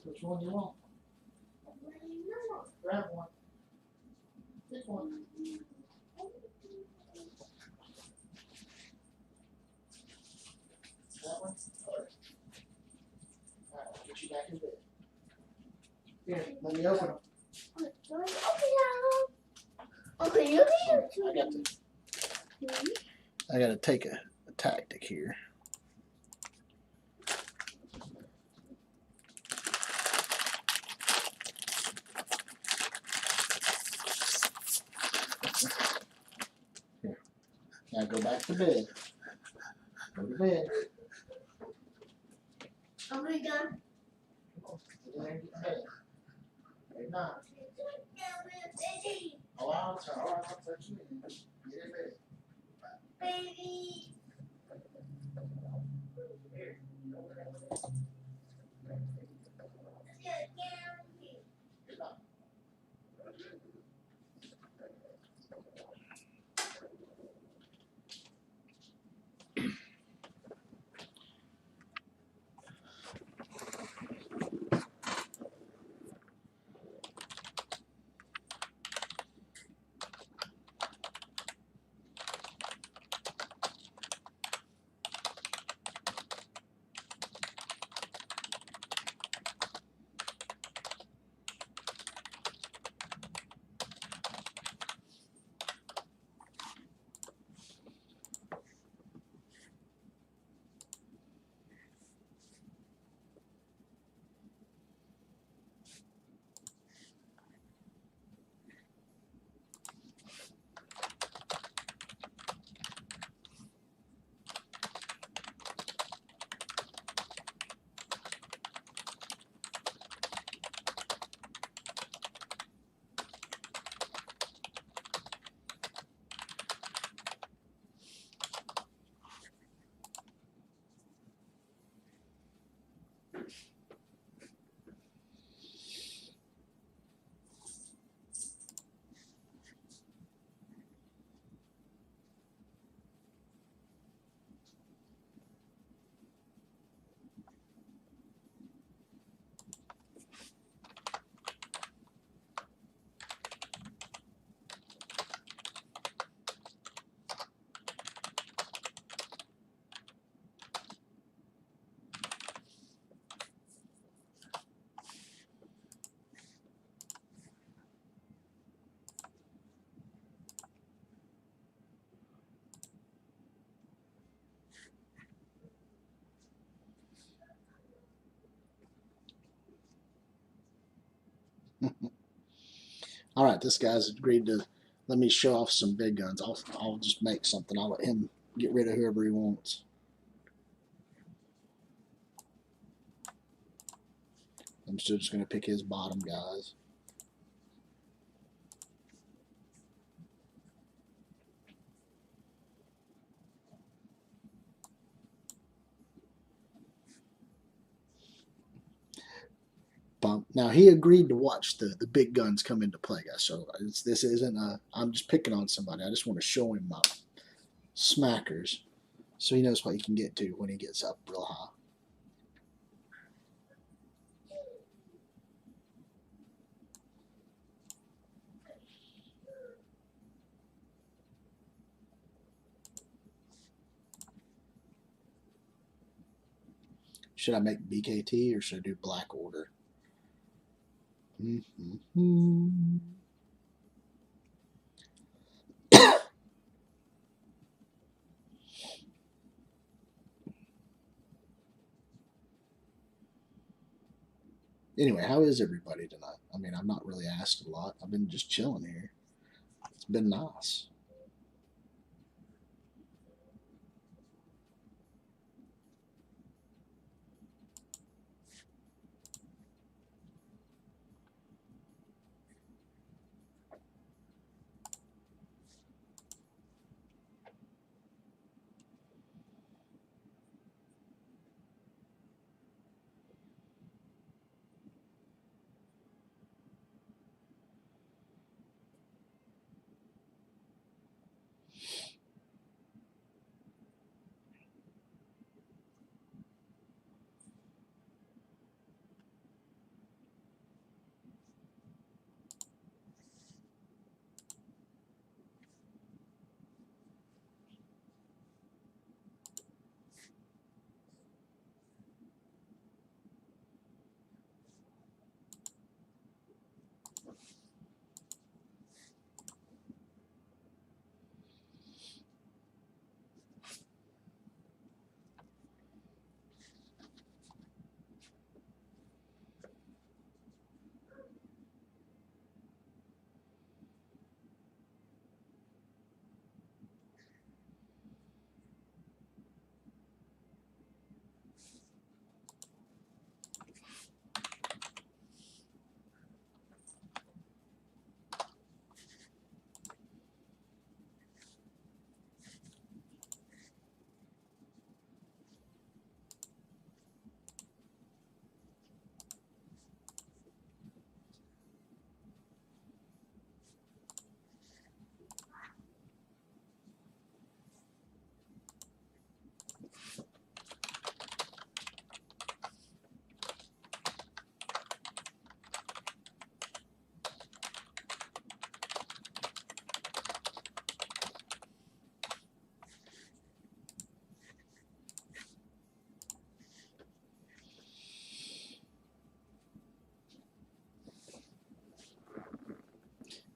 Which one do you want? Grab one. Pick one. That one? Alright, I'll get you back in bed. Here, let me open them. Okay, you can. I got to take a tactic here. Here. Now go back to bed. Go to bed. Are we done? Get in there and get in bed. Good night. Oh, I'll touch you in. Get in bed. Baby. Here. Good night. All right, this guy's agreed to let me show off some big guns. I'll just make something. I'll let him get rid of whoever he wants. I'm still just going to pick his bottom guys. Bump. Now he agreed to watch the big guns come into play, guys. So this isn't I'm just picking on somebody. I just want to show him my smackers, so he knows what he can get to when he gets up real high. Should I make BKT or should I do Black Order? Anyway, how is everybody tonight? I mean, I'm not really asked a lot. I've been just chilling here. It's been nice.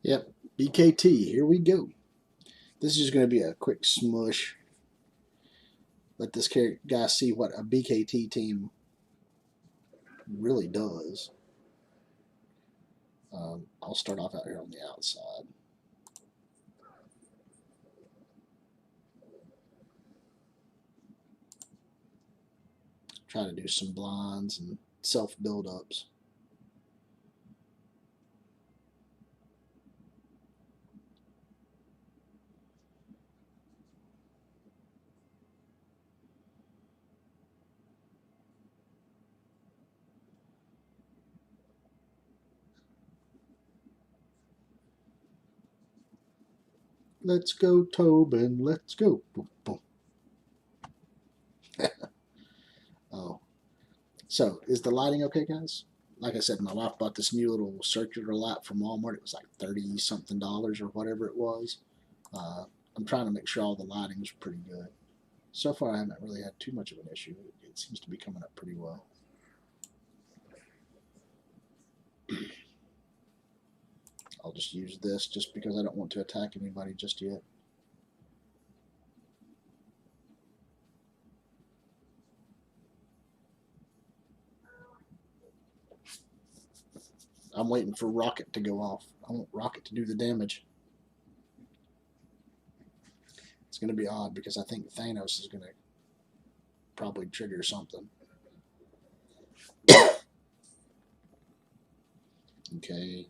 Yep, BKT, here we go. This is just going to be a quick smush. Let this guy see what a BKT team really does. I'll start off out here on the outside. Try to do some blinds and self build-ups. Let's go, Tobin. Let's go. Boom, boom. Oh. So, is the lighting okay, guys? Like I said, my wife bought this new little circular light from Walmart. It was like $30-something or whatever it was. I'm trying to make sure all the lighting is pretty good. So far, I haven't really had too much of an issue. It seems to be coming up pretty well. I'll just use this just because I don't want to attack anybody just yet. I'm waiting for Rocket to go off. I want Rocket to do the damage. It's going to be odd because I think Thanos is going to probably trigger something. Okay.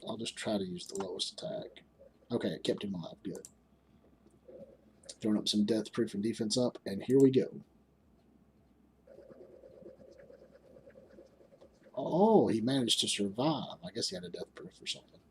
I'll just try to use the lowest attack. Okay, it kept him alive. Good. Throwing up some death proof and defense up, and here we go. Oh, he managed to survive. I guess he had a death proof or something.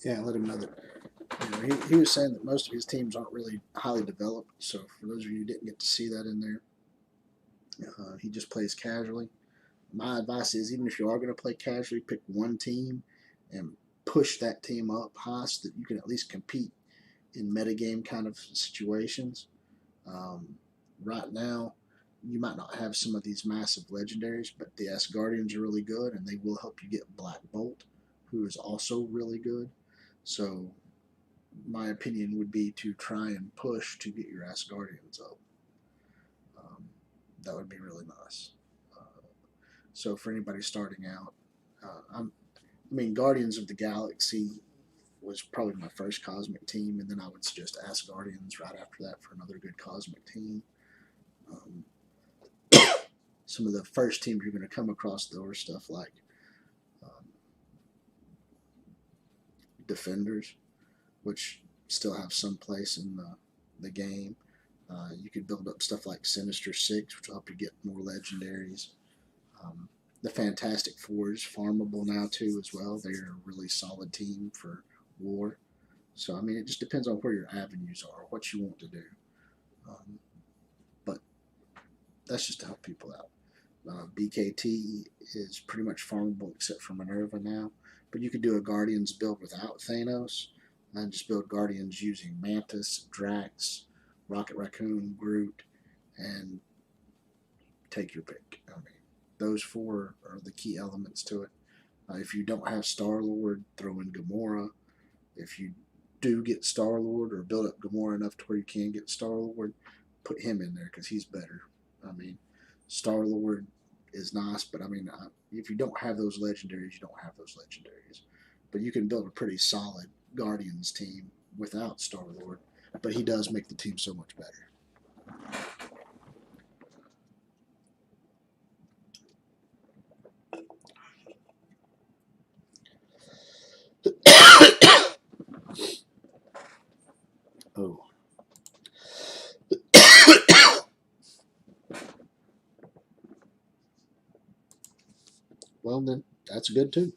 Yeah, let him know that. He was saying that most of his teams aren't really highly developed. So for those of you who didn't get to see that in there, he just plays casually. My advice is, even if you are going to play casually, pick one team and push that team up high so that you can at least compete in metagame kind of situations. Right now, you might not have some of these massive legendaries, but the Asgardians are really good, and they will help you get Black Bolt, who is also really good. So my opinion would be to try and push to get your Asgardians up. That would be really nice. So for anybody starting out, Guardians of the Galaxy was probably my first Cosmic team, and then I would suggest Asgardians right after that for another good Cosmic team. Some of the first teams you're going to come across, though, are stuff like Defenders, which still have some place in the game. You could build up stuff like Sinister Six, which will help you get more legendaries. The Fantastic Four is farmable now, too, as well. They're a really solid team for war. So, it just depends on where your avenues are, what you want to do. But that's just to help people out. BKT is pretty much farmable except for Minerva now. But you could do a Guardians build without Thanos and just build Guardians using Mantis, Drax, Rocket Raccoon, Groot, and take your pick. Those four are the key elements to it. If you don't have Star-Lord, throw in Gamora. If you do get Star-Lord or build up Gamora enough to where you can get Star-Lord, put him in there because he's better. Star-Lord is nice, but if you don't have those legendaries, you don't have those legendaries. But you can build a pretty solid Guardians team without Star-Lord, but he does make the team so much better. Oh. Well, then, that's good, too.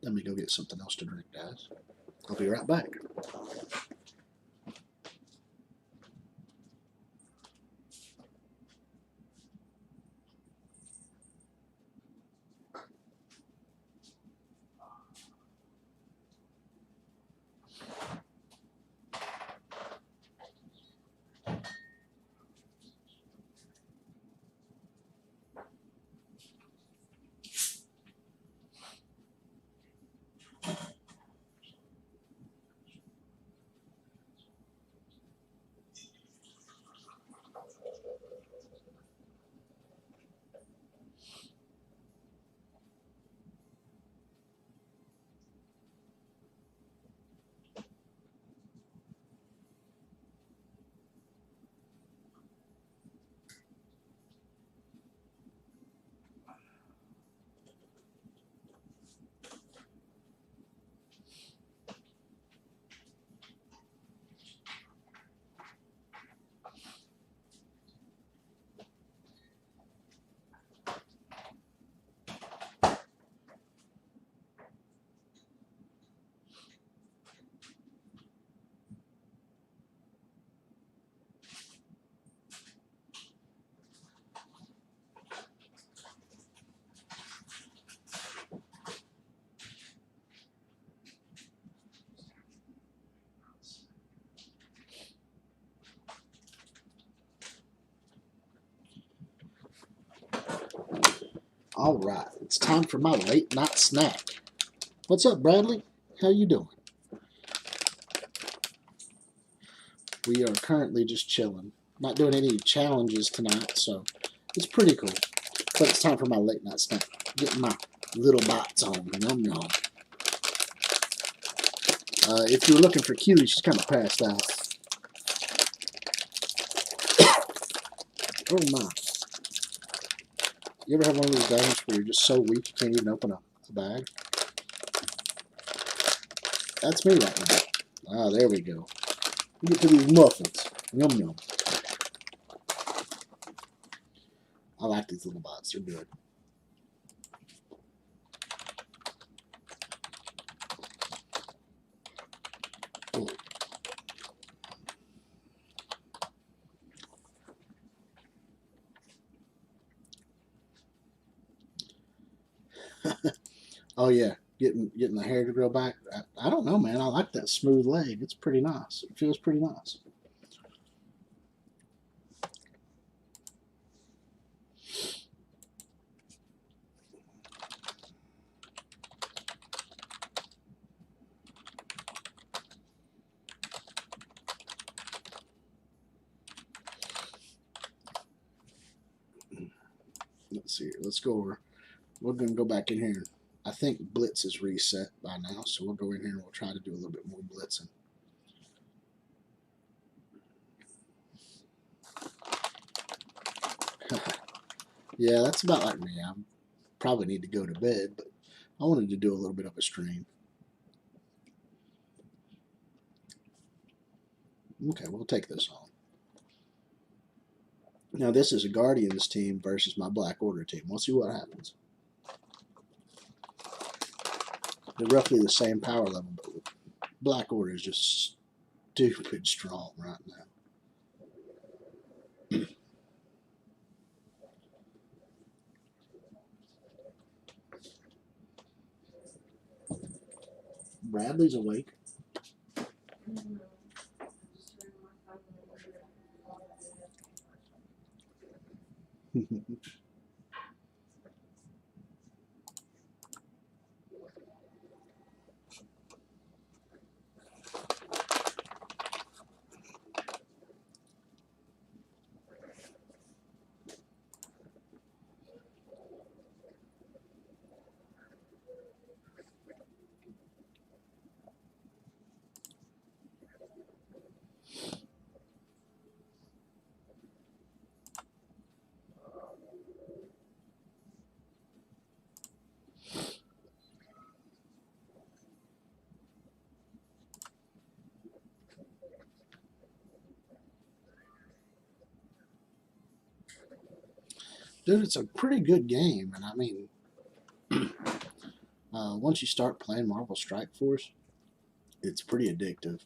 Let me go get something else to drink, guys. I'll be right back. All right, it's time for my late night snack. What's up, Bradley? How you doing? We are currently just chilling. Not doing any challenges tonight, so it's pretty cool. But it's time for my late night snack. Getting my little bites on. Yum yum. If you were looking for cuties, she's kind of passed out. Oh my. You ever have one of those days where you're just so weak you can't even open a bag? That's me right now. Ah, there we go. We get to these muffins. Yum yum. I like these little bites. They're good. Oh yeah, getting the hair to grow back. I don't know, man. I like that smooth leg. It's pretty nice. It feels pretty nice. Let's see here. Let's go over. We're going to go back in here. I think Blitz is reset by now, so we'll go in here and we'll try to do a little bit more blitzing. Yeah, that's about like me. I probably need to go to bed, but I wanted to do a little bit of a stream. Okay, we'll take this on. Now this is a Guardians team versus my Black Order team. We'll see what happens. They're roughly the same power level, but Black Order is just stupid strong right now. Bradley's awake. Dude, it's a pretty good game, and I mean, once you start playing Marvel Strike Force, it's pretty addictive.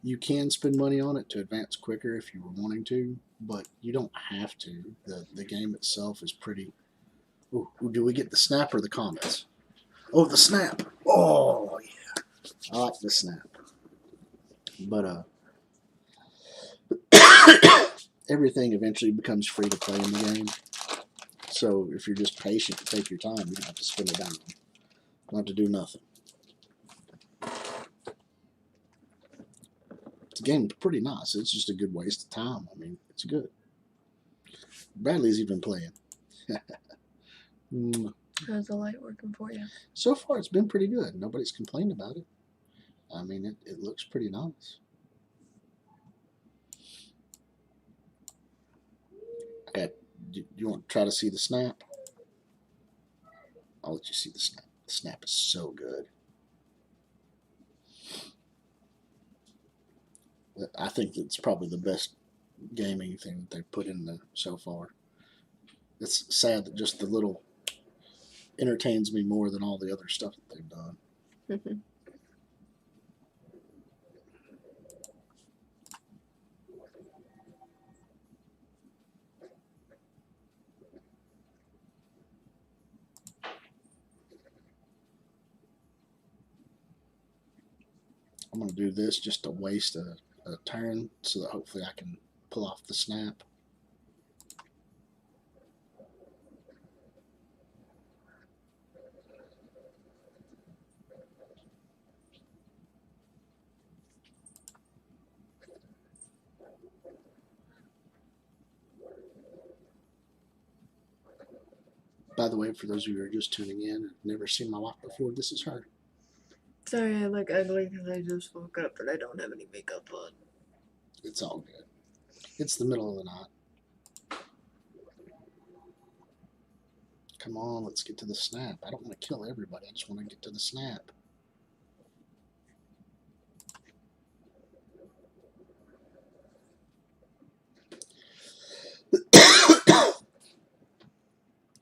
You can spend money on it to advance quicker if you were wanting to, but you don't have to. The game itself is pretty. Ooh, do we get the snap or the comments? Oh, the snap! Oh yeah, I like the snap. But everything eventually becomes free to play in the game. So if you're just patient and take your time, you don't have to spend a dime. You don't have to do nothing. The game's pretty nice. It's just a good waste of time. I mean, it's good. Bradley's even playing. How's the light working for you? So far, it's been pretty good. Nobody's complained about it. I mean, it looks pretty nice. Okay, do you want to try to see the snap? I'll let you see the snap. The snap is so good. I think it's probably the best gaming thing that they've put in there so far. It's sad that just the little entertains me more than all the other stuff that they've done. I'm going to do this just to waste a turn so that hopefully I can pull off the snap. By the way, for those of you who are just tuning in and never seen my wife before, this is her. Sorry I look ugly because I just woke up and I don't have any makeup on. It's all good. It's the middle of the night. Come on, let's get to the snap. I don't want to kill everybody. I just want to get to the snap.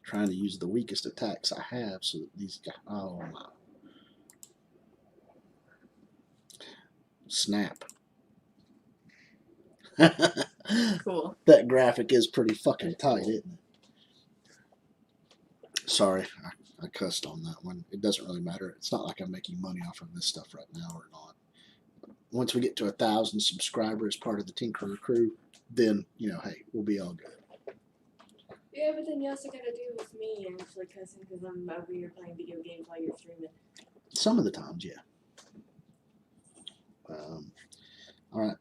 Trying to use the weakest attacks I have so that these guys. Oh my. Snap. Cool. That graphic is pretty fucking tight, isn't it? Sorry, I cussed on that one. It doesn't really matter. It's not like I'm making money off of this stuff right now or not. Once we get to 1,000 subscribers, part of the Tinkerer crew, then, you know, hey, we'll be all good. Yeah, but then you also gotta do with me actually cussing because I'm over here playing video games while you're streaming. Some of the times, yeah. All right.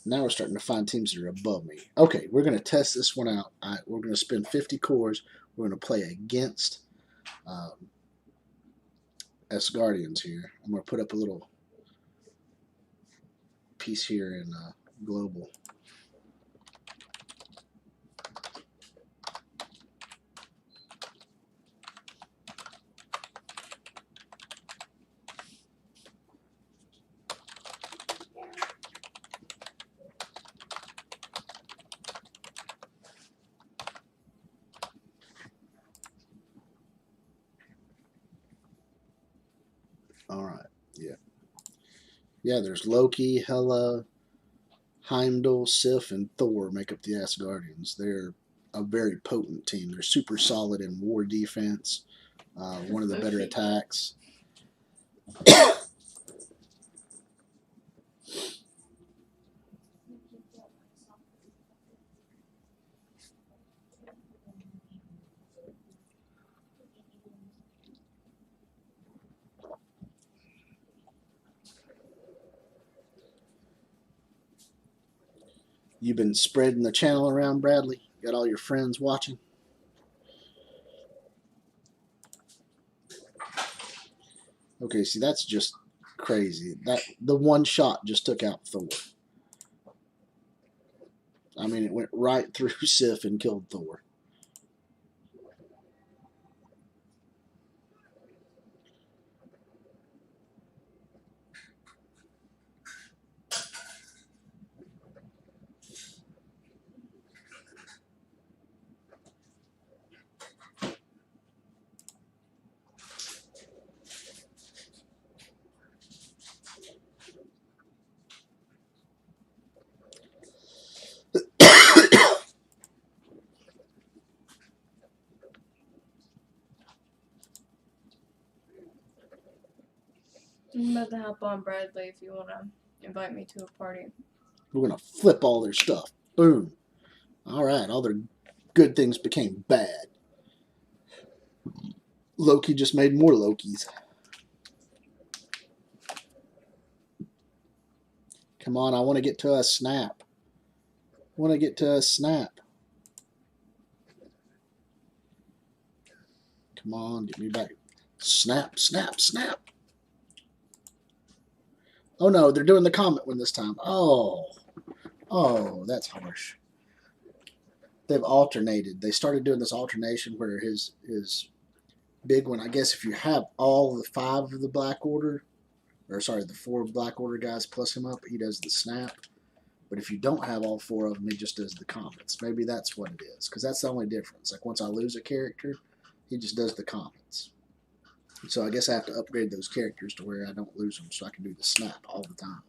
Now we're starting to find teams that are above me. Okay, we're going to test this one out. We're going to spend 50 cores. We're going to play against S-Guardians here. I'm going to put up a little piece here in Global. All right, yeah. Yeah, there's Loki, Hela, Heimdall, Sif, and Thor make up the Asgardians. They're a very potent team. They're super solid in war defense. One of the better attacks. You've been spreading the channel around, Bradley? Got all your friends watching? Okay, see, that's just crazy. The one shot just took out Thor. I mean, it went right through Sif and killed Thor. I'm about to hop on Bradley if you want to invite me to a party. We're going to flip all their stuff. Boom. All right, all their good things became bad. Loki just made more Lokis. Come on, I want to get to a snap. I want to get to a snap. Come on, get me back. Snap, snap, snap. Oh no, they're doing the comet one this time. Oh, that's harsh. They've alternated. They started doing this alternation where his big one, I guess if you have all the 5 of the Black Order, or sorry, the 4 Black Order guys plus him up, he does the snap. But if you don't have all 4 of them, he just does the comets. Maybe that's what it is, because that's the only difference. Like once I lose a character, he just does the comets. So I guess I have to upgrade those characters to where I don't lose them so I can do the snap all the time.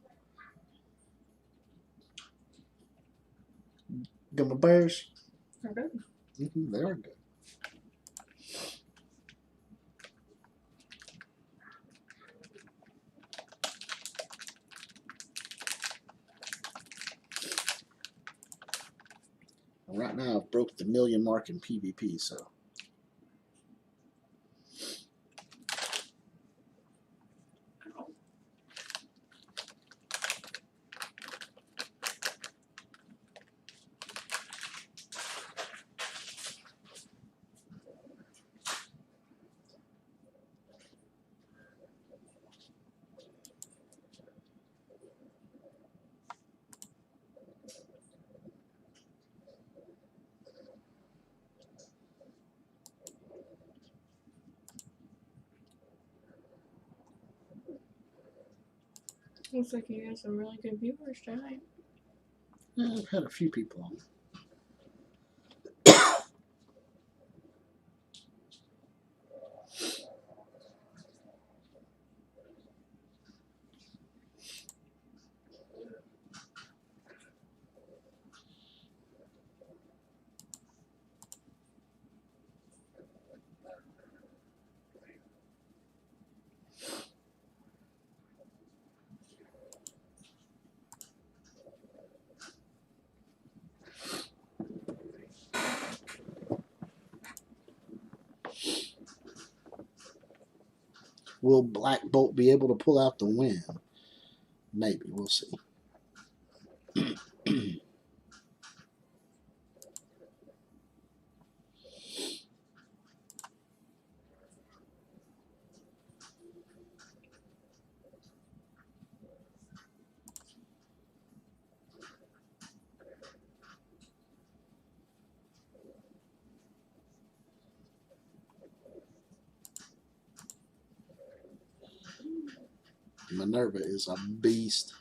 Gummy bears? They're good. They are good. Right now I've broke the 1,000,000 mark in PvP, so. Looks like you got some really good viewers tonight. Yeah, I've had a few people on. Will Black Bolt be able to pull out the win? Maybe. We'll see. Minerva is a beast.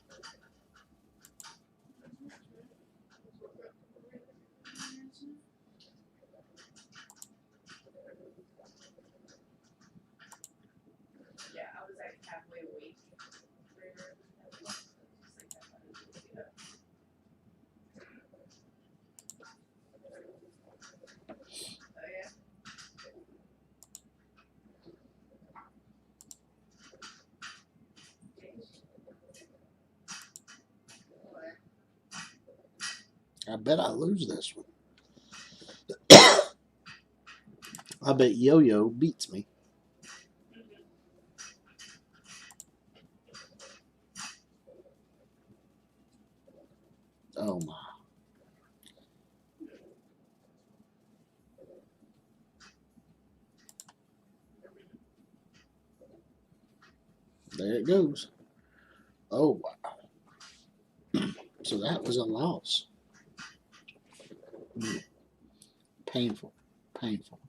Yeah, I was like halfway awake. Oh yeah. I bet I lose this one. I bet Yo-Yo beats me. Oh my. There it goes. Oh wow. So that was a loss. Painful. Painful.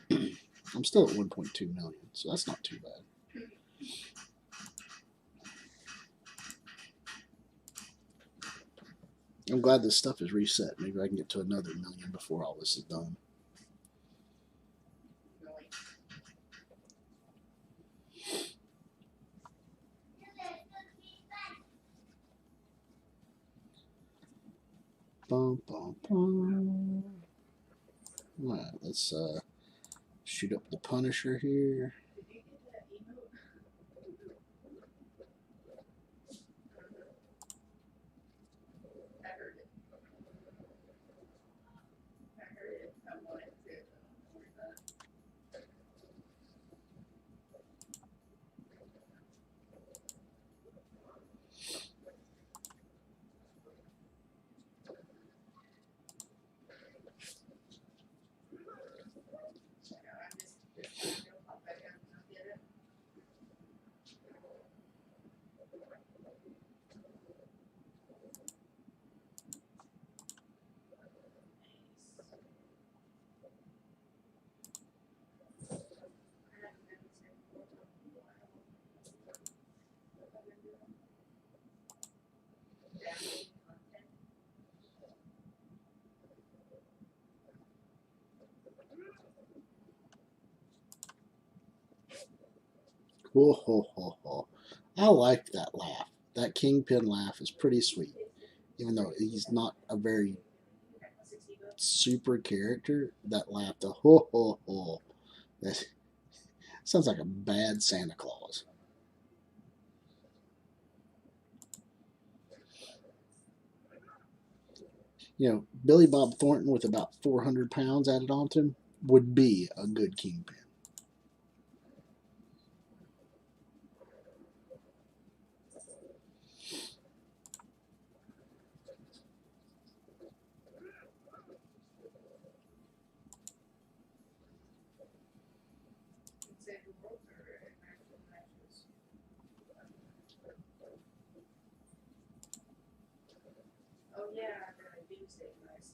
I'm still at 1.2 million, so that's not too bad. I'm glad this stuff is reset. Maybe I can get to another million before all this is done. Bum, bum, bum. All right, let's shoot up the Punisher here. Whoa, ho, ho, ho. I like that laugh. That Kingpin laugh is pretty sweet. Even though he's not a very super character, that laugh, the ho, ho, ho. That sounds like a bad Santa Claus. You know, Billy Bob Thornton with about 400 pounds added onto him would be a good Kingpin. Oh yeah, the Doomsday Device.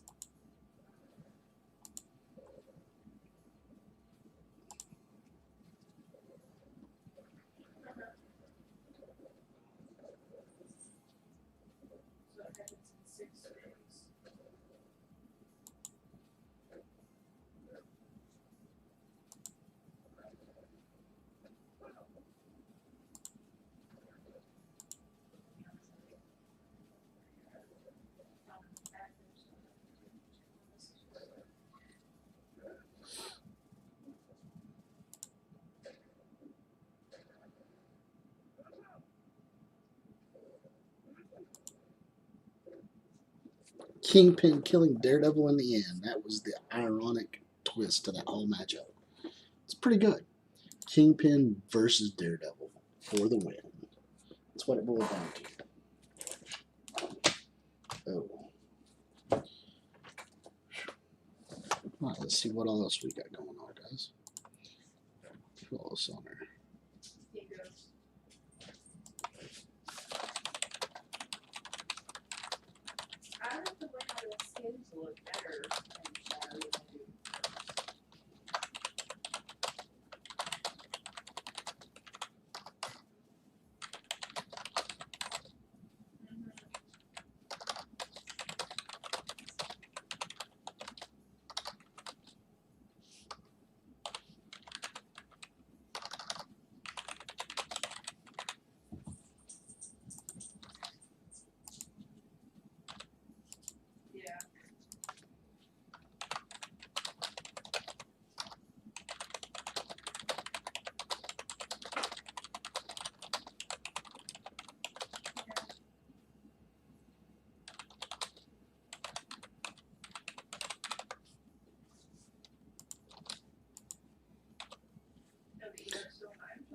Kingpin killing Daredevil in the end. That was the ironic twist to that whole matchup. It's pretty good. Kingpin versus Daredevil for the win. That's what it boiled down to. Oh. All right, let's see what else we got going on, guys. What else on there? I like the way how the skins look better than shadows do.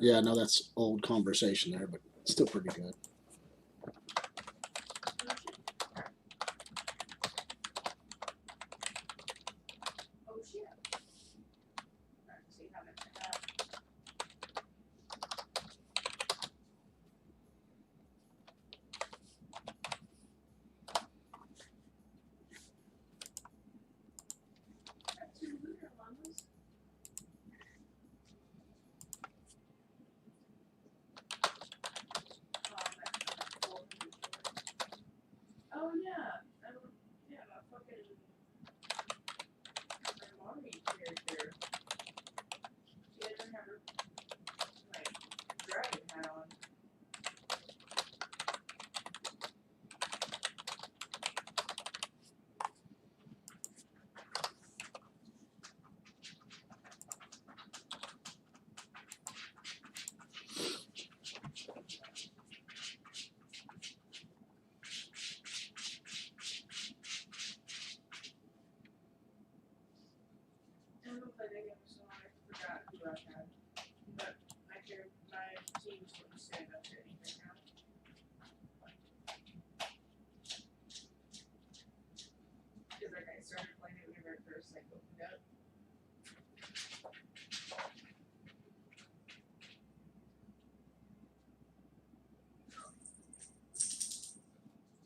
Yeah, I know that's old conversation there, but still pretty good. Oh shit. Let's see how much I have. Got 2 lunar llamas. Oh yeah, yeah, my fucking Marty character. She doesn't have her like dragon hat on. I don't play that game so I forgot who I had. But my team's wouldn't stand up to anything now. Because like I started playing it whenever it first like opened up.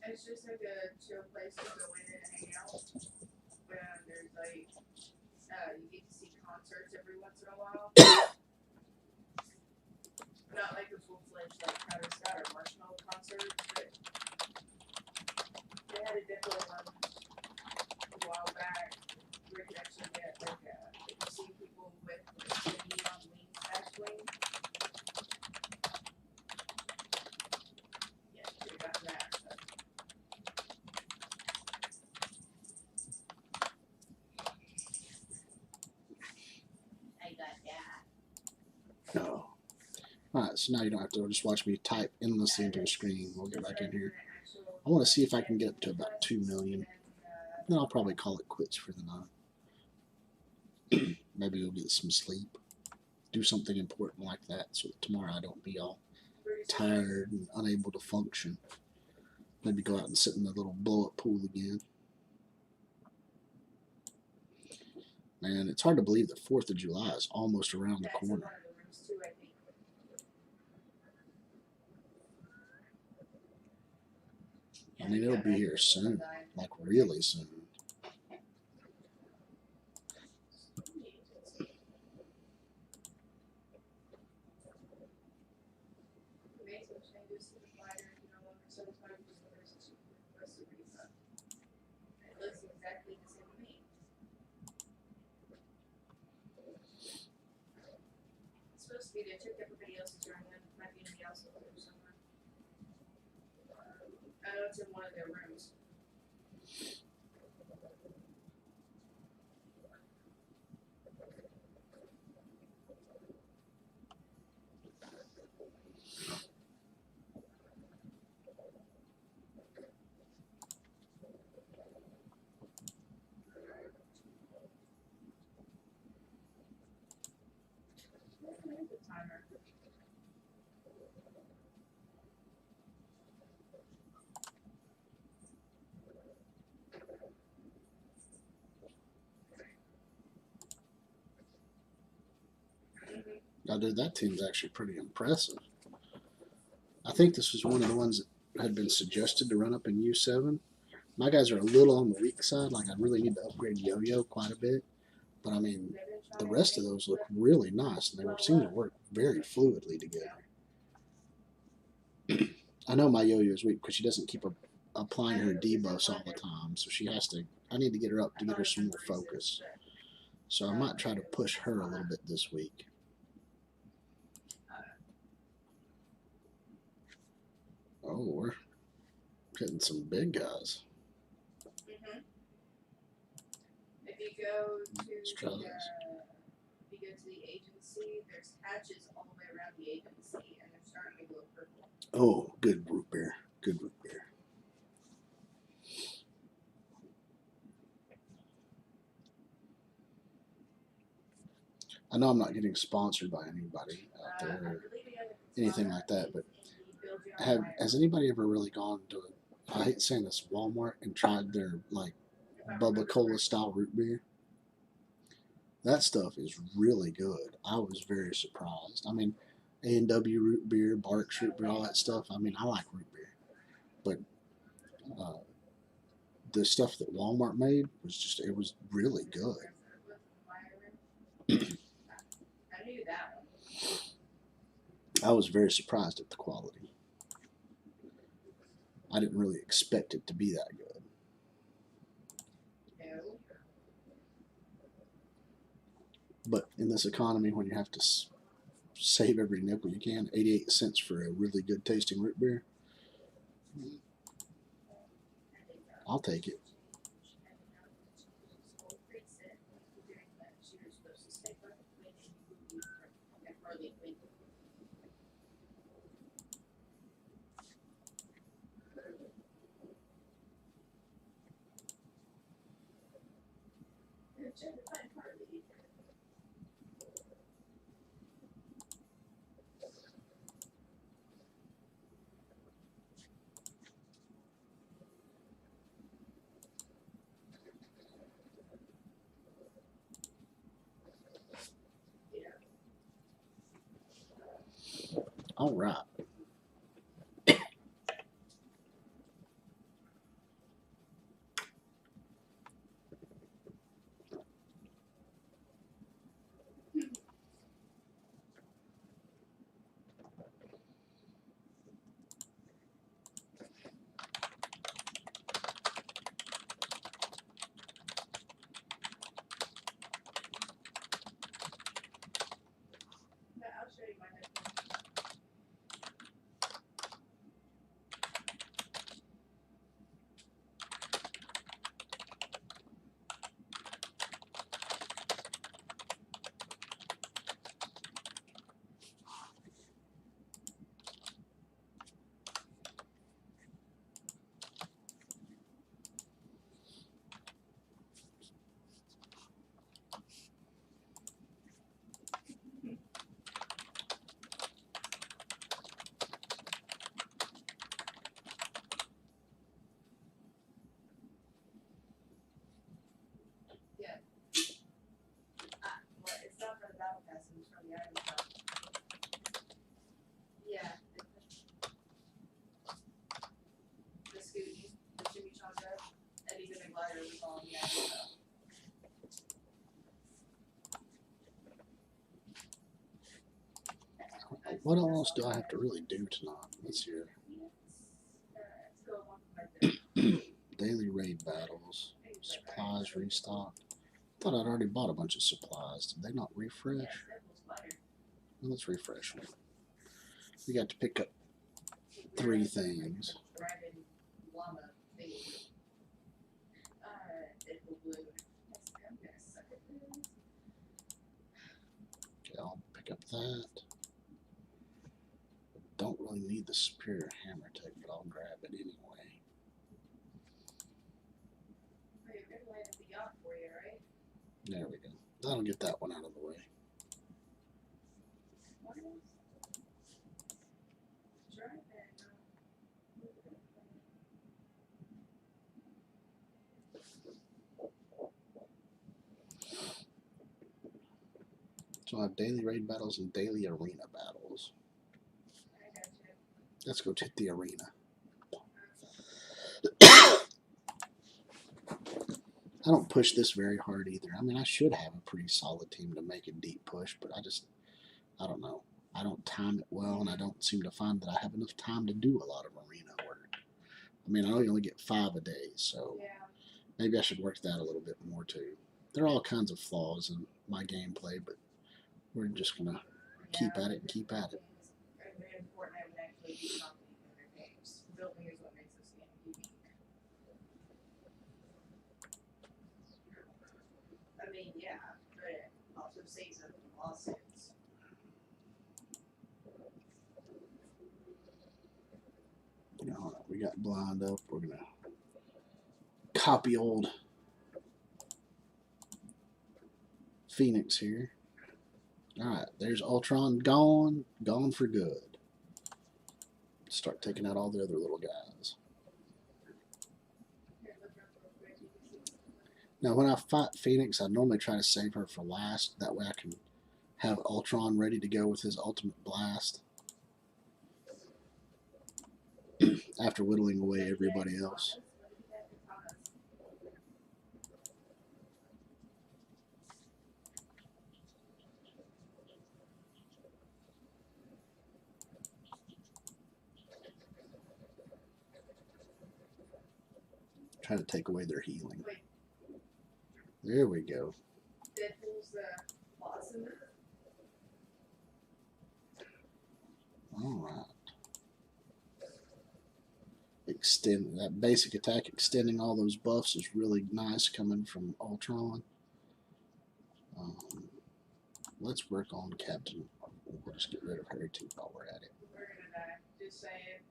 It's just like a chill place to go in and hang out. When there's like you get to see concerts every once in a while. Not like a full-fledged like Travis Scott or Marshmallow concert, but they had a demo one a while back where you could actually get like you see people with like, the neon wings, back wing. Yeah, you got that. But. I got that. Oh. Alright, so now you don't have to just watch me type endlessly into the screen. We'll get back in here. I want to see if I can get up to about 2 million. Then I'll probably call it quits for the night. Maybe we'll get some sleep. Do something important like that so that tomorrow I don't be all tired and unable to function. Maybe go out and sit in the little blow-up pool again. Man, it's hard to believe the 4th of July is almost around the corner. I mean, it'll be here soon, like really soon. It's supposed to be they took everybody else's room and might be anybody else over there somewhere. I know it's in one of their rooms. dude, that team's actually pretty impressive. I think this was one of the ones that had been suggested to run up in U7. My guys are a little on the weak side. Like, I really need to upgrade Yo-Yo quite a bit. But, I mean, the rest of those look really nice, and they seem to work very fluidly together. I know my Yo-Yo is weak because she doesn't keep applying her debuffs all the time. So she has to, I need to get her up to get her some more focus. So I might try to push her a little bit this week. Oh, we're hitting some big guys. If you go to Let's try this. if you go to the agency, there's hatches all the way around the agency, and they're starting to glow purple. Oh, good root beer. Good root beer. I know I'm not getting sponsored by anybody out there or anything like that, but has anybody ever really gone to, I hate saying this, Walmart and tried their like Bubba Cola style root beer? That stuff is really good. I was very surprised. I mean, A&W root beer, Barks root beer, all that stuff. I mean, I like root beer, but the stuff that Walmart made was just, it was really good. I knew that one. I was very surprised at the quality. I didn't really expect it to be that good. No. But in this economy, when you have to save every nickel you can, 88 cents for a really good tasting root beer, I'll take it. All right. I'll show you my headphones. Well, it's not for the battle pass, it's for the item shop. Yeah. The Scooty, the Chimichanga, and even the glider was all in the item shop. What else do I have to really do tonight? Let's hear. Daily raid battles. Supplies restocked. Thought I'd already bought a bunch of supplies. Did they not refresh? Well, let's refresh them. We got to pick up 3 things. Okay, I'll pick up that. Don't really need the superior hammer tech, but I'll grab it anyway. There we go. That'll get that one out of the way. So I have daily raid battles and daily arena battles. I got you. Let's go hit the arena. I don't push this very hard either. I mean, I should have a pretty solid team to make a deep push, but I don't know. I don't time it well, and I don't seem to find that I have enough time to do a lot of arena work. I mean, I only get 5 a day, so Yeah. maybe I should work that a little bit more too. There are all kinds of flaws in my gameplay, but we're just going to keep at it and keep at it. Very important I would actually do something in their games. Building is what makes this game unique. I mean, yeah, but it also saves them from lawsuits. We got blind up. We're going to copy old Phoenix here. Alright, there's Ultron gone for good. Start taking out all the other little guys. Now, when I fight Phoenix, I normally try to save her for last. That way I can have Ultron ready to go with his ultimate blast after whittling away everybody else. Try to take away their healing. There we go. Deadpool's the boss in it. Alright. Extend that basic attack, extending all those buffs is really nice coming from Ultron. Let's work on Captain. We'll just get rid of her too while we're at it. We're gonna die. Just saying.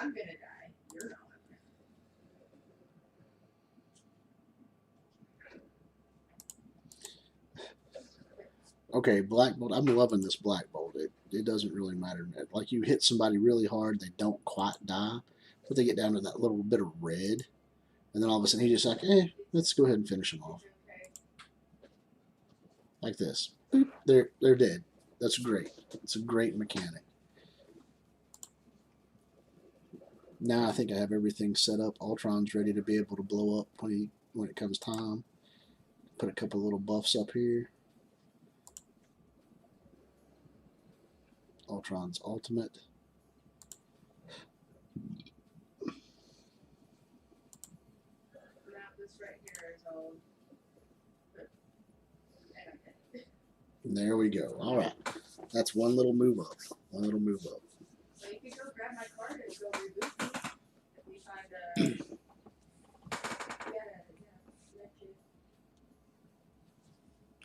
I'm gonna die. You're not. Okay, Black Bolt. I'm loving this Black Bolt. It doesn't really matter. Like, you hit somebody really hard, they don't quite die, but they get down to that little bit of red, and then all of a sudden he's just like, let's go ahead and finish them off. Like this. Boop, they're dead. That's great. It's a great mechanic. Now I think I have everything set up. Ultron's ready to be able to blow up when it comes time. Put a couple little buffs up here. Ultron's ultimate. Now this right here is all. And there we go. All right. That's one little move up. One little move up. So you can go grab my card and go reboot me if we find a.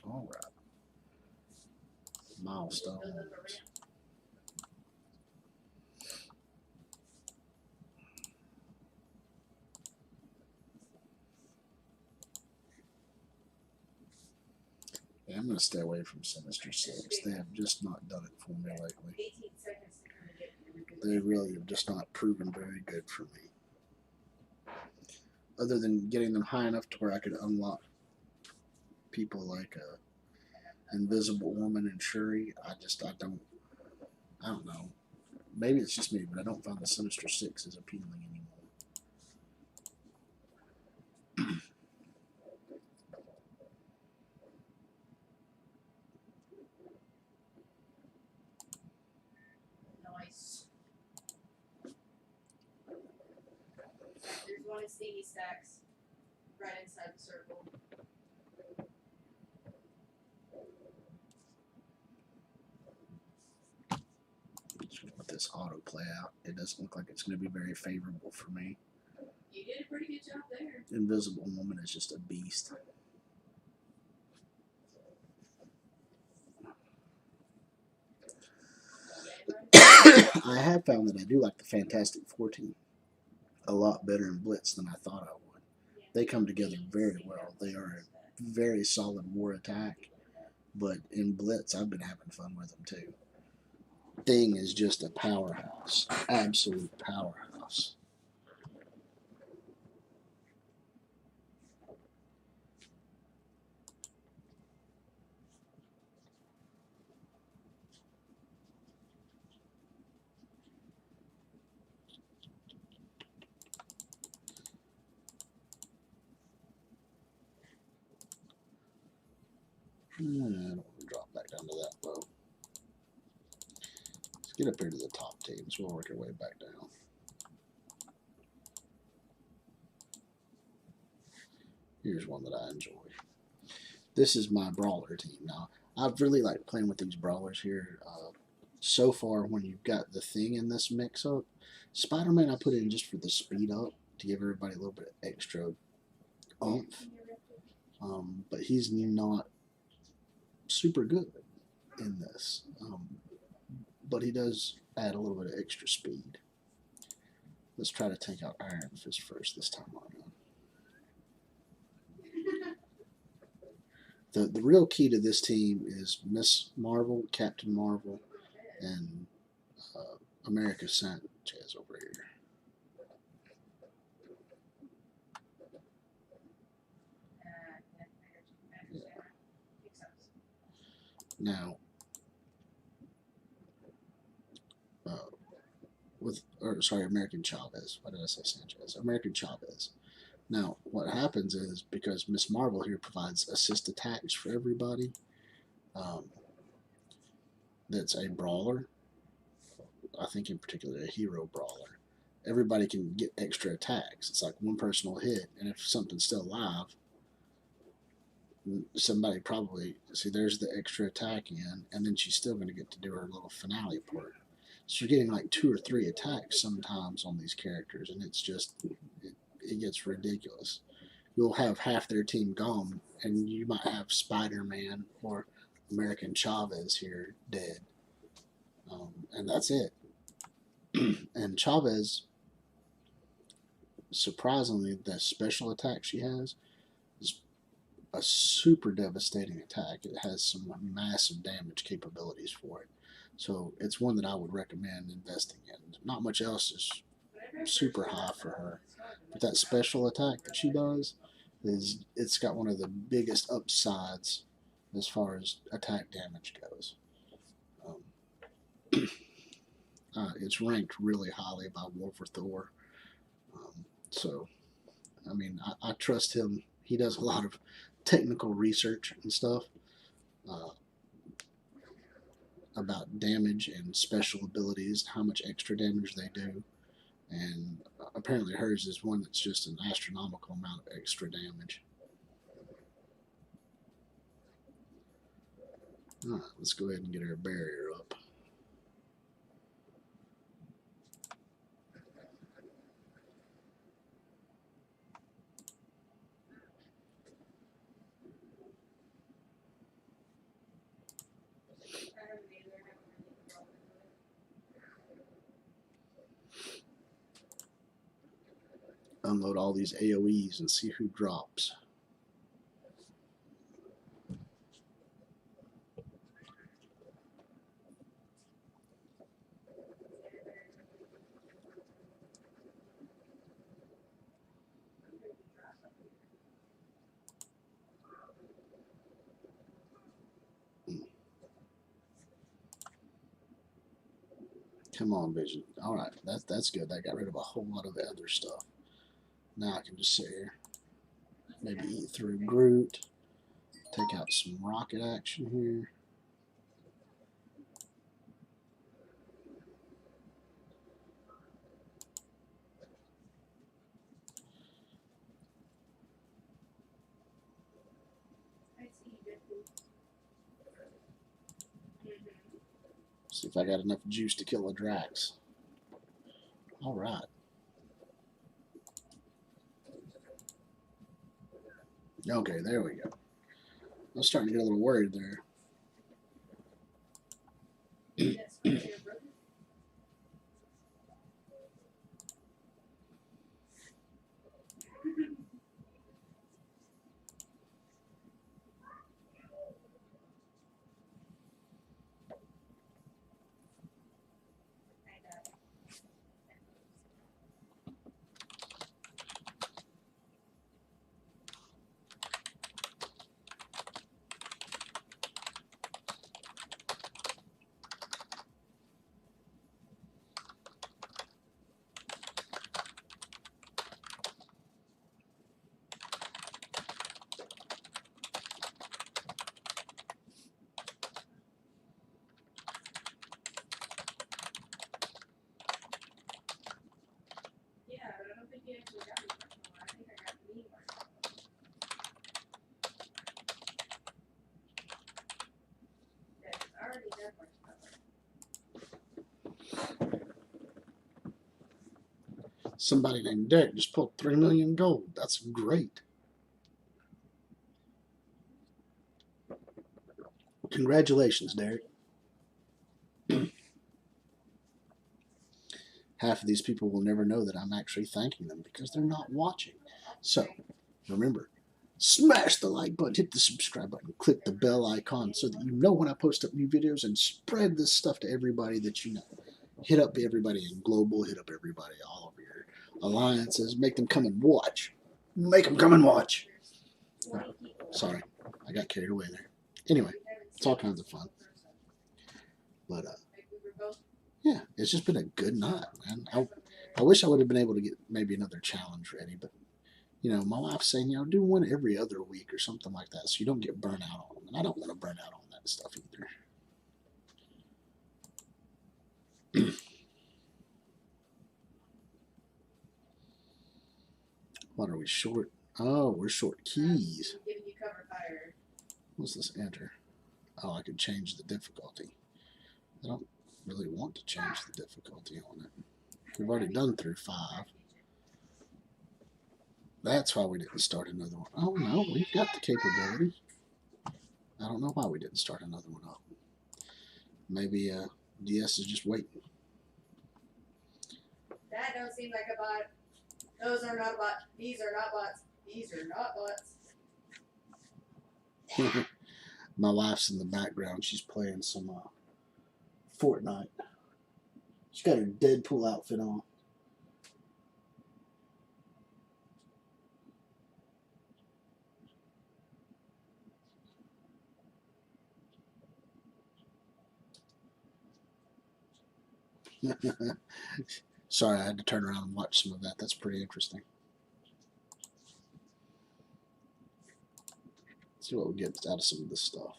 All right. Milestone. Yeah, I'm going to stay away from Sinister Six. They have just not done it for me lately. 18 seconds to come and get you rebooted. They really have just not proven very good for me. Other than getting them high enough to where I could unlock people like Invisible Woman and Shuri, I don't know. Maybe it's just me, but I don't find the Sinister Six as appealing anymore. Nice. There's one in Stevie Stacks, right inside the circle. Just gonna let this auto play out. It doesn't look like it's going to be very favorable for me. You did a pretty good job there. Invisible Woman is just a beast. I have found that I do like the Fantastic Four team a lot better in Blitz than I thought I would. They come together very well. They are a very solid war attack, but in Blitz, I've been having fun with them too. Thing is just a powerhouse, absolute powerhouse. I don't want to drop back down to that low. Let's get up here to the top teams. We'll work our way back down. Here's one that I enjoy. This is my brawler team. Now, I've really liked playing with these brawlers here. So far, when you've got the thing in this mix-up, Spider-Man I put in just for the speed up to give everybody a little bit extra oomph. But he's not super good in this. But he does add a little bit of extra speed. Let's try to take out Iron Fist first this time around. The real key to this team is Miss Marvel, Captain Marvel, and America Sanchez over here. Yeah. Now, American Chavez. Why did I say Sanchez? American Chavez. Now, what happens is, because Miss Marvel here provides assist attacks for everybody that's a brawler, I think in particular a hero brawler, everybody can get extra attacks. It's like one person will hit, and if something's still alive, somebody probably, see, there's the extra attack in, and then she's still going to get to do her little finale part. So you're getting like 2 or 3 attacks sometimes on these characters, and it's just, it gets ridiculous. You'll have half their team gone, and you might have Spider-Man or American Chavez here dead. And that's it. And Chavez, surprisingly, the special attack she has is a super devastating attack. It has some massive damage capabilities for it. So it's one that I would recommend investing in. Not much else is super high for her. But that special attack that she does, it's got one of the biggest upsides as far as attack damage goes. It's ranked really highly by War for Thor. So, I mean, I trust him. He does a lot of technical research and stuff about damage and special abilities, how much extra damage they do. And apparently hers is one that's just an astronomical amount of extra damage. Alright, let's go ahead and get our barrier up. Unload all these AoEs and see who drops. Come on, Vision. Alright, that's good. That got rid of a whole lot of the other stuff. Now I can just sit here. Maybe eat through Groot. Take out some rocket action here. See if I got enough juice to kill a Drax. Alright. Okay, there we go. I was starting to get a little worried there. think you actually got me marshmallow. I think I got me marshmallow. Yeah, it's already done marshmallow. Somebody named Derek just pulled 3 million gold. That's great. Congratulations, Derek. Half of these people will never know that I'm actually thanking them because they're not watching. So, remember, smash the like button, hit the subscribe button, click the bell icon so that you know when I post up new videos, and spread this stuff to everybody that you know. Hit up everybody in global, hit up everybody all over your alliances, make them come and watch. Make them come and watch. Oh, sorry, I got carried away there. Anyway, it's all kinds of fun. But, yeah, it's just been a good night, man. I wish I would have been able to get maybe another challenge ready, but, you know, my wife's saying, you know, do one every other week or something like that so you don't get burnt out on them. And I don't want to burn out on that stuff either. What are we short? Oh, we're short keys. What's this enter? Oh, I could change the difficulty. I don't really want to change the difficulty on it. We've already done through 5. That's why we didn't start another one. Oh, no, we've got the capability. I don't know why we didn't start another one up. Maybe DS is just waiting. That don't seem like a bot. Those are not bots. These are not bots. These are not bots. My wife's in the background. She's playing some Fortnite. She's got her Deadpool outfit on. Sorry, I had to turn around and watch some of that. That's pretty interesting. Let's see what we get out of some of this stuff.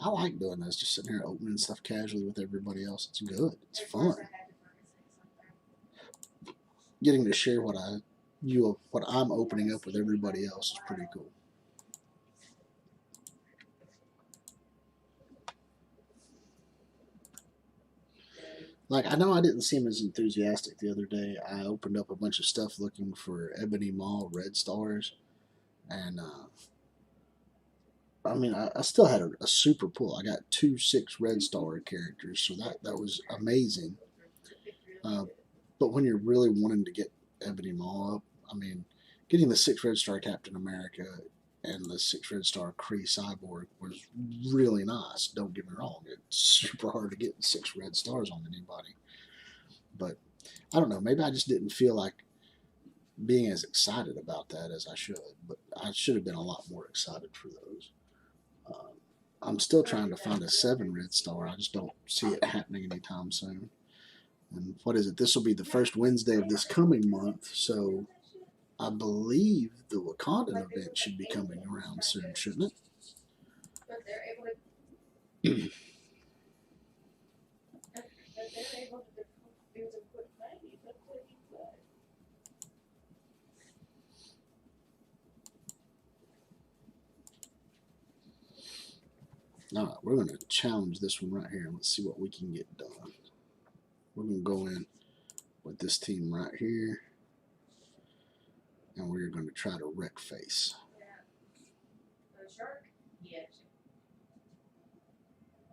I like doing this, just sitting here opening stuff casually with everybody else. It's good. It's fun. Getting to share what I'm opening up with everybody else is pretty cool. Like, I know I didn't seem as enthusiastic the other day. I opened up a bunch of stuff looking for Ebony Maw Red Stars. And, I mean, I still had a super pull. I got 2 6 Red Star characters, so that was amazing. But when you're really wanting to get Ebony Maw up, I mean, getting the 6 Red Star Captain America and the 6 Red Star Kree Cyborg was really nice. Don't get me wrong. It's super hard to get 6 Red Stars on anybody. But, I don't know. Maybe I just didn't feel like being as excited about that as I should. But I should have been a lot more excited for those. I'm still trying to find a 7 Red Star. I just don't see it happening anytime soon. And what is it? This will be the first Wednesday of this coming month. So, I believe the Wakandan event should be coming around soon, shouldn't it? But they're able to do some quick fighting. That's what he said. All right, we're going to challenge this one right here. Let's see what we can get done. We're going to go in with this team right here. And we're going to try to wreck face. Yeah. The shark? Yeah.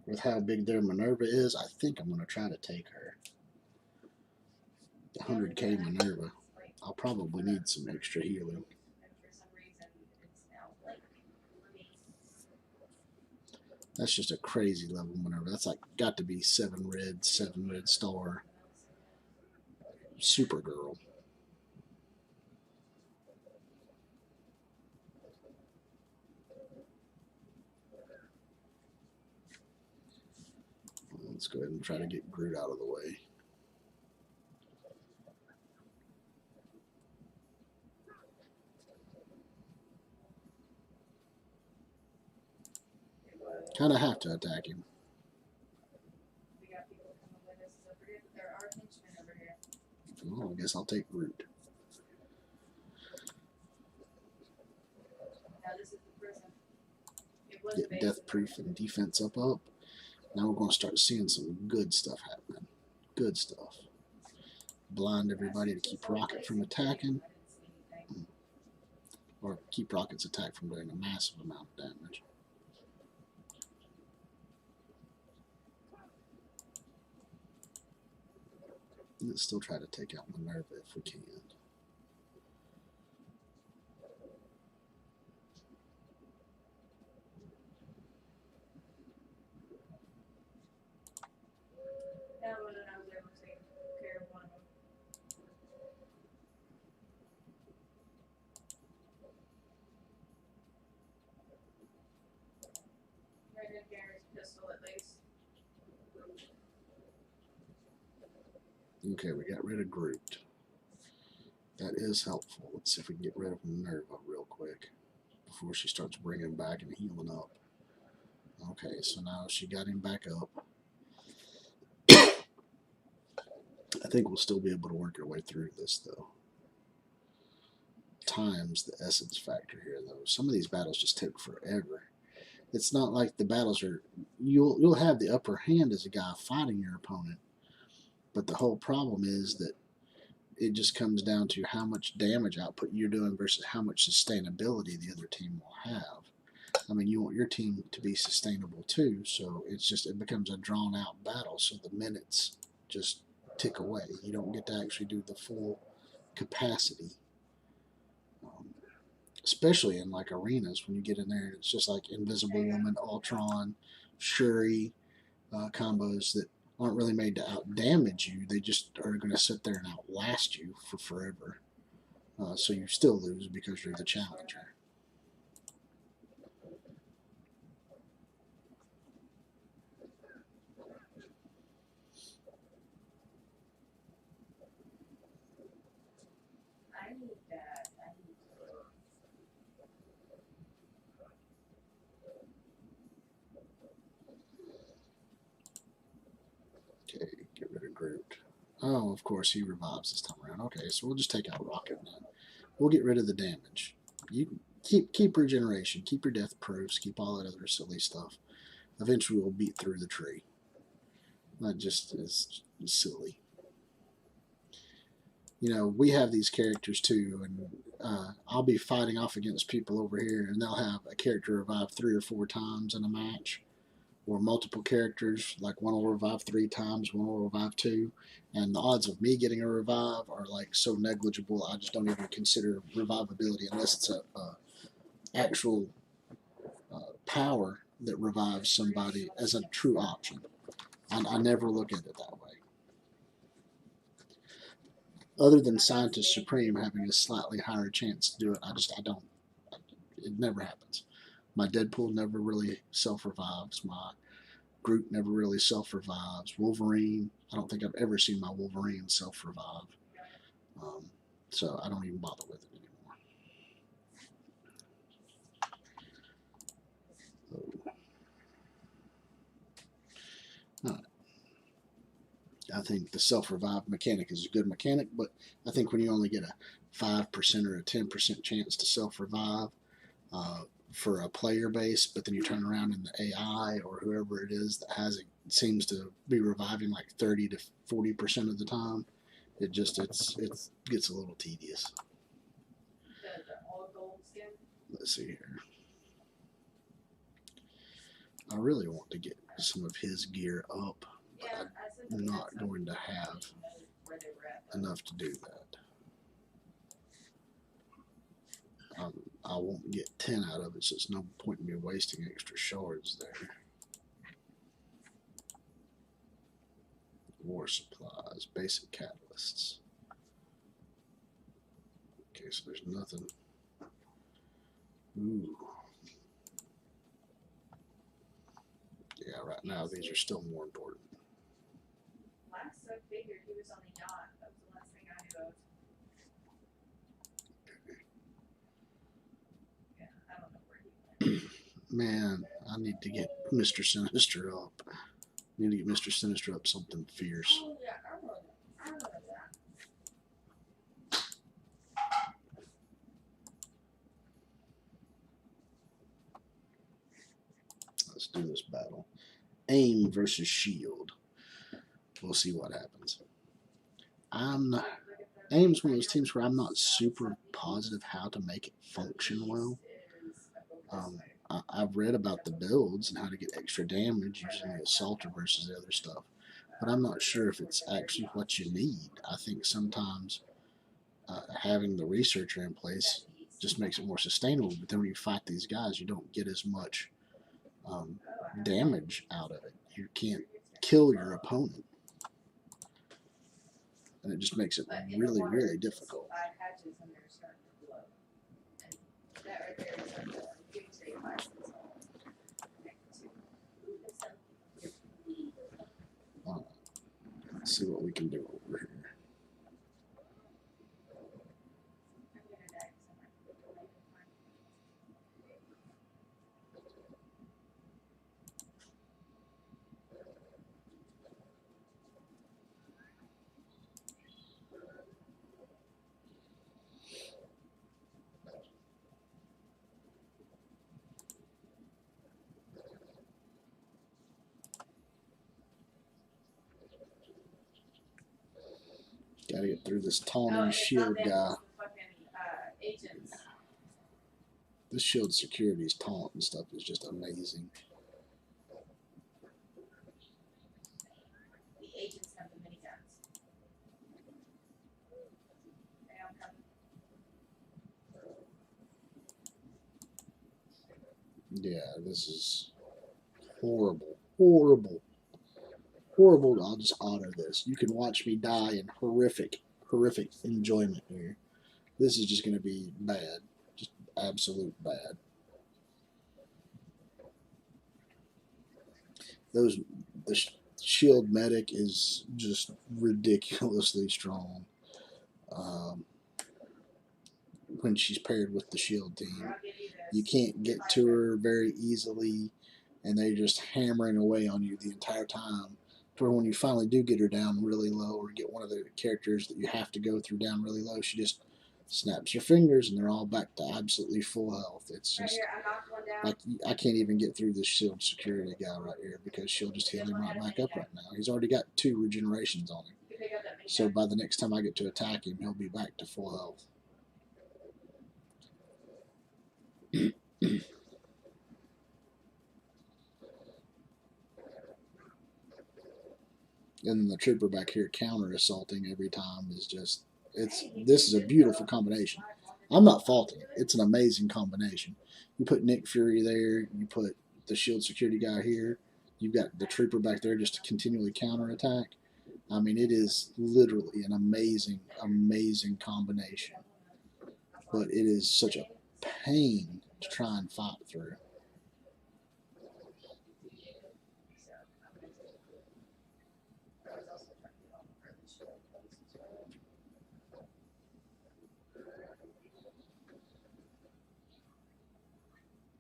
With how big their Minerva is, I think I'm going to try to take her. The 100k Minerva. I'll probably need some extra healing. That's just a crazy level Minerva. That's like got to be 7 red star. Supergirl. Let's go ahead and try to get Groot out of the way. Kind of have to attack him. Oh, I guess I'll take Groot. this is the prison. It was a Get base. death proof and defense up. Now we're going to start seeing some good stuff happening. Good stuff. Blind everybody to keep Rocket from attacking. Or keep Rocket's attack from doing a massive amount of damage. Let's still try to take out Minerva if we can. That one I was able to take care of one of them. Right in Gary's pistol at least. Okay, we got rid of Groot. That is helpful. Let's see if we can get rid of Minerva real quick before she starts bringing back and healing up. Okay, so now she got him back up. I think we'll still be able to work our way through this, though. Time's the essence factor here, though. Some of these battles just take forever. It's not like the battles are... You'll have the upper hand as a guy fighting your opponent, but the whole problem is that it just comes down to how much damage output you're doing versus how much sustainability the other team will have. I mean, you want your team to be sustainable too, so it becomes a drawn-out battle, so the minutes just tick away. You don't get to actually do the full capacity, especially in like arenas when you get in there and it's just like Invisible Woman, Ultron, Shuri combos that aren't really made to out-damage you. They just are going to sit there and outlast you for forever. So you still lose because you're the challenger. I need that. Okay, get rid of Groot. Oh, of course, he revives this time around. Okay, so we'll just take out Rocket then. We'll get rid of the damage. You keep regeneration, keep your death proofs, keep all that other silly stuff. Eventually, we'll beat through the tree. That just is silly. You know, we have these characters too, and I'll be fighting off against people over here, and they'll have a character revive 3 or 4 times in a match, or multiple characters, like one will revive 3 times, one will revive 2, and the odds of me getting a revive are like so negligible, I just don't even consider revivability unless it's a actual power that revives somebody as a true option. I never look at it that way. Other than Scientist Supreme having a slightly higher chance to do it, I don't. It never happens. My Deadpool never really self-revives. My Groot never really self-revives. Wolverine, I don't think I've ever seen my Wolverine self-revive. So I don't even bother with it anymore. All right. I think the self-revive mechanic is a good mechanic, but I think when you only get a 5% or a 10% chance to self-revive for a player base, but then you turn around and the AI or whoever it is that has it seems to be reviving like 30 to 40% of the time, it gets a little tedious. The all gold skin. Let's see here. I really want to get some of his gear up. Yeah, I'm not going to have enough to do that. I won't get 10 out of it, so it's no point in me wasting extra shards there. War supplies, basic catalysts. Okay, so there's nothing. Ooh. Yeah, right now these are still more important. Last I figured he was on a yacht. That was the last thing I knew of. Yeah, I don't know where he went. Man, I need to get Mr. Sinister up. I need to get Mr. Sinister up something fierce. Oh yeah, I know that. I know that. do this battle. Aim versus Shield. We'll see what happens. Aim's one of those teams where I'm not super positive how to make it function well. I've read about the builds and how to get extra damage using the assaulter versus the other stuff, but I'm not sure if it's actually what you need. I think sometimes having the researcher in place just makes it more sustainable, but then when you fight these guys, you don't get as much damage out of it. You can't kill your opponent, and it just makes it really, really difficult. Let's see what we can do over here. Gotta get through this taunting shield guy. This shield security's taunt and stuff is just amazing. The agents have the miniguns. Yeah, this is horrible. Horrible. Horrible. I'll just auto this. You can watch me die in horrific enjoyment here. This is just going to be bad. Just absolute bad. The shield medic is just ridiculously strong when she's paired with the shield team. You can't get to her very easily, and they're just hammering away on you the entire time. Where when you finally do get her down really low, or get one of the characters that you have to go through down really low, she just snaps her fingers and they're all back to absolutely full health. It's just like I can't even get through this shield security guy right here because she'll just heal him right back up right now. He's already got 2 regenerations on him. So by the next time I get to attack him, he'll be back to full health. And the trooper back here counter assaulting every time is just this is a beautiful combination. I'm not faulting it. It's an amazing combination. You put Nick Fury there, you put the shield security guy here, you've got the trooper back there just to continually counter attack. I mean, it is literally an amazing, amazing combination. But it is such a pain to try and fight through.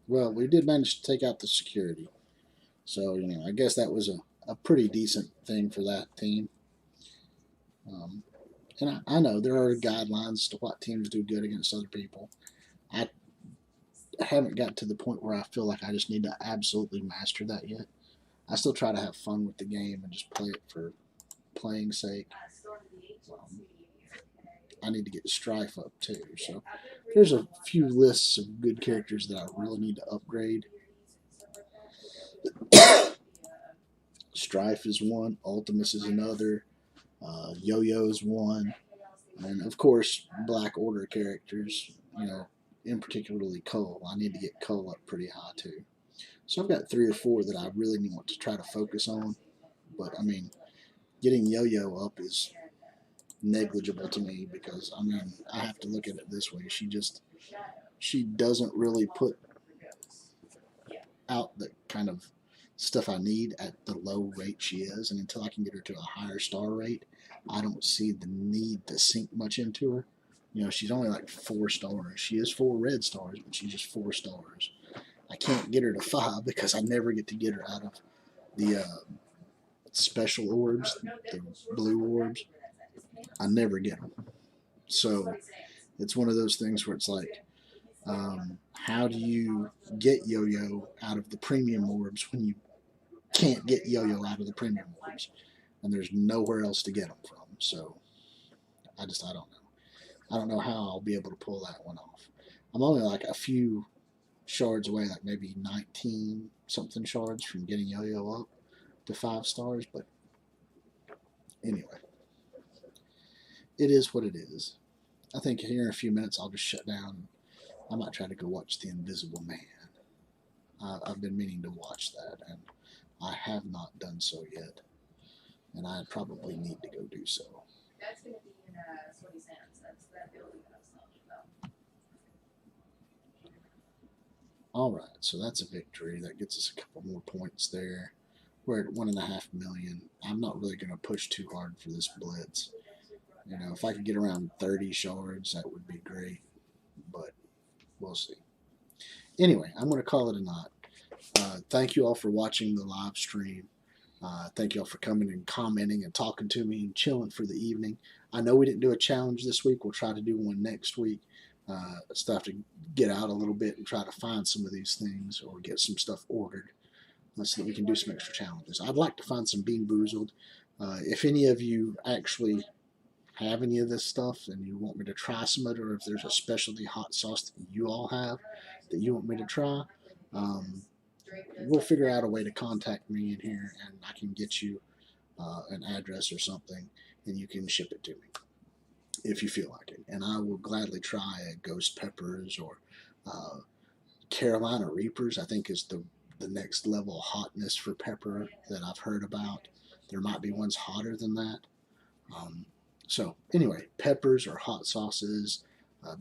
Well, we did manage to take out the security. So, you know, I guess that was a pretty decent thing for that team. And I know there are guidelines to what teams do good against other people. I haven't got to the point where I feel like I just need to absolutely master that yet. I still try to have fun with the game and just play it for playing sake. I need to get Strife up too. So there's a few lists of good characters that I really need to upgrade. Strife is one, Ultimus is another, Yo-Yo is one, and of course Black Order characters, you know, in particularly Cole. I need to get Cole up pretty high too. So I've got 3 or 4 that I really want to try to focus on, but I mean, getting Yo-Yo up is negligible to me because, I mean, I have to look at it this way. She doesn't really put out the kind of stuff I need at the low rate she is, and until I can get her to a higher star rate, I don't see the need to sink much into her. You know, she's only like 4 stars. She is 4 red stars, but she's just 4 stars. I can't get her to 5 because I never get to get her out of the special orbs, the blue orbs. I never get them. So it's one of those things where it's like, How do you get yo-yo out of the premium orbs when you can't get yo-yo out of the premium orbs, and there's nowhere else to get them from? So I don't know. I don't know how I'll be able to pull that one off. I'm only like a few shards away, like maybe 19 something shards from getting yo-yo up to 5 stars, but anyway, it is what it is. I think here in a few minutes I'll just shut down. I might try to go watch The Invisible Man. I've been meaning to watch that, and I have not done so yet, and I probably need to go do so. That's going to be in Sweaty Sands. That's that building that I was telling you about. All right, so that's a victory. That gets us a couple more points there. We're at 1.5 million. I'm not really going to push too hard for this blitz. You know, if I could get around 30 shards, that would be great, but we'll see. Anyway, I'm going to call it a night. Thank you all for watching the live stream. Thank you all for coming and commenting and talking to me and chilling for the evening. I know we didn't do a challenge this week. We'll try to do one next week. Still have to get out a little bit and try to find some of these things or get some stuff ordered so that we can do some extra challenges. I'd like to find some Bean Boozled. If any of you actually have any of this stuff and you want me to try some of it, or if there's a specialty hot sauce that you all have that you want me to try, we'll figure out a way to contact me in here, and I can get you an address or something, and you can ship it to me if you feel like it. And I will gladly try a Ghost Peppers or Carolina Reapers. I think is the next level hotness for pepper that I've heard about. There might be ones hotter than that. So anyway, peppers or hot sauces,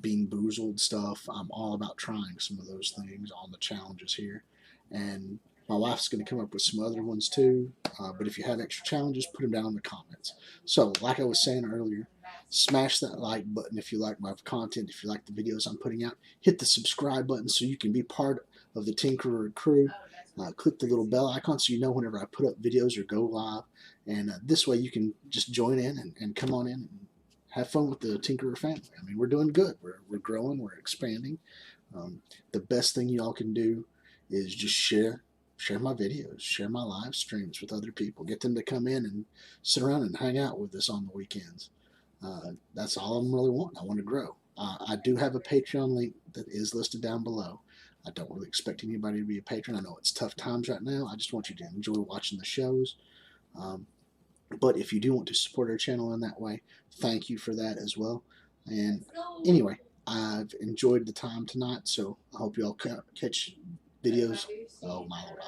Bean Boozled stuff. I'm all about trying some of those things on the challenges here. And my wife's going to come up with some other ones too. But if you have extra challenges, put them down in the comments. So like I was saying earlier, smash that like button if you like my content, if you like the videos I'm putting out. Hit the subscribe button so you can be part of the Tinkerer crew. Click the little bell icon so you know whenever I put up videos or go live. And this way you can just join in and come on in and have fun with the Tinkerer family. I mean, we're doing good. We're growing. We're expanding. The best thing you all can do is just share my videos, share my live streams with other people. Get them to come in and sit around and hang out with us on the weekends. That's all I'm really wanting. I want to grow. I do have a Patreon link that is listed down below. I don't really expect anybody to be a patron. I know it's tough times right now. I just want you to enjoy watching the shows. But if you do want to support our channel in that way, thank you for that as well. And anyway, I've enjoyed the time tonight, so I hope you all catch videos. Oh my Lord,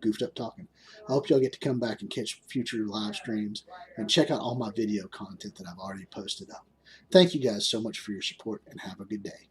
goofed up talking. I hope y'all get to come back and catch future live streams and check out all my video content that I've already posted up. Thank you guys so much for your support, and have a good day.